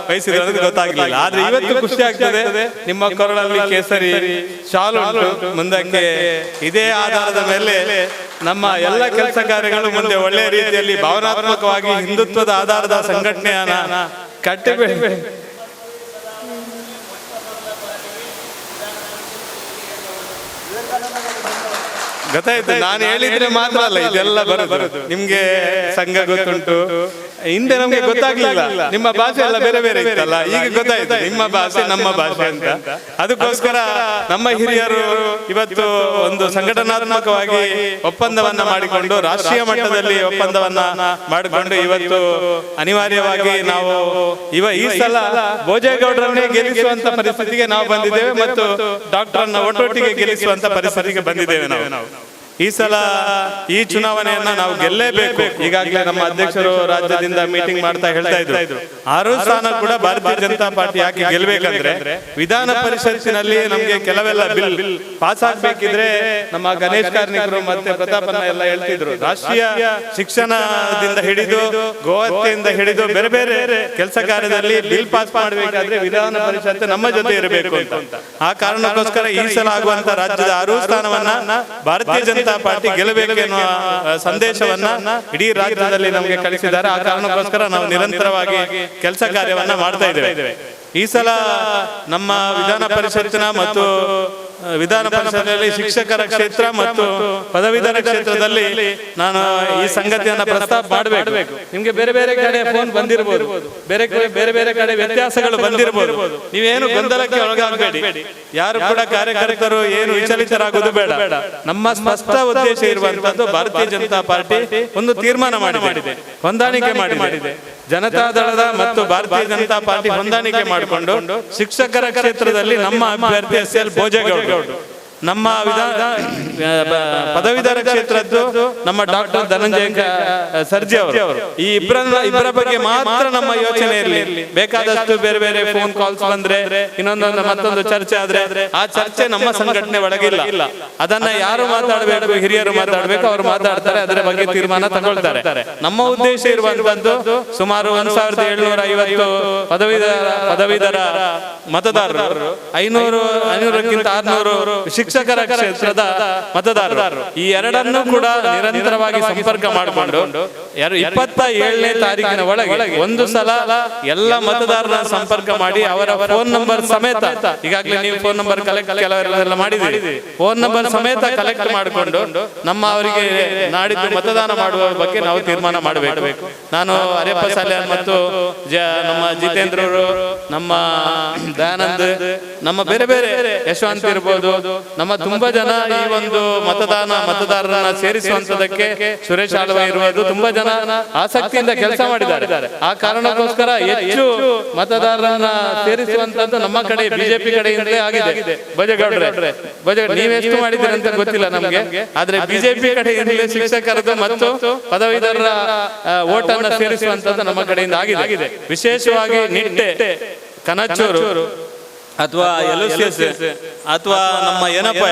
ವಹಿಸಿದ್ರು ಅನ್ನೋದು ಗೊತ್ತಾಗ್ಲಿಲ್ಲ. ಆದ್ರೆ ಇವತ್ತು ಖುಷಿ ಆಗ್ತದೆ, ನಿಮ್ಮ ಕೊರಳಲ್ಲಿ ಕೇಸರಿ ಶಾಲು ಉಂಟು. ಮುಂದಕ್ಕೆ ಇದೇ ಆಧಾರದ ಮೇಲೆ ನಮ್ಮ ಎಲ್ಲ ಕೆಲಸ ಕಾರ್ಯಗಳು ಮುಂದೆ ಒಳ್ಳೆಯ ರೀತಿಯಲ್ಲಿ ಭಾವನಾತ್ಮಕವಾಗಿ ಹಿಂದುತ್ವದ ಆಧಾರದ ಸಂಘಟನೆಯನ್ನ ಕಟ್ಟಿಬೇಕು. ಗೊತ್ತಾಯ್ತು, ನಾನು ಹೇಳಿದ್ರೆ ಮಾತ್ರ ಅಲ್ಲ ಇದೆಲ್ಲ ಬರುದು. ನಿಮ್ಗೆ ಸಂಘ ಗೊತ್ತುಂಟು, ಹಿಂದೆ ನಮ್ಗೆ ಗೊತ್ತಾಗ್ಲಿಲ್ಲ, ನಿಮ್ಮ ಭಾಷೆ ಎಲ್ಲ ಬೇರೆ ಬೇರೆ ಇತ್ತಲ್ಲ, ಈಗ ಗೊತ್ತಾಯ್ತು ನಿಮ್ಮ ಭಾಷೆ ನಮ್ಮ ಭಾಷೆ ಅಂತ. ಅದಕ್ಕೋಸ್ಕರ ನಮ್ಮ ಹಿರಿಯರು ಇವತ್ತು ಒಂದು ಸಂಘಟನಾತ್ಮಕವಾಗಿ ಒಪ್ಪಂದವನ್ನ ಮಾಡಿಕೊಂಡು, ರಾಷ್ಟ್ರೀಯ ಮಟ್ಟದಲ್ಲಿ ಒಪ್ಪಂದವನ್ನ ಮಾಡಿಕೊಂಡು ಇವತ್ತು ಅನಿವಾರ್ಯವಾಗಿ ನಾವು ಈ ಸಲ ಭೋಜೇಗೌಡರನ್ನೇ ಗೆಲ್ಲಿಸುವಂತ ಪರಿಸ್ಥಿತಿಗೆ ನಾವು ಬಂದಿದ್ದೇವೆ ಮತ್ತು ಡಾಕ್ಟರ್ನ ಒಟ್ಟೊಟ್ಟಿಗೆ ಗೆಲ್ಲಿಸುವಂತ ಪರಿಸ್ಥಿತಿಗೆ ಬಂದಿದ್ದೇವೆ ನಾವು. ಈ ಸಲ ಈ ಚುನಾವಣೆಯನ್ನ ನಾವು ಗೆಲ್ಲೇಬೇಕು. ಈಗಾಗಲೇ ನಮ್ಮ ಅಧ್ಯಕ್ಷರು ರಾಜ್ಯದಿಂದ ಮೀಟಿಂಗ್ ಮಾಡ್ತಾ ಹೇಳ್ತಾ ಇದ್ರು, 6 ಸ್ಥಾನ ಕೂಡ ಭಾರತೀಯ ಜನತಾ ಪಾರ್ಟಿ ಯಾಕೆ ಗೆಲ್ಬೇಕಂದ್ರೆ, ವಿಧಾನ ಪರಿಷತ್ತಿನಲ್ಲಿ ನಮ್ಗೆ ಕೆಲವೆಲ್ಲ ಬಿಲ್ ಪಾಸ್ ಆಗ್ಬೇಕಿದ್ರೆ ನಮ್ಮ ಗಣೇಶ್ ಕಾರ್ಣಿಕರು ಮತ್ತೆ ಪ್ರತಾಪನ್ನ ಎಲ್ಲ ಹೇಳ್ತಿದ್ರು, ರಾಷ್ಟ್ರೀಯ ಶಿಕ್ಷಣದಿಂದ ಹಿಡಿದು ಗೋಹತ್ಯೆಯಿಂದ ಹಿಡಿದು ಬೇರೆ ಬೇರೆ ಕೆಲಸ ಕಾರ್ಯದಲ್ಲಿ ಬಿಲ್ ಪಾಸ್ ಮಾಡಬೇಕಾದ್ರೆ ವಿಧಾನ ಪರಿಷತ್ ನಮ್ಮ ಜೊತೆ ಇರಬೇಕು ಅಂತ. ಆ ಕಾರಣಕ್ಕೋಸ್ಕರ ಈ ಸಲ ಆಗುವಂತ ರಾಜ್ಯದ 6 ಸ್ಥಾನವನ್ನ ಭಾರತೀಯ ಜನತಾ ಪಾರ್ಟಿ ಗೆಲ್ಲಬೇಕೆನ್ನುವ ಸಂದೇಶವನ್ನ ಇಡೀ ರಾಜ್ಯದಲ್ಲಿ ನಮಗೆ ಕಳಿಸಿದ್ದಾರೆ. ಆ ಕಾರಣಕ್ಕೋಸ್ಕರ ನಾವು ನಿರಂತರವಾಗಿ ಕೆಲಸ ಕಾರ್ಯವನ್ನ ಮಾಡ್ತಾ ಇದ್ದೇವೆ. ಈ ಸಲ ನಮ್ಮ ವಿಧಾನ ಪರಿಷತ್ತಿನ ಮತ್ತು ವಿಧಾನ ಪರಿಷತ್ತಿನಲ್ಲಿ ಶಿಕ್ಷಕರ ಕ್ಷೇತ್ರ ಮತ್ತು ಪದವೀಧರ ಕ್ಷೇತ್ರದಲ್ಲಿ ನಾನು ಈ ಸಂಗತಿಯನ್ನ ಪ್ರಸ್ತಾಪ ಮಾಡಬೇಕು. ನಿಮ್ಗೆ ಬೇರೆ ಬೇರೆ ಕಡೆ ಫೋನ್ ಬಂದಿರಬಹುದು, ಬೇರೆ ಬೇರೆ ಕಡೆ ವ್ಯತ್ಯಾಸಗಳು ಬಂದಿರಬಹುದು. ನೀವೇನು ಗೊಂದಲಕ್ಕೆ ಒಳಗಾಗಬೇಡಿ, ಯಾರು ಕೂಡ ಕಾರ್ಯಕರ್ತರು ಏನು ವಿಚಲಿತರಾಗುವುದು ಬೇಡ. ನಮ್ಮ ಸ್ಪಷ್ಟ ಉದ್ದೇಶ ಇರುವಂತದ್ದು, ಭಾರತೀಯ ಜನತಾ ಪಾರ್ಟಿ ಒಂದು ತೀರ್ಮಾನ ಮಾಡಿದೆ, ಹೊಂದಾಣಿಕೆ ಮಾಡಿದೆ. ಜನತಾದಳದ ಮತ್ತು ಭಾರತೀಯ ಜನತಾ ಪಾರ್ಟಿ ಹೊಂದಾಣಿಕೆ ಮಾಡಿಕೊಂಡು ಶಿಕ್ಷಕರ ಕ್ಷೇತ್ರದಲ್ಲಿ ನಮ್ಮ ಅಭ್ಯರ್ಥಿ SL ಭೋಜೇಗೌಡ, ನಮ್ಮ ಪದವೀಧರ ಕ್ಷೇತ್ರದ್ದು ನಮ್ಮ ಡಾಕ್ಟರ್ ಧನಂಜಯ ಸರ್ಜಿ ಅವರು. ಈ ಇಬ್ಬರ ಬಗ್ಗೆ ಮಾತ್ರ ನಮ್ಮ ಯೋಚನೆ ಇರಲಿ. ಬೇಕಾದಷ್ಟು ಬೇರೆ ಬೇರೆ ಫೋನ್ ಕಾಲ್ಸ್ ಬಂದ್ರೆ, ಇನ್ನೊಂದೊಂದು ಮತ್ತೊಂದು ಚರ್ಚೆ ಆದ್ರೆ ಆ ಚರ್ಚೆ ನಮ್ಮ ಸಂಘಟನೆ ಒಳಗಿಲ್ಲ. ಅದನ್ನ ಯಾರು ಮಾತಾಡಬೇಕು, ಹಿರಿಯರು ಮಾತಾಡ್ಬೇಕು, ಅವರು ಮಾತಾಡ್ತಾರೆ, ಅದರ ಬಗ್ಗೆ ತೀರ್ಮಾನ ತಗೊಳ್ತಾರೆ. ನಮ್ಮ ಉದ್ದೇಶ ಇರುವಂತದ್ದು ಸುಮಾರು 1750 ಪದವೀಧರ ಮತದಾರರು, 500ಕ್ಕಿಂತ 600 ಶಿಕ್ಷಕರ ಕ್ಷೇತ್ರದ ಮತದಾರರು. ಈ ಎರಡನ್ನೂ ಕೂಡ ನಿರಂತರವಾಗಿ ಸಂಪರ್ಕ ಮಾಡಿಕೊಂಡು 27ನೇ ತಾರೀಕಿನ ಒಳಗೆ ಒಂದು ಸಲ ಎಲ್ಲ ಮತದಾರರ ಸಂಪರ್ಕ ಮಾಡಿ ಅವರ ಫೋನ್ ನಂಬರ್ ಸಮೇತ, ಈಗಾಗಲೇ ನೀವು ಫೋನ್ ನಂಬರ್ ಕೆಲವರೆಲ್ಲ ಮಾಡಿದ್ದೀರಿ, ಫೋನ್ ನಂಬರ್ ಸಮೇತ ಕಲೆಕ್ಟ್ ಮಾಡಿಕೊಂಡು ನಮ್ಮ ಅವರಿಗೆ ನಾಡಿದ್ದು ಮತದಾನ ಮಾಡುವ ಬಗ್ಗೆ ನಾವು ತೀರ್ಮಾನ ಮಾಡಬೇಕು. ನಾನು ಅರೆಪ್ಪ ಸಾಲ್ಯಾನ್ ಮತ್ತು ನಮ್ಮ ಜಿತೇಂದ್ರ ಅವರು, ನಮ್ಮ ದಯಾನಂದ್, ನಮ್ಮ ಬೇರೆ ಬೇರೆ ಯಶವಂತ್ ಇರ್ಬೋದು, ನಮ್ಮ ತುಂಬಾ ಜನ ಈ ಒಂದು ಮತದಾರರನ್ನ ಸೇರಿಸುವಂತದಕ್ಕೆ, ಸುರೇಶ್ ಆಳ್ವ ಇರುವುದು, ತುಂಬಾ ಜನ ಆಸಕ್ತಿಯಿಂದ ಕೆಲಸ ಮಾಡಿದ್ದಾರೆ. ಆ ಕಾರಣಕ್ಕೋಸ್ಕರ ಹೆಚ್ಚು ಮತದಾರರನ್ನ ಸೇರಿಸುವಂತದ್ದು ನಮ್ಮ ಕಡೆ ಬಿಜೆಪಿ ಕಡೆಯಿಂದಲೇ ಆಗಿದೆ. ಭೋಜೇಗೌಡ್ರೆ, ನೀವೆಷ್ಟು ಮಾಡಿದ್ದೀರಿ ಅಂತ ಗೊತ್ತಿಲ್ಲ ನಮ್ಗೆ, ಆದ್ರೆ ಬಿಜೆಪಿ ಕಡೆಯಿಂದಲೇ ಶಿಕ್ಷಕರದ್ದು ಮತ್ತು ಪದವೀಧರರ ಓಟನ್ನ ಸೇರಿಸುವಂತದ್ದು ನಮ್ಮ ಕಡೆಯಿಂದ ಆಗಿದೆ. ವಿಶೇಷವಾಗಿ ನಿಟ್ಟೆ, ಕನಚೂರು ಅಥವಾ LOCS ಅಥವಾ ನಮ್ಮ ಏನಪ್ಪ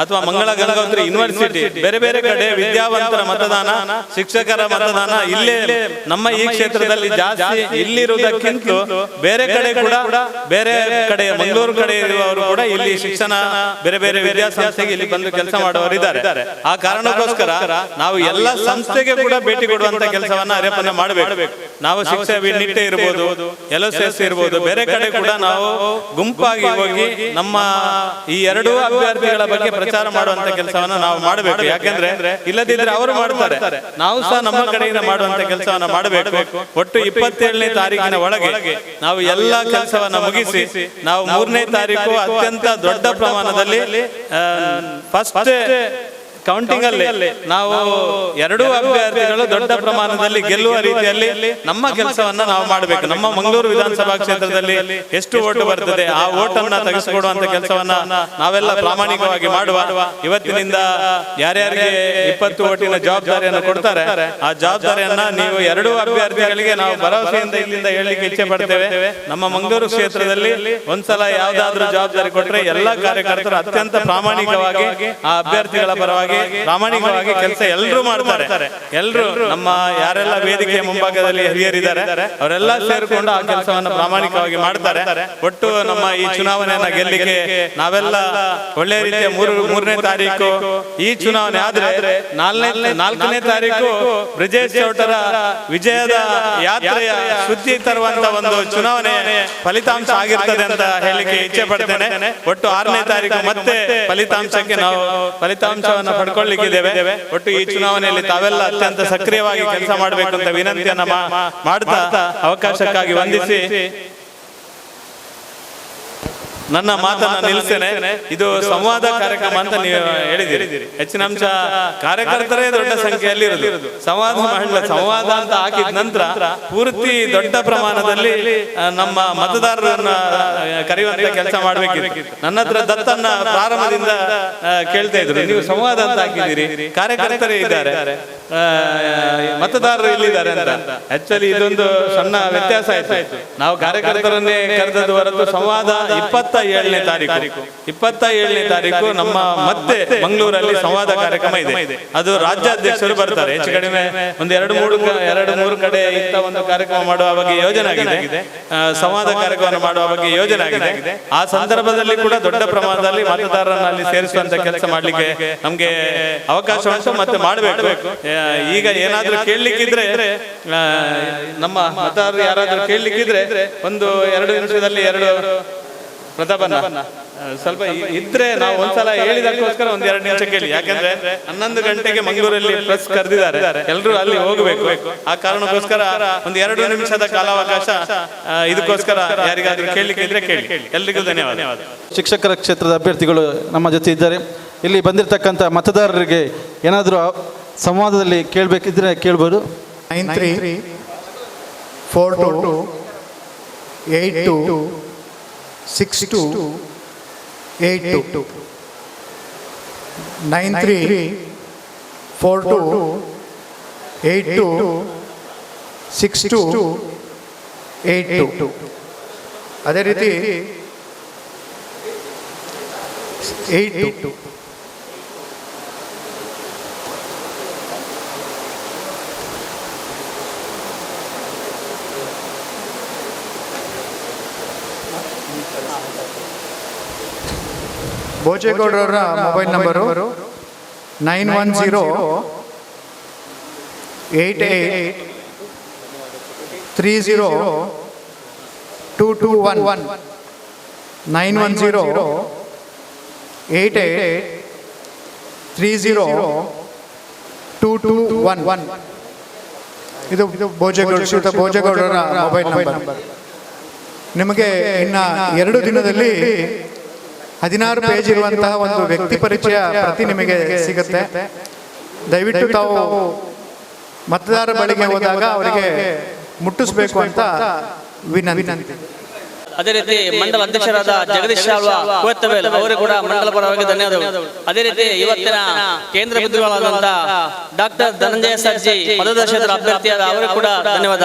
ಅಥವಾ ಮಂಗಳ ಗಂಗೋತ್ರಿ ಯೂನಿವರ್ಸಿಟಿ, ಬೇರೆ ಬೇರೆ ಕಡೆ ವಿದ್ಯಾವಂತರ ಮತದಾನ, ಶಿಕ್ಷಕರ ಮತದಾನ ಇಲ್ಲೇ ನಮ್ಮ ಈ ಕ್ಷೇತ್ರದಲ್ಲಿ ಜಾಸ್ತಿ. ಇಲ್ಲಿರುವುದಕ್ಕಿಂತ ಬೇರೆ ಕಡೆ ಕೂಡ, ಬೇರೆ ಕಡೆ ಮಂಗಳೂರು ಕಡೆ ಇರುವವರು ಕೂಡ ಇಲ್ಲಿ ಶಿಕ್ಷಣ, ಬೇರೆ ಬೇರೆ ವಿದ್ಯಾಸಂಸ್ಥೆಗೆ ಇಲ್ಲಿ ಬಂದು ಕೆಲಸ ಮಾಡುವವರು ಇದ್ದಾರೆ. ಆ ಕಾರಣಕ್ಕೋಸ್ಕರ ನಾವು ಎಲ್ಲ ಸಂಸ್ಥೆಗೆ ಕೂಡ ಭೇಟಿ ಕೊಡುವಂತ ಕೆಲಸವನ್ನ ಅರೆಪನ್ನ ಮಾಡಬೇಕು. ನಾವು ನಿಟ್ಟೆ ಇರ್ಬೋದು, LOCS ಇರ್ಬೋದು, ಬೇರೆ ಕಡೆ ಕೂಡ ನಾವು ಗುಂಪಾಗಿ ಹೋಗಿ ನಮ್ಮ ಈ ಎರಡೂ ಅಭ್ಯರ್ಥಿಗಳ ಬಗ್ಗೆ ಪ್ರಚಾರ ಮಾಡುವಂತ ಕೆಲಸವನ್ನ ನಾವು ಮಾಡಬೇಕು. ಯಾಕೆಂದ್ರೆ ಇಲ್ಲದಿದ್ರೆ ಅವರು ಮಾಡ್ತಾರೆ, ನಾವು ಸಹ ನಮ್ಮ ಕಡೆಯಿಂದ ಮಾಡುವಂತ ಕೆಲಸವನ್ನ ಮಾಡಬೇಕು. ಒಟ್ಟು 27ನೇ ತಾರೀಕಿನ ಒಳಗೆ ನಾವು ಎಲ್ಲ ಕೆಲಸವನ್ನ ಮುಗಿಸಿ ನಾವು 3ನೇ ತಾರೀಕು ಅತ್ಯಂತ ದೊಡ್ಡ ಪ್ರಮಾಣದಲ್ಲಿ ಫಸ್ಟ್ ಕೌಂಟಿಂಗ್ ಅಲ್ಲಿ ನಾವು ಎರಡೂ ಅಭ್ಯರ್ಥಿಗಳು ದೊಡ್ಡ ಪ್ರಮಾಣದಲ್ಲಿ ಗೆಲ್ಲುವ ರೀತಿಯಲ್ಲಿ ನಮ್ಮ ಕೆಲಸವನ್ನ ನಾವು ಮಾಡಬೇಕು. ನಮ್ಮ ಮಂಗಳೂರು ವಿಧಾನಸಭಾ ಕ್ಷೇತ್ರದಲ್ಲಿ ಎಷ್ಟು ಓಟು ಬರ್ತದೆ ಆ ಓಟನ್ನ ತೆಗೆಸಿಕೊಡುವಂತ ಕೆಲಸವನ್ನ ನಾವೆಲ್ಲ ಪ್ರಾಮಾಣಿಕವಾಗಿ ಮಾಡುವ. ಇವತ್ತಿನಿಂದ ಯಾರ್ಯಾರಿಗೆ 20 ಓಟಿನ ಜವಾಬ್ದಾರಿಯನ್ನು ಕೊಡ್ತಾರೆ ಆ ಜವಾಬ್ದಾರಿಯನ್ನ ನೀವು ಎರಡೂ ಅಭ್ಯರ್ಥಿಗಳಿಗೆ ನಾವು ಭರವಸೆಯಿಂದ ಇಲ್ಲಿಂದ ಹೇಳಲಿಕ್ಕೆ ಇಚ್ಛೆ ಪಡ್ತೇವೆ. ನಮ್ಮ ಮಂಗಳೂರು ಕ್ಷೇತ್ರದಲ್ಲಿ ಒಂದ್ಸಲ ಯಾವ್ದಾದ್ರು ಜವಾಬ್ದಾರಿ ಕೊಟ್ರೆ ಎಲ್ಲಾ ಕಾರ್ಯಕರ್ತರು ಅತ್ಯಂತ ಪ್ರಾಮಾಣಿಕವಾಗಿ ಆ ಅಭ್ಯರ್ಥಿಗಳ ಪರವಾಗಿ ಪ್ರಾಮಾಣಿಕವಾಗಿ ಕೆಲಸ ಎಲ್ಲರೂ ಮಾಡ್ತಾರೆ. ಎಲ್ಲರೂ ನಮ್ಮ ಯಾರೆಲ್ಲ ವೇದಿಕೆಯ ಮುಂಭಾಗದಲ್ಲಿ ಹಿರಿಯರಿದ್ದಾರೆ ಅವರೆಲ್ಲ ಸೇರಿಕೊಂಡು ಆ ಕೆಲಸವನ್ನು ಪ್ರಾಮಾಣಿಕವಾಗಿ ಮಾಡ್ತಾರೆ. ಒಟ್ಟು ನಮ್ಮ ಈ ಚುನಾವಣೆಯನ್ನ ಗೆಲ್ಲಿಕ್ಕೆ ನಾವೆಲ್ಲ ಒಳ್ಳೆ ರೀತಿಯ 3ನೇ ತಾರೀಕು ಈ ಚುನಾವಣೆ ಆದ್ರೆ 4ನೇ ತಾರೀಕು ಬ್ರಿಜೇಶ್ ಚೌಟರ ವಿಜಯದ ಯಾತ್ರೆಯ ಸುದ್ದಿ ತರುವಂತ ಒಂದು ಚುನಾವಣೆ ಫಲಿತಾಂಶ ಆಗಿರ್ತದೆ ಅಂತ ಹೇಳಲಿಕ್ಕೆ ಇಚ್ಛೆ ಪಡ್ತೇನೆ. ಒಟ್ಟು 6ನೇ ತಾರೀಕು ಮತ್ತೆ ಫಲಿತಾಂಶಕ್ಕೆ ನಾವು ಫಲಿತಾಂಶವನ್ನು ಪಡ್ಕೊಳ್ಳಿಕ್ಕಿದ್ದೇವೆ. ಒಟ್ಟು ಈ ಚುನಾವಣೆಯಲ್ಲಿ ತಾವೆಲ್ಲ ಅತ್ಯಂತ ಸಕ್ರಿಯವಾಗಿ ಕೆಲಸ ಮಾಡಬೇಕು ಅಂತ ವಿನಂತಿಯನ್ನ ಮಾಡ್ತಾ ಅವಕಾಶಕ್ಕಾಗಿ ವಂದಿಸಿ ನನ್ನ ಮಾತನ್ನ ನಿಲ್ಲಿಸ್ತೇನೆ. ಇದು ಸಂವಾದ ಕಾರ್ಯಕ್ರಮ ಅಂತ ನೀವು ಹೇಳಿದಿರಿ. ಹೆಚ್ಚಿನ ಅಂಶ ಕಾರ್ಯಕರ್ತರೇ ದೊಡ್ಡ ಸಂಖ್ಯೆಯಲ್ಲಿ ಇರುವುದು. ಸಂವಾದ ಅಂತ ಹಾಕಿದ ನಂತರ ಪೂರ್ತಿ ದೊಡ್ಡ ಪ್ರಮಾಣದಲ್ಲಿ ನಮ್ಮ ಮತದಾರರನ್ನ ಕರೆಯುವಂತ ಕೆಲಸ ಮಾಡ್ಬೇಕಿತ್ತು. ನನ್ನ ಹತ್ರ ದತ್ತನ್ನ ಪ್ರಾರಂಭದಿಂದ ಕೇಳ್ತಾ ಇದ್ರು, ನೀವು ಸಂವಾದ ಅಂತ ಹಾಕಿದ್ದೀರಿ, ಕಾರ್ಯಕರ್ತರೇ ಇದ್ದಾರೆ, ಮತದಾರರು ಇಲ್ಲಿದ್ದಾರೆ ಅಂತ. ಆಕ್ಚುಲಿ ಇದೊಂದು ಸಣ್ಣ ವ್ಯತ್ಯಾಸ ಆಯ್ತು. ನಾವು ಕಾರ್ಯಕರ್ತರನ್ನೇ ಕರೆದದ್ದು ಹೊರತು ಸಂವಾದ 27ನೇ ತಾರೀಕು ನಮ್ಮ ಮತ್ತೆ ಮಂಗಳೂರಲ್ಲಿ ಸಂವಾದ ಕಾರ್ಯಕ್ರಮ ಇದೆ. ಅದು ರಾಜ್ಯಾಧ್ಯಕ್ಷರು ಬರ್ತಾರೆ. ಹೆಚ್ಚು ಕಡಿಮೆ ಒಂದು 2-3 ಕಡೆ ಇಂಥ ಒಂದು ಕಾರ್ಯಕ್ರಮ ಮಾಡುವ ಬಗ್ಗೆ ಯೋಜನೆ ಆಗಿದೆ. ಸಂವಾದ ಕಾರ್ಯಕ್ರಮ ಮಾಡುವ ಬಗ್ಗೆ ಯೋಜನೆ ಆಗಿದೆ. ಆ ಸಂದರ್ಭದಲ್ಲಿ ಕೂಡ ದೊಡ್ಡ ಪ್ರಮಾಣದಲ್ಲಿ ಮತದಾರರನ್ನ ಅಲ್ಲಿ ಸೇರಿಸುವಂತ ಕೆಲಸ ಮಾಡ್ಲಿಕ್ಕೆ ನಮ್ಗೆ ಅವಕಾಶ ಉಂಟು, ಮತ್ತೆ ಮಾಡಬೇಕು. ಈಗ ಏನಾದ್ರೂ ಕೇಳಲಿಕ್ಕಿದ್ರೆ ನಮ್ಮ ಮತದಾರರು ಯಾರಾದ್ರೂ ಕೇಳಲಿಕ್ಕಿದ್ರೆ 1-2 ನಿಮಿಷದಲ್ಲಿ ಪ್ರತಾಪನ್ನ ಸ್ವಲ್ಪ ಇದ್ರೆ ನಾವು ಒಂದ್ಸಲ ಹೇಳಿದಕ್ಕೋಸ್ಕರ 1-2 ನಿಮಿಷ ಕೇಳಿ. ಯಾಕಂದ್ರೆ 11 ಗಂಟೆಗೆ ಮಂಗಳೂರಲ್ಲಿ ಪ್ರೆಸ್ ಕರೆದಿದ್ದಾರೆ, ಎಲ್ಲರೂ ಅಲ್ಲಿ ಹೋಗಬೇಕು. ಆ ಕಾರಣಕ್ಕೋಸ್ಕರ 1-2 ನಿಮಿಷದ ಕಾಲಾವಕಾಶ ಇದಕ್ಕೋಸ್ಕರ ಯಾರಿಗಾದ್ರೂ ಕೇಳಲಿಕ್ಕೆ ಇದ್ರೆ ಕೇಳಿ. ಎಲ್ರಿಗೂ ಧನ್ಯವಾದ. ಶಿಕ್ಷಕರ ಕ್ಷೇತ್ರದ ಅಭ್ಯರ್ಥಿಗಳು ನಮ್ಮ ಜೊತೆ ಇದ್ದಾರೆ. ಇಲ್ಲಿ ಬಂದಿರತಕ್ಕಂಥ ಮತದಾರರಿಗೆ ಏನಾದರೂ ಸಂವಾದದಲ್ಲಿ ಕೇಳಬೇಕಿದ್ರೆ ಕೇಳ್ಬೋದು. 9342826282 9342826282 ಅದೇ ರೀತಿ 82 ಭೋಜೇಗೌಡರವರ ಮೊಬೈಲ್ ನಂಬರು 91088302221 91088302221 ಇದು ಭೋಜೇಗೌಡರ ಮೊಬೈಲ್ ನಂಬರ್. ನಿಮಗೆ ಇನ್ನು 2 ದಿನದಲ್ಲಿ 16 ಪೇಜ್ ಇರುವಂತಹ ಒಂದು ವ್ಯಕ್ತಿ ಪರಿಚಯ ಪ್ರತಿ ನಿಮಗೆ ಸಿಗುತ್ತೆ. ದಯವಿಟ್ಟು ತಾವು ಮತದಾರ ಬಳಿಗೆ ಹೋದಾಗ ಅವರಿಗೆ ಮುಟ್ಟಿಸಬೇಕು ಅಂತ ವಿನಂತಿ. ಅದೇ ರೀತಿ ಮಂಡಲ ಅಧ್ಯಕ್ಷರಾದ ಜಗದೀಶ್ ಕೋತ್ತವೇಲ್ ಅವರು ಕೂಡ ಮಂಡಲ ಪರವಾಗಿ ಧನ್ಯವಾದಗಳು. ಅದೇ ರೀತಿ ಇವತ್ತಿನ ಕೇಂದ್ರ ಬಿಂದುಗಳಾದಂತಹ ಡಾಕ್ಟರ್ ಧನಂಜಯ ಸರ್ಜಿ ಪದದ ಕ್ಷೇತ್ರ ಅಭ್ಯರ್ಥಿಯಾದ ಅವರು ಕೂಡ ಧನ್ಯವಾದ.